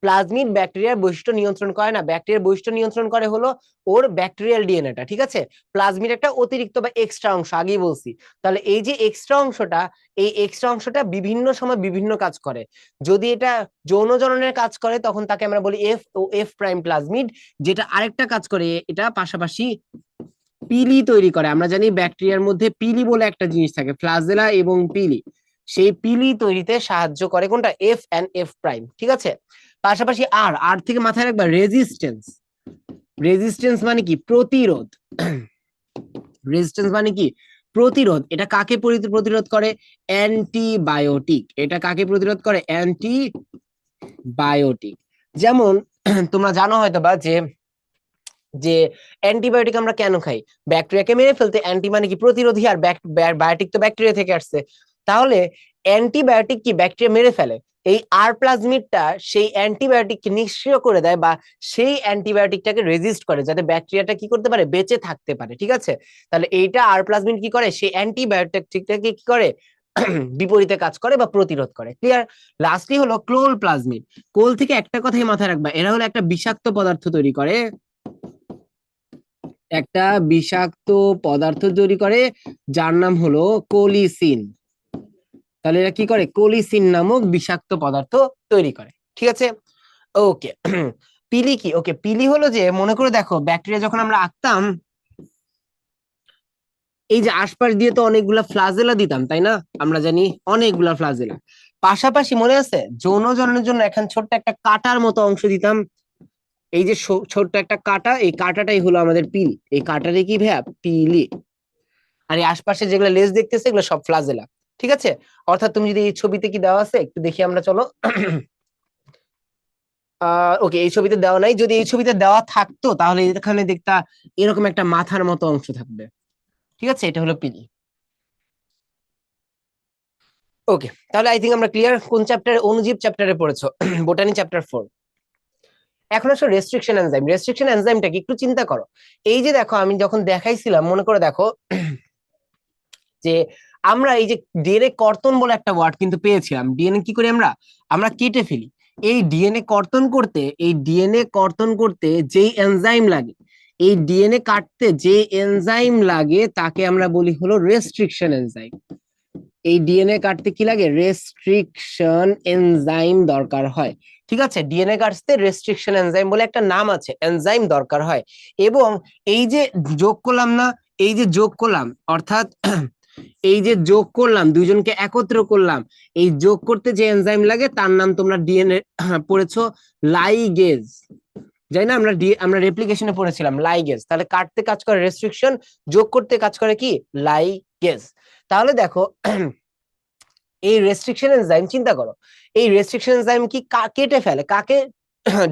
প্লাজমিড ব্যাকটেরিয়ার বৈশিষ্ট্য নিয়ন্ত্রণ করে না, ব্যাকটেরিয়ার বৈশিষ্ট্য নিয়ন্ত্রণ করে হলো ওর ব্যাকটেরিয়াল ডিএনএটা। ঠিক আছে, প্লাজমিড একটা অতিরিক্ত বা এক্সট্রা অংশ, আগেই বলছি। তাহলে এই যে এক্সট্রা অংশটা, এই এক্সট্রা অংশটা বিভিন্ন সময় বিভিন্ন কাজ করে। যদি এটা যৌন জননের কাজ করে তখন তাকে আমরা বলি এফ ও এফ প্রাইম প্লাজমিড, যেটা আরেকটা কাজ করে এটা পাশাপাশি পিলি তৈরি করে। আমরা জানি ব্যাকটেরিয়ার মধ্যে পিলি বলে একটা জিনিস থাকে, ফ্লাজেলা এবং পিলি, সেই পিলি তৈরিতে সাহায্য করে কোনটা, এফ এন্ড এফ প্রাইম। ঠিক আছে, পাশাপাশি আর আর থেকে মাথায় রাখবা রেজিস্টেন্স, রেজিস্টেন্স মানে কি, প্রতিরোধ। রেজিস্ট্যান্স মানে কি? প্রতিরোধ। এটা কাকে প্রতিরোধ করে? অ্যান্টিবায়োটিক। এটা কাকে প্রতিরোধ করে? অ্যান্টিবায়োটিক। যেমন তোমরা জানো হয়তো বা যে যে অ্যান্টিবায়োটিক আমরা কেন খাই? ব্যাকটেরিয়াকে মেরে ফেলতে। অ্যান্টি মানে কি? প্রতিরোধী, আর বায়োটিক তো ব্যাকটেরিয়া থেকে আসছে। তাহলে অ্যান্টিবায়োটিক কি ব্যাকটেরিয়া মেরে ফেলে, এই আর প্লাজমিডটা সেই অ্যান্টিবায়োটিককে নিষ্ক্রিয় করে দেয়, বা সেই অ্যান্টিবায়োটিকটাকে রেজিস্ট করে, যাতে ব্যাকটেরিয়াটা কি করতে পারে? বেঁচে থাকতে পারে। ঠিক আছে, তাহলে এইটা আর প্লাজমিড কি করে? সেই অ্যান্টিবায়োটিকটাকে কি করে? বিপরীতে কাজ করে বা প্রতিরোধ করে। ক্লিয়ার? লাস্টলি হলো ক্লোল প্লাজমিড। কোল থেকে একটা কথাই মাথায় রাখবা, এরা হলো একটা বিষাক্ত পদার্থ তৈরি করে, একটা বিষাক্ত পদার্থ তৈরি করে, যার নাম হলো কোলিসিন। তাহলে এরা কি করে? কোলিসিন নামক বিষাক্ত পদার্থ তৈরি করে। ঠিক আছে, ওকে। পিলি কি? ওকে, পিলি হলো যে, মনে করে দেখো ব্যাকটেরিয়া যখন আমরা আঁকতাম, এই যে আশপাশ দিয়ে তো অনেকগুলা ফ্লাজেলা দিতাম, তাই না? আমরা জানি অনেকগুলা ফ্লাজেলা। পাশাপাশি মনে আছে যৌন জননের জন্য এখন ছোট্ট একটা কাটার মতো অংশ দিতাম। এই যে ছোট্ট একটা কাটা, এই কাটাটাই হলো আমাদের পিলি। এই কাটারে কি ভাইয়া? পিলি। আর এই আশপাশে যেগুলো লেজ দেখতেছে, এগুলো সব ফ্লাজেলা। ঠিক আছে, অর্থাৎ তুমি যদি এই ছবিতে কি দেওয়া আছে একটু দেখি আমরা, চলো। ওকে, এই ছবিতে দেওয়া নাই। যদি এই ছবিতে দেওয়া থাকতো তাহলে এখানে দেখতা এরকম একটা মাথার মতো অংশ থাকবে। ঠিক আছে, এটা হলো পিলি। ওকে, তাহলে আই থিঙ্ক আমরা ক্লিয়ার। কোন চ্যাপ্টারে? অণুজীব চ্যাপ্টারে পড়েছো, বোটানি চ্যাপ্টার 4। এখন আসো রেস্ট্রিকশন এনজাইম। রেস্ট্রিকশন এনজাইমটা কি একটু চিন্তা করো। এই যে দেখো, আমি যখন দেখাইছিলাম, মনে করে দেখো যে আমরা এই যে ডিএনএ কর্তন বলে একটা ওয়ার্ড কিন্তু পেয়েছিলাম। ডিএনএ কি করি আমরা? আমরা কেটে ফেলি। এই ডিএনএ কর্তন করতে, এই ডিএনএ কর্তন করতে যেই এনজাইম লাগে, এই ডিএনএ কাটতে যে এনজাইম লাগে, তাকে আমরা বলি হলো রেস্ট্রিকশন এনজাইম। এই ডিএনএ কাটতে কি লাগে? রেস্ট্রিকশন এনজাইম দরকার হয়। ঠিক আছে, ডিএনএ কাটতে রেস্ট্রিকশন এনজাইম বলে একটা নাম আছে, এনজাইম দরকার হয়। এবং এই যে যোগ করলাম না, এই যে যোগ করলাম, অর্থাৎ এই যে যোগ করলাম, দুইজনকে একত্র করলাম, এই যোগ করতে যে এনজাইম লাগে তার নাম তোমরা ডিএনএ পড়েছো লাইগেজ। যাই না, আমরা রেপ্লিকেশনে পড়েছিলাম লাইগেজ। তাহলে কাটতে কাজ করে রেস্ট্রিকশন, যোগ করতে কাজ করে কি? লাইগেজ। তাহলে দেখো, এই রেস্ট্রিকশন এনজাইম চিন্তা করো, এই রেস্ট্রিকশন এনজাইম কি কেটে ফেলে কাকে?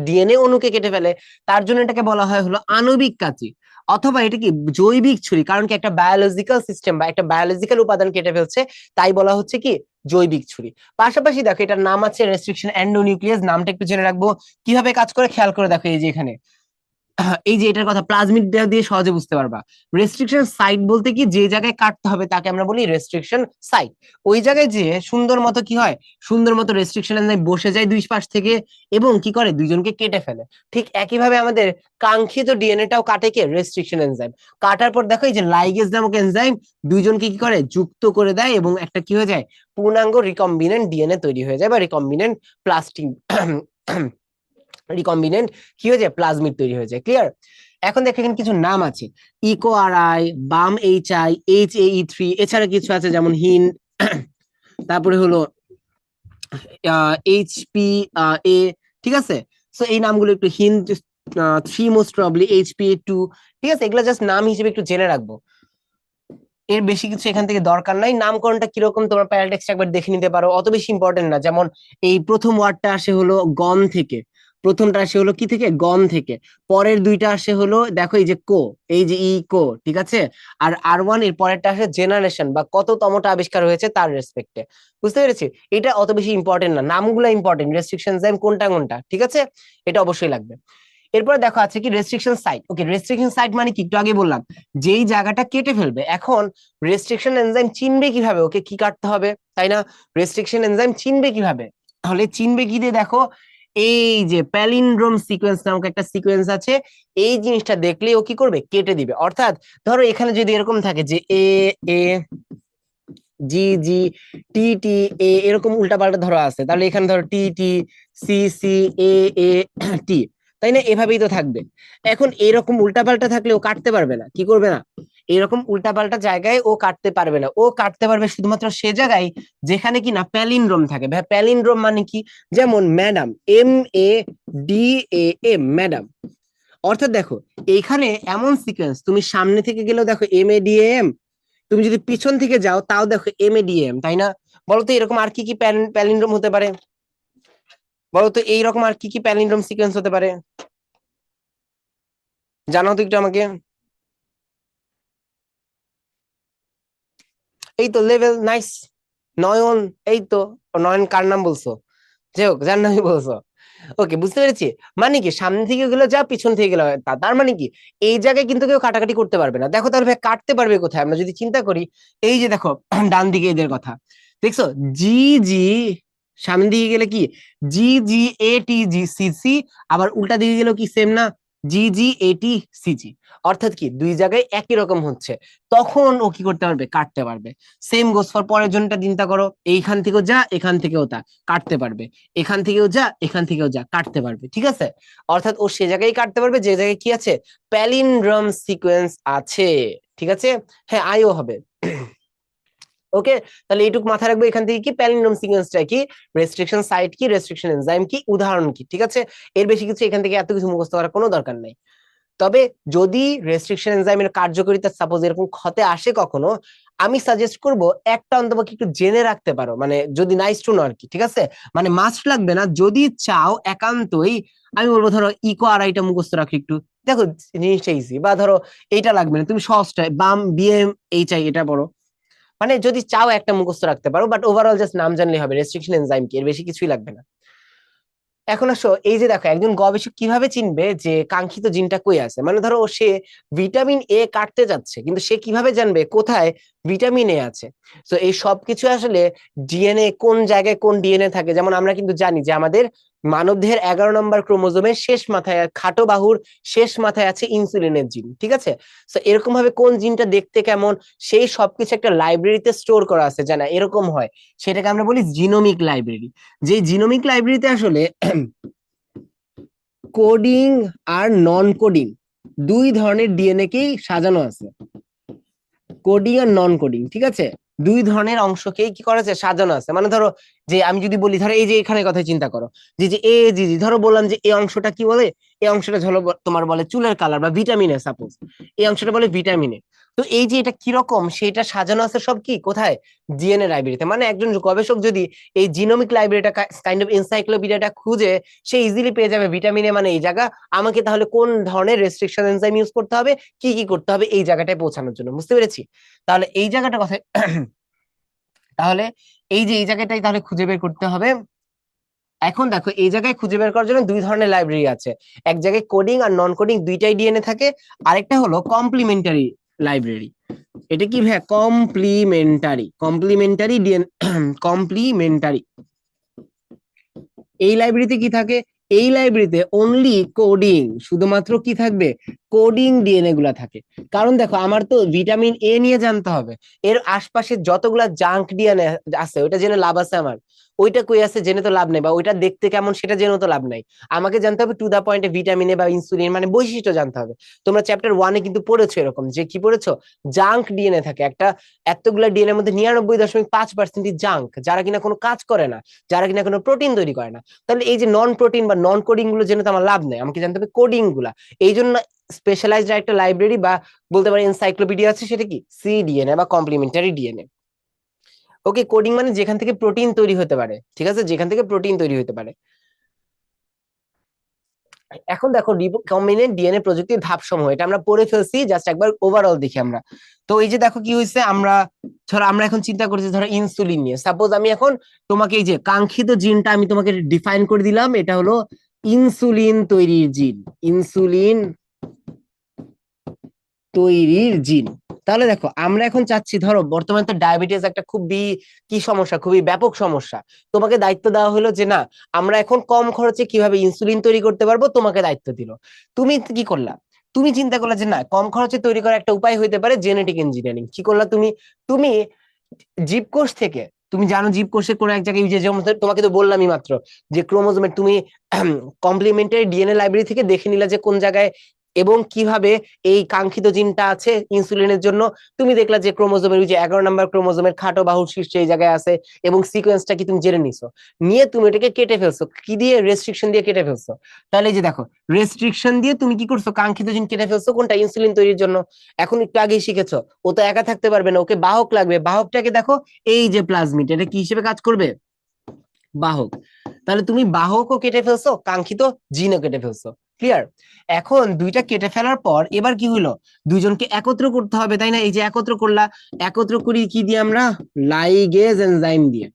ডিএনএ অণুকে কেটে ফেলে। তার জন্য এটাকে বলা হয় হলো আণবিক কাঁচি, অথবা এটা কি জৈবিক ছুরি, কারণ কি একটা বায়োলজিক্যাল সিস্টেম বা একটা বায়োলজিক্যাল উপাদান কেটে ফেলছে, তাই বলা হচ্ছে কি জৈবিক ছুরি। পাশাপাশি দেখো, এটার নাম আছে রেস্ট্রিকশন এন্ডোনিউক্লিয়াস। নামটা একটু জেনে রাখবো। কিভাবে কাজ করে খেয়াল করে দেখো, এই যে এখানে এই যে এটার কথা প্লাজমিড দিয়ে সহজে বুঝতে পারবা। রেস্ট্রিকশন সাইট বলতে কি, যে জায়গায় কাটতে হবে তাকে আমরা বলি রেস্ট্রিকশন সাইট। ওই জায়গায় যে সুন্দর মতো কি হয়? সুন্দর মতো রেস্ট্রিকশন এনজাইম বসে যায় দুই পাশ থেকে, এবং কি করে? দুইজনকে কেটে ফেলে। ঠিক একইভাবে আমাদের কাঙ্ক্ষিত ডিএনএটাও কাটে কে? Restriction enzyme. কাটার পর দেখো, এই যে লাইগেজ নামক এনজাইম দুইজনকে কি করে? যুক্ত করে দেয়, এবং একটা কি হয়ে যায়? পূর্ণাঙ্গ রিকম্বিনেন্ট ডিএনএ তৈরি হয়ে যায়, বা রিকম্বিনেন্ট প্লাস্টিক রিকম্বিনেন্ট কি হয়ে যায়? প্লাজমিড তৈরি হয়ে যায়। ক্লিয়ার? এখন দেখো, এখানে কিছু নাম আছে, ইকো আর আই, বাম এইচ আই, HAE3, এছাড়া কিছু আছে যেমন হিন, তারপরে হলো HP A। ঠিক আছে, সো এই নামগুলো একটু হিন 3 মোস্ট প্রবাবলি, HPA2। ঠিক আছে, এগুলো জাস্ট নাম হিসেবে একটু জেনে রাখবো, এর বেশি কিছু এখান থেকে দরকার নাই। নামকরণটা কিরকম তোমরা প্যারাটেক্সট একবার দেখে নিতে পারো, অত বেশি ইম্পর্টেন্ট না। যেমন এই প্রথম ওয়ার্ডটা আসে হলো গম থেকে, প্রথমটা আসে হলো কি থেকে? গম থেকে। পরের দুইটা আসে হলো, দেখো এই যে কো, এই যে কো। ঠিক আছে, আর R1 এর পরেরটা আসে জেনারেশন বা কততমটা আবিষ্কার হয়েছে তার রেসপেক্টে। বুঝতে পেরেছি? এটা অত বেশি ইম্পর্টেন্ট না, নামগুলো ইম্পর্টেন্ট, রেস্ট্রিকশন এনজাইম কোনটা কোনটা। ঠিক আছে, এটা অবশ্যই লাগবে। এরপরে দেখো আছে কি রেস্ট্রিকশন সাইট। ওকে, রেস্ট্রিকশন সাইট মানে কি? একটু আগে বললাম, যেই জায়গাটা কেটে ফেলবে। এখন রেস্ট্রিকশন এনজাইম চিনবে কিভাবে ওকে কি কাটতে হবে, তাই না? রেস্ট্রিকশন এনজাইম চিনবে কিভাবে? তাহলে চিনবে কি দিয়ে? দেখো, এই যে প্যালিন্ড্রোম সিকোয়েন্স নামক একটা সিকোয়েন্স আছে, এই জিনিসটা দেখলে ও কি করবে? কেটে দিবে। অর্থাৎ ধরো এখানে যদি এরকম থাকে যে A G T এরকম উল্টাপাল্টা ধরো আছে, তাহলে এখানে ধরো T তাই না? এভাবেই তো থাকবে। এখন এরকম উল্টাপাল্টা থাকলে ও কাটতে পারবে না, কি করবে না? এরকম উল্টাপাল্টা জায়গায় ও কাটতে পারবে না। ও কাটতে পারবে শুধুমাত্র সে জায়গায় যেখানে কি না প্যালিন্ড্রোম থাকে। ভাই প্যালিন্ড্রোম মানে কি? যেমন ম্যাডাম, MADAM, ম্যাডাম। অর্থাৎ দেখো এইখানে এমন সিকোয়েন্স, তুমি সামনে থেকে গেলেও দেখো MADM, তুমি যদি পিছন থেকে যাও তাও দেখো MADM, তাই না? বলতো এরকম আর কি কি প্যালিন্ড্রোম হতে পারে? বলতো এইরকম আর কি কি প্যালিন্ড্রোম সিকোয়েন্স হতে পারে? জানাও তো একটু আমাকে। এই তো লেভেল, নাইস। নয়ন, এই তো। নয়ন কার নাম বলছো? যাই হোক, যার নামই বলছো। ওকে, বুঝতে পেরেছি। মানে কি সামনে থেকে গেলে যা, পিছন থেকে গেলে তা, তার মানে কি এই জায়গায় কিন্তু কেউ কাটাকাটি করতে পারবে না। দেখো তাহলে ভাই কাটতে পারবে কোথায়? আমরা যদি চিন্তা করি, এই যে দেখো ডান দিকে এদের কথা দেখছো, জি জি, সামনের দিকে গেলে কি GGATGCC, আবার উল্টা দিকে গেলেও কি সেম না, GGATCG। অর্থাৎ কি দুই জায়গায় একই রকম হচ্ছে, তখন ও কি করতে পারবে? কাটতে পারবে। সেম গোস ফর পরের জনটা চিন্তা করো, এইখান থেকেও যা, এখান থেকেও তা, কাটতে পারবে। এখান থেকেও যা, এখান থেকেও যা, কাটতে পারবে। ঠিক আছে, অর্থাৎ ও সে জায়গায় কাটতে পারবে যে জায়গায় কি আছে, প্যালিন্ড্রম সিকোয়েন্স আছে। ঠিক আছে, হ্যাঁ আইও হবে। ওকে, তাহলে এইটুকু মাথায় রাখবো, এখান থেকে কি প্যালিন্ড্রোম সিকোয়েন্সটা কি, রেস্ট্রিকশন সাইট কি, রেস্ট্রিকশন এনজাইম কি, উদাহরণ কি। ঠিক আছে, এর বেশি কিছু এখান থেকে এত কিছু মুখস্থ করার কোনো দরকার নাই। তবে যদি রেস্ট্রিকশন এনজাইমের কার্যকারিতা সাপোজ এরকম ক্ষতে আসে কখনো, আমি সাজেস্ট করব একটা অন্তত একটু জেনে রাখতে পারো, মানে যদি নাইস টু নো আর কি। ঠিক আছে, মানে মাস্ট লাগবে না, যদি চাও একান্তই। আমি বলবো ধরো ইকো আর আইটা মুখস্থ রাখো একটু, দেখো জিনিসটা ইজি। বা ধরো এইটা লাগবে না, তুমি সহজটা বাম BMHI এটা পড়ো। মানে যদি চাও একটা মুখস্থ রাখতে পারো, বাট ওভারঅল জাস্ট নাম জানলেই হবে, রেস্ট্রিকশন এনজাইম কি, এর বেশি কিছুই লাগবে না। এখন আসো, এই যে দেখো একজন গবেষক কিভাবে চিনবে যে কাঙ্ক্ষিত জিনটা কই আছে? মানে ধরো সে ভিটামিন A কাটতে যাচ্ছে, কিন্তু সে কিভাবে জানবে কোথায় ভিটামিন A আছে? তো এই সবকিছু আসলে DNA, কোন জায়গায় কোন DNA থাকে। যেমন আমরা কিন্তু জানি যে আমাদের মানবদেহের 11 নম্বর ক্রোমোজোমের শেষ মাথায়, খাটো বাহুর শেষ মাথায় আছে ইনসুলিনের জিন। ঠিক আছে, তো এরকম ভাবে কোন জিনটা দেখতে কেমন, সেই সবকিছু একটা লাইব্রেরিতে স্টোর করা আছে, জানা এরকম হয়, সেটাকে আমরা বলি জিনোমিক লাইব্রেরি। যে জিনোমিক লাইব্রেরিতে আসলে কোডিং আর নন কোডিং দুই ধরনের DNA কেই সাজানো আছে। কোডিং আর নন কোডিং, ঠিক আছে, দুই ধরনের অংশকেই কি করা আছে, সাজানো আছে। মানে ধরো যে আমি যদি বলি, ধরো এই যে এখানে কথা চিন্তা করো, যে যে এ জি জি, ধরো বললাম যে এই অংশটা কি বলে, এই অংশটা ধরো তোমার বলে চুলের কালার বা ভিটামিন A সাপোজ, এই অংশটা বলে ভিটামিন A। তো এই যে এটা কিরকম সেটা সাজানো আছে সব কি কোথায়, DNA লাইব্রেরিতে। মানে একজন গবেষক যদি এই জিনোমিক লাইব্রেরিটা, কাইন্ড অফ এনসাইক্লোপিডিয়াটা খুঁজে, সে ইজিলি পেয়ে যাবে ভিটামিন A মানে এই জায়গা, আমাকে তাহলে কোন ধরনের রেস্ট্রিকশন এনজাইম ইউজ করতে হবে, কি কি করতে হবে এই জায়গাটায় পৌঁছানোর জন্য। বুঝতে পেরেছি? তাহলে এই জায়গাটা কথা তাহলে এই যে এই জায়গাটাই তাহলে খুঁজে বের করতে হবে। এখন দেখো এই জায়গায় খুঁজে বের করার জন্য দুই ধরনের লাইব্রেরি আছে, এক জায়গায় কোডিং আর নন কোডিং দুইটাই DNA থাকে, আরেকটা হলো কমপ্লিমেন্টারি লাইব্রেরি। এটা কি ভাইয়া? Complementary, complementary DNA, complementary. এই লাইব্রেরিতে কি থাকে? এই লাইব্রেরিতে অনলি কোডিং, শুধুমাত্র কি থাকবে, কোডিং DNA গুলা থাকে। কারণ দেখো আমার তো ভিটামিন A নিয়ে জানতে হবে, এর আশপাশে যতগুলা জাঙ্ক DNA আছে ওইটা জেনে লাভ আছে আমার? ওইটা কই আছে জেনে তো লাভ নেই, বা ওইটা দেখতে কেমন সেটা জেনে তো লাভ নাই। আমাকে জানতে হবে টু দা পয়েন্টে ভিটামিন A বা ইনসুলিন মানে বৈশিষ্ট্য জানতে হবে। তোমরা চ্যাপ্টার 1-এ কিন্তু পড়েছো এরকম, যে কি পড়েছো, জাঙ্ক DNA থাকে একটা, এতগুলা DNA এর মধ্যে 99.5% জাঙ্ক, যারা কিনা কোনো কাজ করে না, যারা কিনা কোনো প্রোটিন তৈরি করে না। তাহলে এই যে নন প্রোটিন বা নন কোডিং গুলো জেনে তো আমার লাভ নেই, আমাকে জানতে হবে কোডিং গুলা। এই জন্য স্পেশালাইজড একটা লাইব্রেরি বা বলতে পারি এনসাইক্লোপিডিয়া আছে, সেটা কি cDNA বা কমপ্লিমেন্টারি ডিএনএ। ওকে, কোডিং মানে যেখান থেকে প্রোটিন তৈরি হতে পারে। ঠিক আছে, যেখান থেকে প্রোটিন তৈরি হতে পারে। এখন দেখো রিকম্বিনেন্ট ডিএনএ প্রযুক্তির ধাপ সমূহ, এটা আমরা পড়ে ফেলছি, জাস্ট একবার ওভারঅল দেখি আমরা। তো এই যে দেখো কি হয়েছে, আমরা ধরো আমরা এখন চিন্তা করছি ধরো ইনসুলিন নিয়ে। সাপোজ আমি এখন তোমাকে এই যে কাঙ্ক্ষিত জিনটা আমি তোমাকে ডিফাইন করে দিলাম, এটা হলো ইনসুলিন তৈরির জিন, ইনসুলিন তৈরির জিন। তাহলে দেখো আমরা এখন চাচ্ছি, ধরো বর্তমানে তো ডায়াবেটিস একটা খুবই কি সমস্যা, খুবই ব্যাপক সমস্যা। তোমাকে দায়িত্ব দেওয়া হলো যে না, আমরা এখন কম খরচে কিভাবে ইনসুলিন তৈরি করতে পারবো, তোমাকে দায়িত্ব দিল। তুমি কি করলা? তুমি চিন্তা করলা যে না, কম খরচে তৈরি করার একটা উপায় হইতে পারে জেনেটিক ইঞ্জিনিয়ারিং। কি করলা তুমি? তুমি জীবকোষ থেকে, তুমি জানো জীবকোষের কোন এক জায়গায়, যে যেমন তোমাকে তো বললামই মাত্র যে ক্রোমোজোমের, তুমি কমপ্লিমেন্টারি DNA লাইব্রেরি থেকে দেখে নিলা যে কোন জায়গায় এবং কিভাবে এই কাঙ্ক্ষিত জিনটা আছে ইনসুলিনের জন্য। তুমি দেখলা যে ক্রোমোজোমের ওই যে 11 নম্বর ক্রোমোজোমের খাটো বাহুর শীর্ষে এই জায়গায় আছে, এবং সিকোয়েন্সটা কি তুমি জেনে নিছো, নিয়ে তুমি এটাকে কেটে ফেলছো, কি দিয়ে, রেস্ট্রিকশন দিয়ে কেটে ফেলছো। তাহলে এই যে দেখো, রেস্ট্রিকশন দিয়ে তুমি কি করছো, কাঙ্ক্ষিত জিন কেটে ফেলছো, কোনটা, ইনসুলিন তৈরির জন্য। এখন একটু আগেই শিখেছো, ও তো একা থাকতে পারবে না, ওকে বাহক লাগবে। বাহকটাকে দেখো, এই যে প্লাজমিড, এটা কি হিসেবে কাজ করবে, বাহক। তাহলে তুমি বাহকও কেটে ফেলছো, কাঙ্ক্ষিত জিনও কেটে ফেলছো। ক্লিয়ার? এখন দুইটা কেটে ফেলার পর এবার কি হলো, দুইজনকে একত্র করতে হবে, তাই না? এই যে একত্র করলা, একত্র করি কি দিয়ে আমরা, লাইগেজ এনজাইম দিয়ে।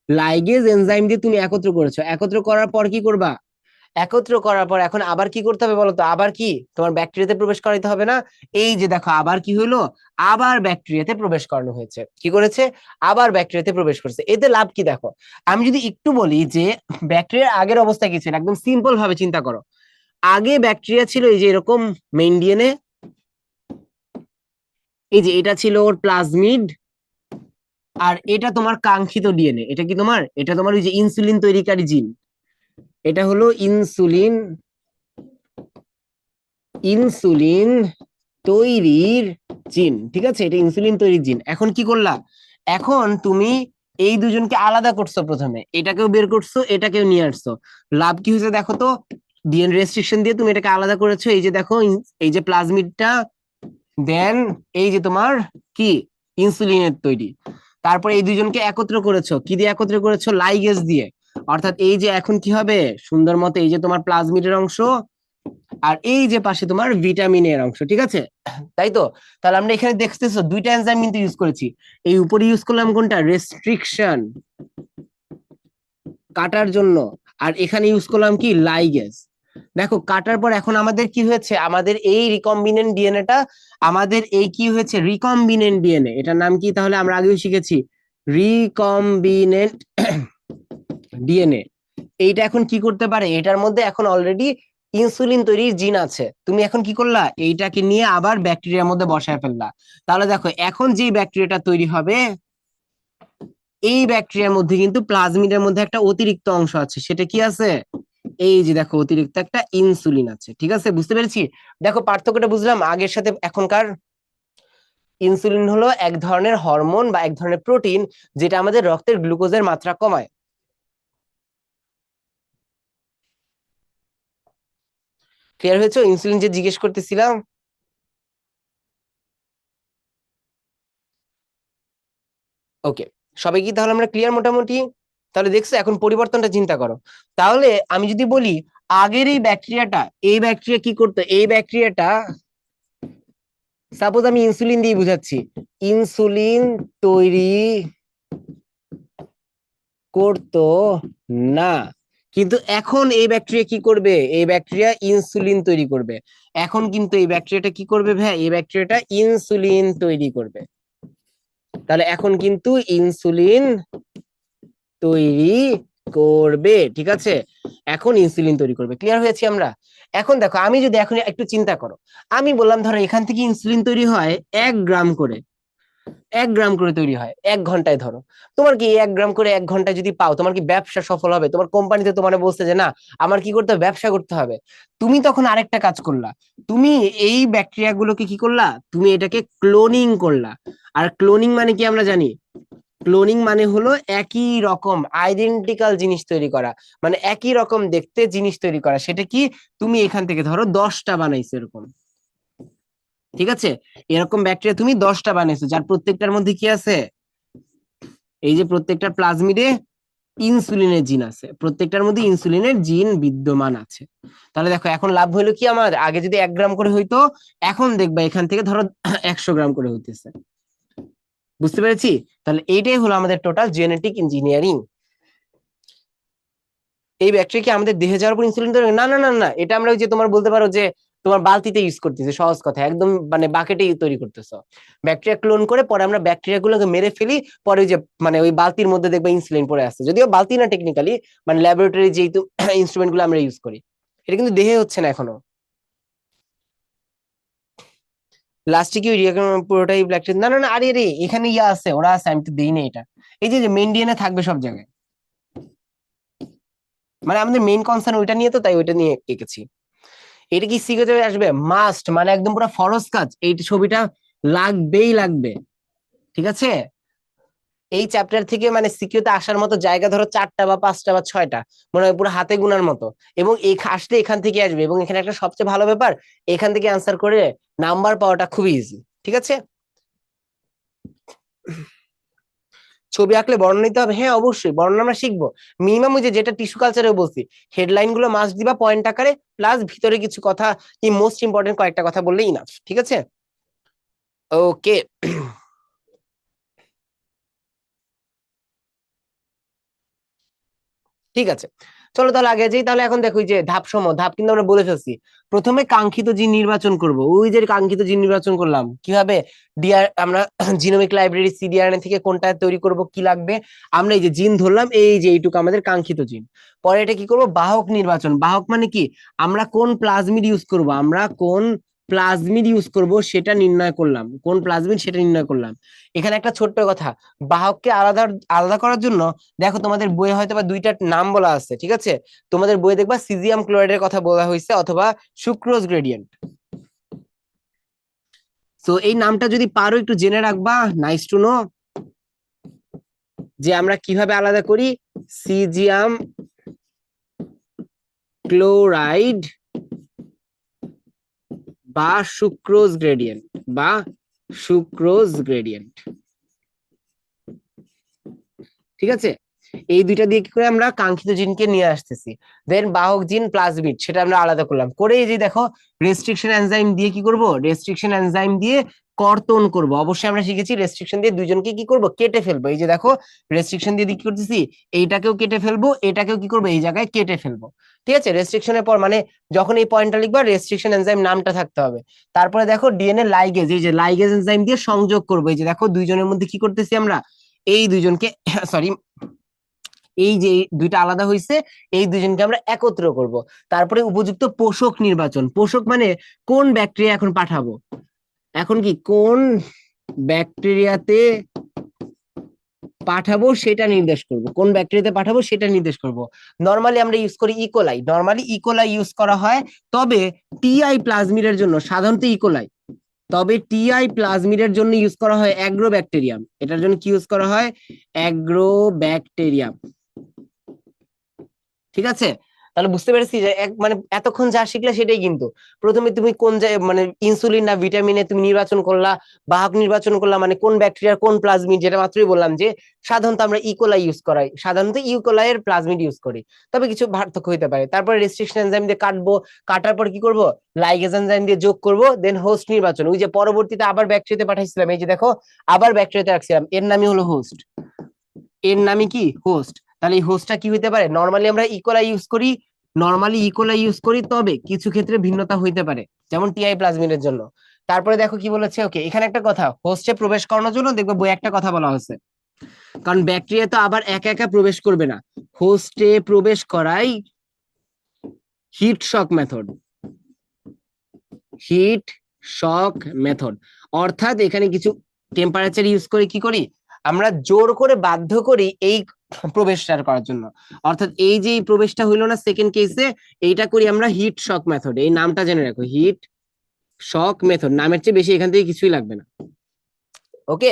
লাইগেজ এনজাইম দিয়ে তুমি একত্র করেছো, একত্র করার পর কি করবা, একত্র করার পর এখন আবার কি করতে হবে বলতো, আবার কি তোমার ব্যাকটেরিয়াতে প্রবেশ করাইতে হবে না? এই যে দেখো, আবার কি হইলো, আবার ব্যাকটেরিয়াতে প্রবেশ করানো হয়েছে। কি করেছে, আবার ব্যাকটেরিয়াতে প্রবেশ করেছে। এতে লাভ কি দেখো, আমি যদি একটু বলি যে ব্যাকটেরিয়ার আগের অবস্থা কি ছিল, একদম সিম্পল ভাবে চিন্তা করো। আগে ব্যাকটেরিয়া ছিল এই যে এরকম মেইন ডিএনএ, এই যে এটা ছিল ওর প্লাজমিড, আর এটা তোমার কাঙ্ক্ষিত ডিএনএ। এটা কি তোমার, এটা তোমার ওই যে ইনসুলিন তৈরিকারী জিন, এটা হলো ইনসুলিন, ইনসুলিন তৈরির জিন, ঠিক আছে? এটা ইনসুলিন তৈরির জিন। এখন কি করলা, এখন তুমি এই দুজনকে আলাদা করছো, প্রথমে এটাকেও বের করছো, এটাকেও নিয়ে আসছো। লাভ কি হয়েছে দেখো তো, ডিএনএ রেস্ট্রিকশন দিয়ে তুমি এটাকে আলাদা করেছো, এই যে দেখো, এই যে প্লাজমিডটা, দেন এই যে তোমার কি, ইনসুলিনের তৈরি। তারপরে এই দুজনকে একত্র করেছো, কি দিয়ে একত্র করেছো, লাইগেজ দিয়ে। অর্থাৎ এই যে এখন কি হবে, সুন্দর মতো এই যে তোমার প্লাজমিডের অংশ, আর এই যে পাশে তোমার ভিটামিন এর অংশ, ঠিক আছে? তাই তো? তাহলে আমরা এখানে দেখতেছো দুইটা এনজাইম কিন্তু ইউজ করেছি। এই উপরে ইউজ করলাম কোনটা, রেস্ট্রিকশন, কাটার জন্য। আর এখানে ইউজ করলাম কি, লাইগেজ। দেখো কাটার পর এখন আমাদের কি হয়েছে, আমাদের এই রিকম্বিনেন্ট ডিএনএটা, আমাদের এই কি হয়েছে, রিকম্বিনেন্ট ডিএনএ। এটার নাম কি তাহলে, আমরা আগেও শিখেছি, রিকম্বিনেন্ট ডিএনএ। এইটা এখন কি করতে পারে, এটার মধ্যে এখন অলরেডি ইনসুলিন তৈরির জিন আছে। তুমি এখন কি করলা, এইটাকে নিয়ে আবার ব্যাকটেরিয়ার মধ্যে বসায় ফেললা। তাহলে দেখো, এখন যে ব্যাকটেরিয়াটা তৈরি হবে, এই ব্যাকটেরিয়ার মধ্যে কিন্তু প্লাজমিডের মধ্যে একটা অতিরিক্ত অংশ আছে। সেটা কি আছে, এই যে দেখো, অতিরিক্ত একটা ইনসুলিন আছে। ঠিক আছে, বুঝতে পেরেছি? দেখো পার্থক্যটা বুঝলাম আগের সাথে এখনকার। ইনসুলিন হলো এক ধরনের হরমোন বা এক ধরনের প্রোটিন, যেটা আমাদের রক্তের গ্লুকোজের মাত্রা কমায়। ক্লিয়ার হয়েছে ইনসুলিন যে জিজ্ঞেস করতেছিলাম? ওকে, সবাই কি তাহলে আমরা ক্লিয়ার মোটামুটি? তাহলে দেখছো, এখন পরিবর্তনটা চিন্তা করো। তাহলে আমি যদি বলি, আগের এই ব্যাকটেরিয়াটা, এই ব্যাকটেরিয়া কি করতো, এই ব্যাকটেরিয়াটা, সাপোজ আমি ইনসুলিন দিয়ে বুঝাচ্ছি, ইনসুলিন তৈরি করতো না, কিন্তু এখন এই ব্যাকটেরিয়া কি করবে, এই ব্যাকটেরিয়া ইনসুলিন তৈরি করবে। এখন কিন্তু এই ব্যাকটেরিয়াটা কি করবে ভাই, এই ব্যাকটেরিয়াটা ইনসুলিন তৈরি করবে। তাহলে এখন কিন্তু ইনসুলিন তৈরি করবে, ঠিক আছে? এখন ইনসুলিন তৈরি করবে। ক্লিয়ার হয়েছি আমরা? এখন দেখো, আমি যদি এখন একটু চিন্তা করো, আমি বললাম ধরো এখান থেকে ইনসুলিন তৈরি হয় 1 গ্রাম করে, 1 গ্রাম করে তৈরি হয় 1 ঘন্টায়। ধরো তোমার কি 1 গ্রাম করে 1 ঘন্টায় যদি পাও, তোমার কি ব্যবসা সফল হবে? তোমার কোম্পানিতে তোমার বলছে যে না, আমার কি করতে হবে, ব্যবসা করতে হবে। তুমি তখন আরেকটা কাজ করলা, তুমি এই ব্যাকটেরিয়া গুলোকে কি করলা, তুমি এটাকে ক্লোনিং করলা। আর ক্লোনিং মানে কি আমরা জানি, ক্লোনিং মানে হলো একই রকম আইডেন্টিক্যাল জিনিস তৈরি করা, মানে একই রকম দেখতে জিনিস তৈরি করা। সেটা কি, তুমি এখান থেকে ধরো 10টা বানাইছো এরকম, ঠিক আছে? এরকম ব্যাকটেরিয়া তুমি 10টা বানাইছো, যার প্রত্যেকটার মধ্যে কি আছে, এই যে প্রত্যেকটা প্লাজমিডে ইনসুলিনের জিন আছে, প্রত্যেকটার মধ্যে ইনসুলিনের জিন বিদ্যমান আছে। তাহলে দেখো, এখন লাভ হইলো কি, আমার আগে যদি 1 গ্রাম করে হইতো, এখন দেখবা এখান থেকে ধরো 100 গ্রাম করে হইতেছে। বুঝতে পেরেছি? তাহলে এইটাই হলো আমাদের টোটাল জেনেটিক ইঞ্জিনিয়ারিং। এই ব্যাকটেরিয়া কি আমাদের দেহে যাওয়ার পর ইনসুলিন তৈরি করে? না না না না, এটা আমরা ওই যে তোমার বলতে পারো যে তোমার বালতিতে ইউজ করতেছে, সহজ কথা, একদম মানে বাকেটে তৈরি করতেছো। ব্যাকটেরিয়া ক্লোন করে পরে আমরা ব্যাকটেরিয়া গুলোকে মেরে ফেলি, পরে ওই যে মানে ওই বালতির মধ্যে দেখবে ইনসুলিন পড়ে আসছে, যদিও বালতি না টেকনিক্যালি, মানে ল্যাবরেটরি যেহেতু ইনস্ট্রুমেন্ট গুলো আমরা ইউজ করি, এটা কিন্তু দেহে হচ্ছে না এখনো। লাস্টে কি পুরোটাই ব্যাকটেরিয়া? না না না, আরে রে, এখানে ইয়া আছে, ওরা আছে, আমি তো দেই না এটা। এই যে মেন ডিএনএ থাকবে সব জায়গায়, মানে আমাদের মেইন কনসার্ন ওইটা নিয়ে, তো তাই ওইটা নিয়ে এঁকেছি। এটা কি সিকিউরিটি আসবে মাস্ট, মানে একদম পুরো ফরজ কাজ, এই ছবিটা লাগবেই লাগবে। ঠিক আছে, এই চ্যাপ্টার থেকে মানে সিকিউতে আসার মতো জায়গা ধরো 4টা বা 5টা বা 6টা, মনে হয় পুরো হাতে গোনার মতো, এবং এই আসলে এখান থেকে আসবে। এবং এখানে একটা সবচেয়ে ভালো ব্যাপার, এখান থেকে আনসার করে নাম্বার পাওয়াটা খুবই ইজি। ঠিক আছে, ছবি আঁকলে বর্ণনা নিতে হবে, হ্যাঁ অবশ্যই বর্ণনা আমরা শিখবো। মিনিমাম ওই যেটা টিস্যু কালচারে বলছি, হেডলাইন গুলো মাস্ট দিবা পয়েন্ট আকারে, প্লাস ভিতরে কিছু কথা, কি মোস্ট ইম্পর্টেন্ট কয়েকটা কথা বললেই ইনাফ। ঠিক আছে, ওকে। ঠিক আছে, চলো তাহলে আগে যাই। তাহলে এখন দেখো, ওই যে ধাপ সমূহ, ধাপ কিন্তু আমরা বলে ফেলছি। প্রথমে কাঙ্ক্ষিত জিন নির্বাচন করব, ওই যে কাঙ্ক্ষিত জিন নির্বাচন করলাম কিভাবে, ডিআর আমরা জিনোমিক লাইব্রেরি সিডিআরএনএ থেকে কোনটা তৈরি করব, কি লাগবে, আমরা এই যে জিন ধরলাম, এই যে এইটুকু আমাদের কাঙ্ক্ষিত জিন। পরে এটা কি করব, বাহক নির্বাচন। বাহক মানে কি, আমরা কোন প্লাজমিড ইউজ করব, আমরা কোন প্লাজমিড ইউজ করব সেটা নির্ণয় করলাম, কোন প্লাজমিড সেটা নির্ণয় করলাম। এখানে একটা ছোট্ট কথা, বাহককে আলাদা আলাদা করার জন্য, দেখো তোমাদের বইয়ে হয়তো বা দুইটা নাম বলা আছে। ঠিক আছে, তোমাদের বইয়ে দেখবা সিজিয়াম ক্লোরাইডের কথা বলা হয়েছে, অথবা সুক্রোজ গ্রেডিয়েন্ট। তো এই নামটা যদি পারো একটু জেনে রাখবা, নাইস টু নো, যে আমরা কিভাবে আলাদা করি সিজিয়াম ক্লোরাইড বা সুক্রোজ গ্রেডিয়েন্ট, বা সুক্রোজ গ্রেডিয়েন্ট। ঠিক আছে, এই দুইটা দিয়ে কি করে আমরা কাঙ্ক্ষিত জিনকে নিয়ে আসতেছি। দেন বাহক জিন প্লাজমিড সেটা আমরা আলাদা করলাম করে, এই যে দেখো রেস্ট্রিকশন এনজাইম দিয়ে কি করব, রেস্ট্রিকশন এনজাইম দিয়ে কর্তন করব। অবশ্যই আমরা শিখেছি রেস্ট্রিকশন দিয়ে দুইজনকে কি করব, কেটে ফেলবো। এই যে দেখো রেস্ট্রিকশন দিয়ে কি করতেছি, এইটাকেও কেটে ফেলবো, এটাকেও কি করবো, এই জায়গায় কেটে ফেলবো। ঠিক আছে, রেস্ট্রিকশনের পর মানে যখন এই পয়েন্টটা লিখবা, রেস্ট্রিকশন এনজাইম নামটা থাকতে হবে। তারপরে দেখো ডিএনএ লাইগেজ, এই যে লাইগেজ এনজাইম দিয়ে সংযোগ করবো। এই যে দেখো দুইজনের মধ্যে কি করতেছি আমরা, এই দুইজনকে সরি, এই যে দুইটা আলাদা হয়েছে, এই দুইজনকে আমরা একত্র করব। তারপরে উপযুক্ত পোষক নির্বাচন, পোষক মানে কোন ব্যাকটেরিয়া এখন পাঠাবো, এখন কি কোন ব্যাকটেরিয়াতে পাঠাবো সেটা নির্দেশ করব, কোন ব্যাকটেরিয়াতে পাঠাবো সেটা নির্দেশ করব। নরমালি আমরা ইউজ করি ইকোলাই, নরমালি ইকোলাই ইউজ করা হয়। তবে টিআই প্লাজমিডের জন্য সাধারণত ইকোলাই, তবে টিআই প্লাজমিডের জন্য ইউজ করা হয় অ্যাগ্রো ব্যাকটেরিয়াম। এটার জন্য কি ইউজ করা হয়, অ্যাগ্রো ব্যাকটেরিয়াম। ঠিক আছে, তাহলে বুঝতে পেরেছি যে মানে এতক্ষণ যা শিখলে সেটাই কিন্তু, প্রথমে তুমি কোন মানে ইনসুলিন না ভিটামিনে তুমি নির্বাচন করলা, বাহক নির্বাচন করলা, মানে কোন ব্যাকটেরিয়ার কোন প্লাজমিড, যেটা মাত্রই বললাম যে সাধারণত আমরা ইকোলাই ইউজ করাই, সাধারণত ইকোলাই এর প্লাজমিড ইউজ করি, তবে কিছু পার্থক্য হতে পারে। তারপরে রেস্ট্রিকশন এনজাইম দিয়ে কাটবো, কাটার পর কি করব, লাইগেজ এনজাইম দিয়ে যোগ করব। দেন হোস্ট নির্বাচন, ওই যে পরবর্তীতে আবার ব্যাকটেরিয়াতে পাঠাইছিলাম, এই যে দেখো আবার ব্যাকটেরিয়াতে রাখছিলাম, এর নামই হলো হোস্ট, এর নামই কি হোস্ট। তাহলে এই হোস্টটা কি হইতে পারে, নরমালি আমরা ইকোলাই ইউজ করি, নরমালি ইকোলাই ইউজ করি, তবে কিছু ক্ষেত্রে ভিন্নতা হইতে পারে, যেমন টিআই প্লাজমিডের জন্য। তারপরে দেখো কি বলেছে, ওকে এখানে একটা কথা, হোস্টে প্রবেশ করানোর জন্য দেখবো বই একটা কথা বলা হয়েছে, কারণ ব্যাকটেরিয়া তো আবার একা একা প্রবেশ করবে না, হোস্টে প্রবেশ করাই হিট শক মেথড, হিট শক মেথড। অর্থাৎ এখানে কিছু টেম্পারেচার ইউজ করে কি করি, আমরা জোর করে বাধ্য করি এই প্রবেশটা করার জন্য। অর্থাৎ এই যে এই প্রবেশটা হইলো না সেকেন্ড কেসে, এইটা করি আমরা হিট শক মেথড। এই নামটা জেনে রাখো, হিট শক মেথড, নামের চেয়ে বেশি এখান থেকে কিছুই লাগবে না। ওকে,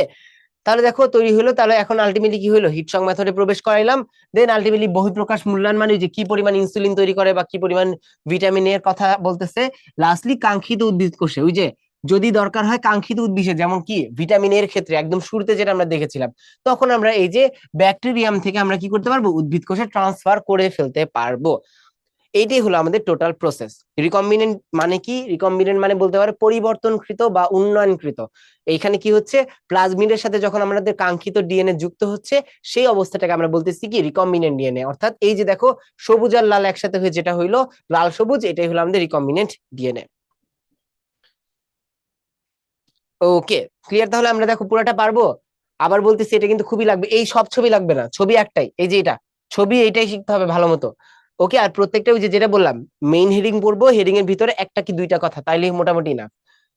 তাহলে দেখো তৈরি হলো। তাহলে এখন আলটিমেটলি কি হলো, হিট শক মেথডে প্রবেশ করাইলাম। দেন আলটিমেটলি বহিঃপ্রকাশ মূল্যায়ন মানে যে কি পরিমাণ ইনসুলিন তৈরি করে বা কি পরিমাণ ভিটামিন এর কথা বলতেছে। লাস্টলি কাঙ্ক্ষিত উদ্ভিদ কোষে, ওই যে যদি দরকার হয় কাঙ্ক্ষিত উদ্ভিদে, যেমন কি ভিটামিন এর ক্ষেত্রে একদম শুরুতে যেটা আমরা দেখেছিলাম, তখন আমরা এই যে ব্যাকটেরিয়াম থেকে আমরা কি করতে পারবো, উদ্ভিদ কোষে ট্রান্সফার করে ফেলতে পারবো। এইটাই হলো আমাদের টোটাল প্রসেস। রিকম্বিনেন্ট মানে কি, রিকম্বিনেন্ট মানে বলতে পারে পরিবর্তনকৃত বা উন্নয়নকৃত। এইখানে কি হচ্ছে, প্লাজমিডের সাথে যখন আমাদের কাঙ্ক্ষিত ডিএনএ যুক্ত হচ্ছে, সেই অবস্থাটাকে আমরা বলতেছি কি রিকম্বিনেন্ট ডিএনএ। অর্থাৎ এই যে দেখো সবুজ আর লাল একসাথে হয়ে যেটা হইলো লাল সবুজ, এটাই হলো আমাদের রিকম্বিনেন্ট ডিএনএ। ওকে, ক্লিয়ার? তাহলে আমরা দেখো পুরোটা পারবো। আবার বলতেছি এটা কিন্তু খুবই লাগবে, এই সব ছবি লাগবে না, ছবি একটাই, এই যে এটা ছবি, এইটাই শিখতে হবে ভালো মতো। ওকে, আর প্রত্যেকটা ওই যে যেটা বললাম মেইন হেডিং পড়বো, হেডিং এর ভিতরে একটা কি দুইটা কথা, তাইলে মোটামুটি না।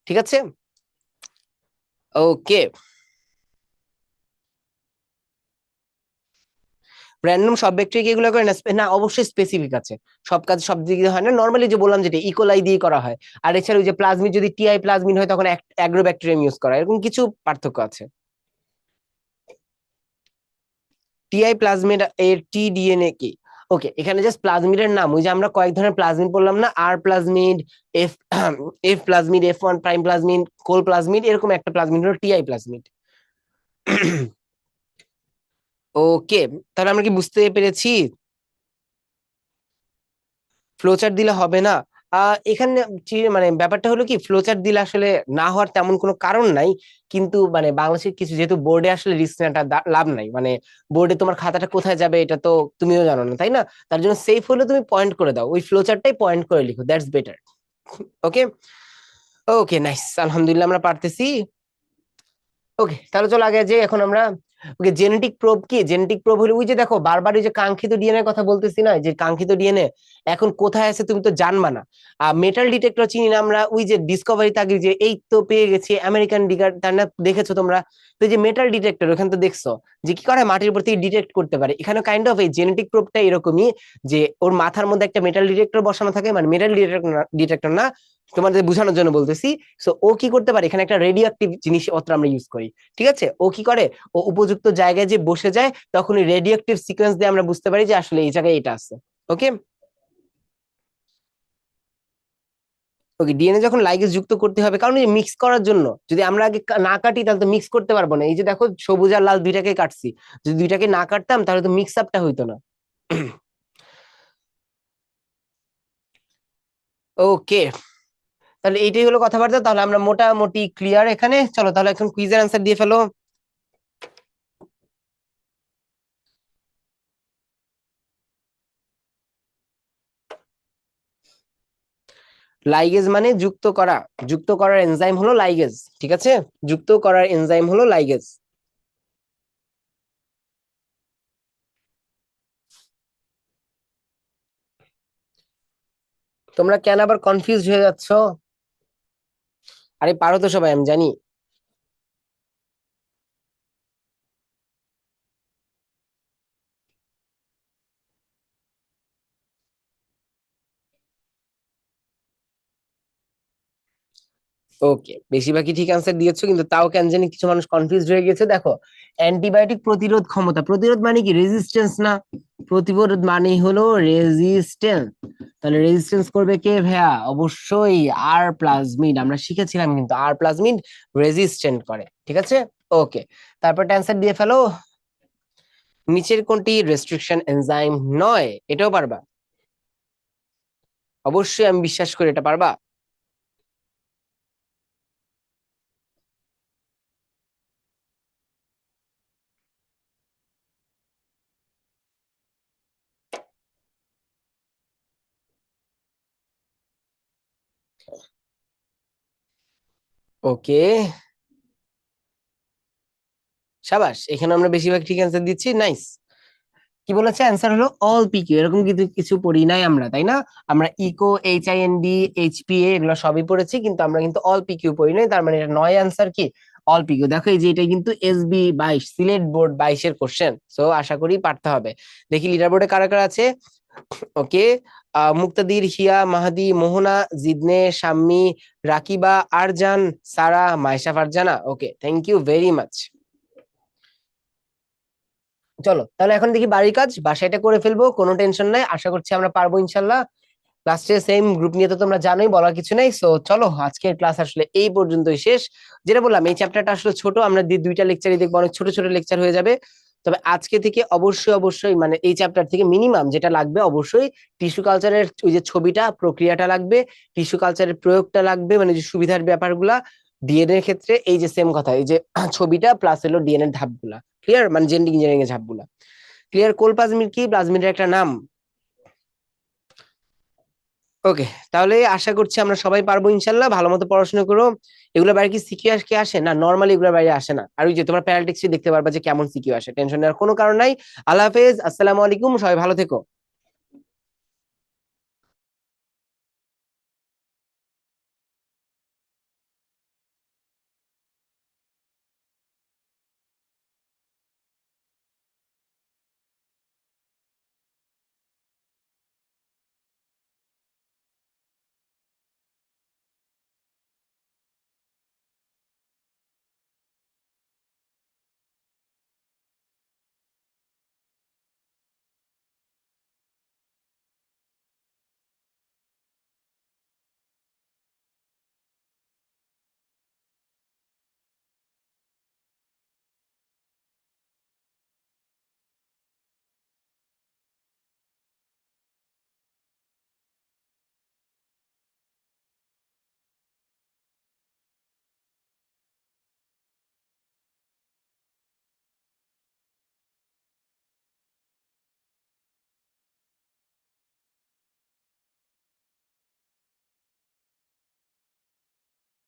ঠিক আছে, ওকে। র্যান্ডম সব ব্যাকটেরিয়া এগুলো করে না, না অবশ্যই স্পেসিফিক আছে, সব কাজ সব দিকে হয় না, নর্মালি যে বললাম যেটা ইকোলাই দিয়ে করা হয়, আর এছাড়া ওই যে প্লাজমিড যদি টিআই প্লাজমিড হয় তখন অ্যাগ্রোব্যাকটেরিয়াম ইউজ করা, এরকম কিছু পার্থক্য আছে। টিআই প্লাজমিড এর টিডিএনএ কি? ওকে, এখানে জাস্ট প্লাজমিডের নাম, ওই যে আমরা কয়েক ধরনের প্লাজমিড বললাম না, আর plasmid, F F plasmid, F1 prime plasmid, Col plasmid, এরকম একটা প্লাজমিড হলো টিআই প্লাজমিড। ওকে, তাহলে আমরা কি বুঝতে পেরেছি? ফ্লোচার্ট দিলে হবে না? এখানে মানে ব্যাপারটা হলো কি, ফ্লোচার্ট দিলে আসলে না হওয়ার তেমন কোনো কারণ নাই, কিন্তু মানে বাংলাদেশের কিছু যেহেতু বোর্ডে আসলে রিস্ক নেওয়াটা লাভ নাই, মানে বোর্ডে তোমার খাতাটা কোথায় যাবে এটা তো তুমিও জানো না, তাই না? তার জন্য সেফ হলে তুমি পয়েন্ট করে দাও, ওই ফ্লোচার্টটাই পয়েন্ট করে লিখো, that's better. Okay, okay nice, আলহামদুলিল্লাহ আমরা পারতেছি। ওকে, তাহলে চলো আগে যে এখন আমরা, ওকে জেনেটিক প্রোব কি? জেনেটিক প্রোব হলো ওই যে দেখো বারবার ওই যে কাঙ্ক্ষিত ডিএনএ কথা বলতেছি না, যে কাঙ্ক্ষিত ডিএনএ এখন কোথায় আছে তুমি তো জানবা না। মেটাল ডিটেক্টর চিনি না আমরা, ওই যে ডিসকভারিতে আগে যে এই তো পেয়ে গেছি আমেরিকান ডিগার, তার না দেখেছো তোমরা? তো যে মেটাল ডিটেক্টর ওখানে তো দেখছো যে কি করে মাটির উপর থেকে ডিটেক্ট করতে পারে, এখানে কাইন্ড অফ এই জেনেটিক প্রোবটা এরকমই, যে ওর মাথার মধ্যে একটা মেটাল ডিটেক্টর বসানো থাকে, মানে মেটাল ডিটেক্টর না, তোমাদের বোঝানোর জন্য বলতেছি। সো ও কি করতে পারে, এখানে একটা রেডিও অ্যাক্টিভ জিনিসপত্র আমরা ইউজ করি, ঠিক আছে? ও কি করে, ও উপযুক্ত জায়গায় যে বসে যায় তখন এই রেডিও অ্যাক্টিভ সিকোয়েন্স দিয়ে আমরা বুঝতে পারি যে আসলে এই জায়গায় এটা আছে। ওকে, ওকে ডিএনএ যখন লাইগেজ যুক্ত করতে হবে, কারণ এই মিক্স করার জন্য যদি আমরা আগে না কাটি তাহলে তো মিক্স করতে পারবো না, এই যে দেখো সবুজ আর লাল দুইটাকে কাটছি, যদি দুইটাকে না কাটতাম তাহলে তো মিক্স আপটা হইতো না। ওকে, তাহলে এইটাই হলো কথাবার্তা, তাহলে আমরা মোটামুটি ক্লিয়ার এখানে। চলো তাহলে এখন কুইজের অ্যান্সার দিয়ে ফেলো। লাইগেজ মানে যুক্ত করা, যুক্ত করার এনজাইম হলো লাইগেজ, ঠিক আছে? যুক্ত করার এনজাইম হলো লাইগেজ। তোমরা কেন আবার কনফিউজ হয়ে যাচ্ছ? আরে পারো তো সবাই, আমি জানি। ওকে, বেশিরভাগই ঠিক অ্যান্সার দিয়েছো, কিন্তু তাও কেন জানি কিছু মানুষ কনফিউজ হয়ে গেছে। দেখো, অ্যান্টিবায়োটিক প্রতিরোধ ক্ষমতা, প্রতিরোধ মানে কি? রেজিস্ট্যান্স না? প্রতিরোধ মানেই হলো রেজিস্ট্যান্স, তাহলে রেজিস্ট্যান্স করবে কে ভাইয়া? অবশ্যই আর প্লাজমিড, আমরা শিখেছিলাম কিন্তু আর প্লাজমিড রেজিস্ট্যান্ট করে, ঠিক আছে? ওকে, তারপর অ্যান্সার দিয়ে ফেলো। নিচের কোনটি রেস্ট্রিকশন এনজাইম নয়? এটাও পারবা? অবশ্যই, আমি বিশ্বাস করি এটা পারবা। ওকে, সাবাস, এখানে আমরা বেশিরভাগ ঠিক অ্যান্সার দিচ্ছি, নাইস। কি বলেছে অ্যান্সার হলো অল পিকিউ, এরকম কিন্তু কিছু পড়ি নাই আমরা, তাই না? আমরা ইকো, HIND, HPA এগুলো সবই পড়েছি, কিন্তু আমরা কিন্তু অল পিকিউ পড়ি নাই, তার মানে এটা নয় অ্যান্সার কি অল পিকিউ। দেখো এই যে এটা কিন্তু SB 22 সিলেট বোর্ড 22-এর কোশ্চেন, সো আশা করি পারতে হবে। দেখি লিডার বোর্ডে কারা কারা আছে। Okay, Muktadir, Hiya, Mahadi, Mohona, Jidne, Shammi, Rakiba, Arzan, Sara, Maisha, Farzana. Okay, thank you very much. চলো তাহলে এখন দেখি বাড়ির কাজ, বাসায়টা করে ফেলবো, কোনো টেনশন নাই, আশা করছি আমরা পারবো ইনশাল্লাহ। ক্লাসে সেম গ্রুপ নিয়ে তো তোমরা জানোই, বলার কিছু নাই। সো চলো, আজকের ক্লাস আসলে এই পর্যন্তই শেষ। যেটা বললাম, এই চ্যাপ্টারটা আসলে ছোট, আমরা দুইটা লেকচারই দেখবো, অনেক ছোট ছোট লেকচার হয়ে যাবে। তবে আজকে থেকে অবশ্যই অবশ্যই মানে এই চ্যাপ্টার থেকে মিনিমাম যেটা লাগবে অবশ্যই টিস্যু কালচারের ওই যে ছবিটা, প্রক্রিয়াটা লাগবে, টিস্যু কালচারের প্রয়োগটা লাগবে, মানে যে সুবিধার ব্যাপারগুলা ডিএনএ এর ক্ষেত্রে, এই যে সেম কথা, এই যে ছবিটা প্লাস হলো ডিএনএ এর ধাপগুলা ক্লিয়ার, মানে জেনেটিক ইঞ্জিনিয়ারিং এর ধাপগুলা ক্লিয়ার। কোল প্লাজমিড কি? প্লাজমিডের একটা নাম। ওকে, তাহলে আশা করছি আমরা সবাই পারবো ইনশাল্লাহ, ভালো মতো পড়াশোনা করো। এগুলো বাইরে কি সিকিউ কি আসে না? নর্মালি এগুলো বাইরে আসে না, আর ওই যে তোমার প্যারাটিক্সে দেখতে পারবা যে কেমন সিকিউ আসে, টেনশন নেওয়ার কোনো কারণ নাই। আল্লাহ হাফেজ, আসসালামু আলাইকুম, সবাই ভালো থেকো।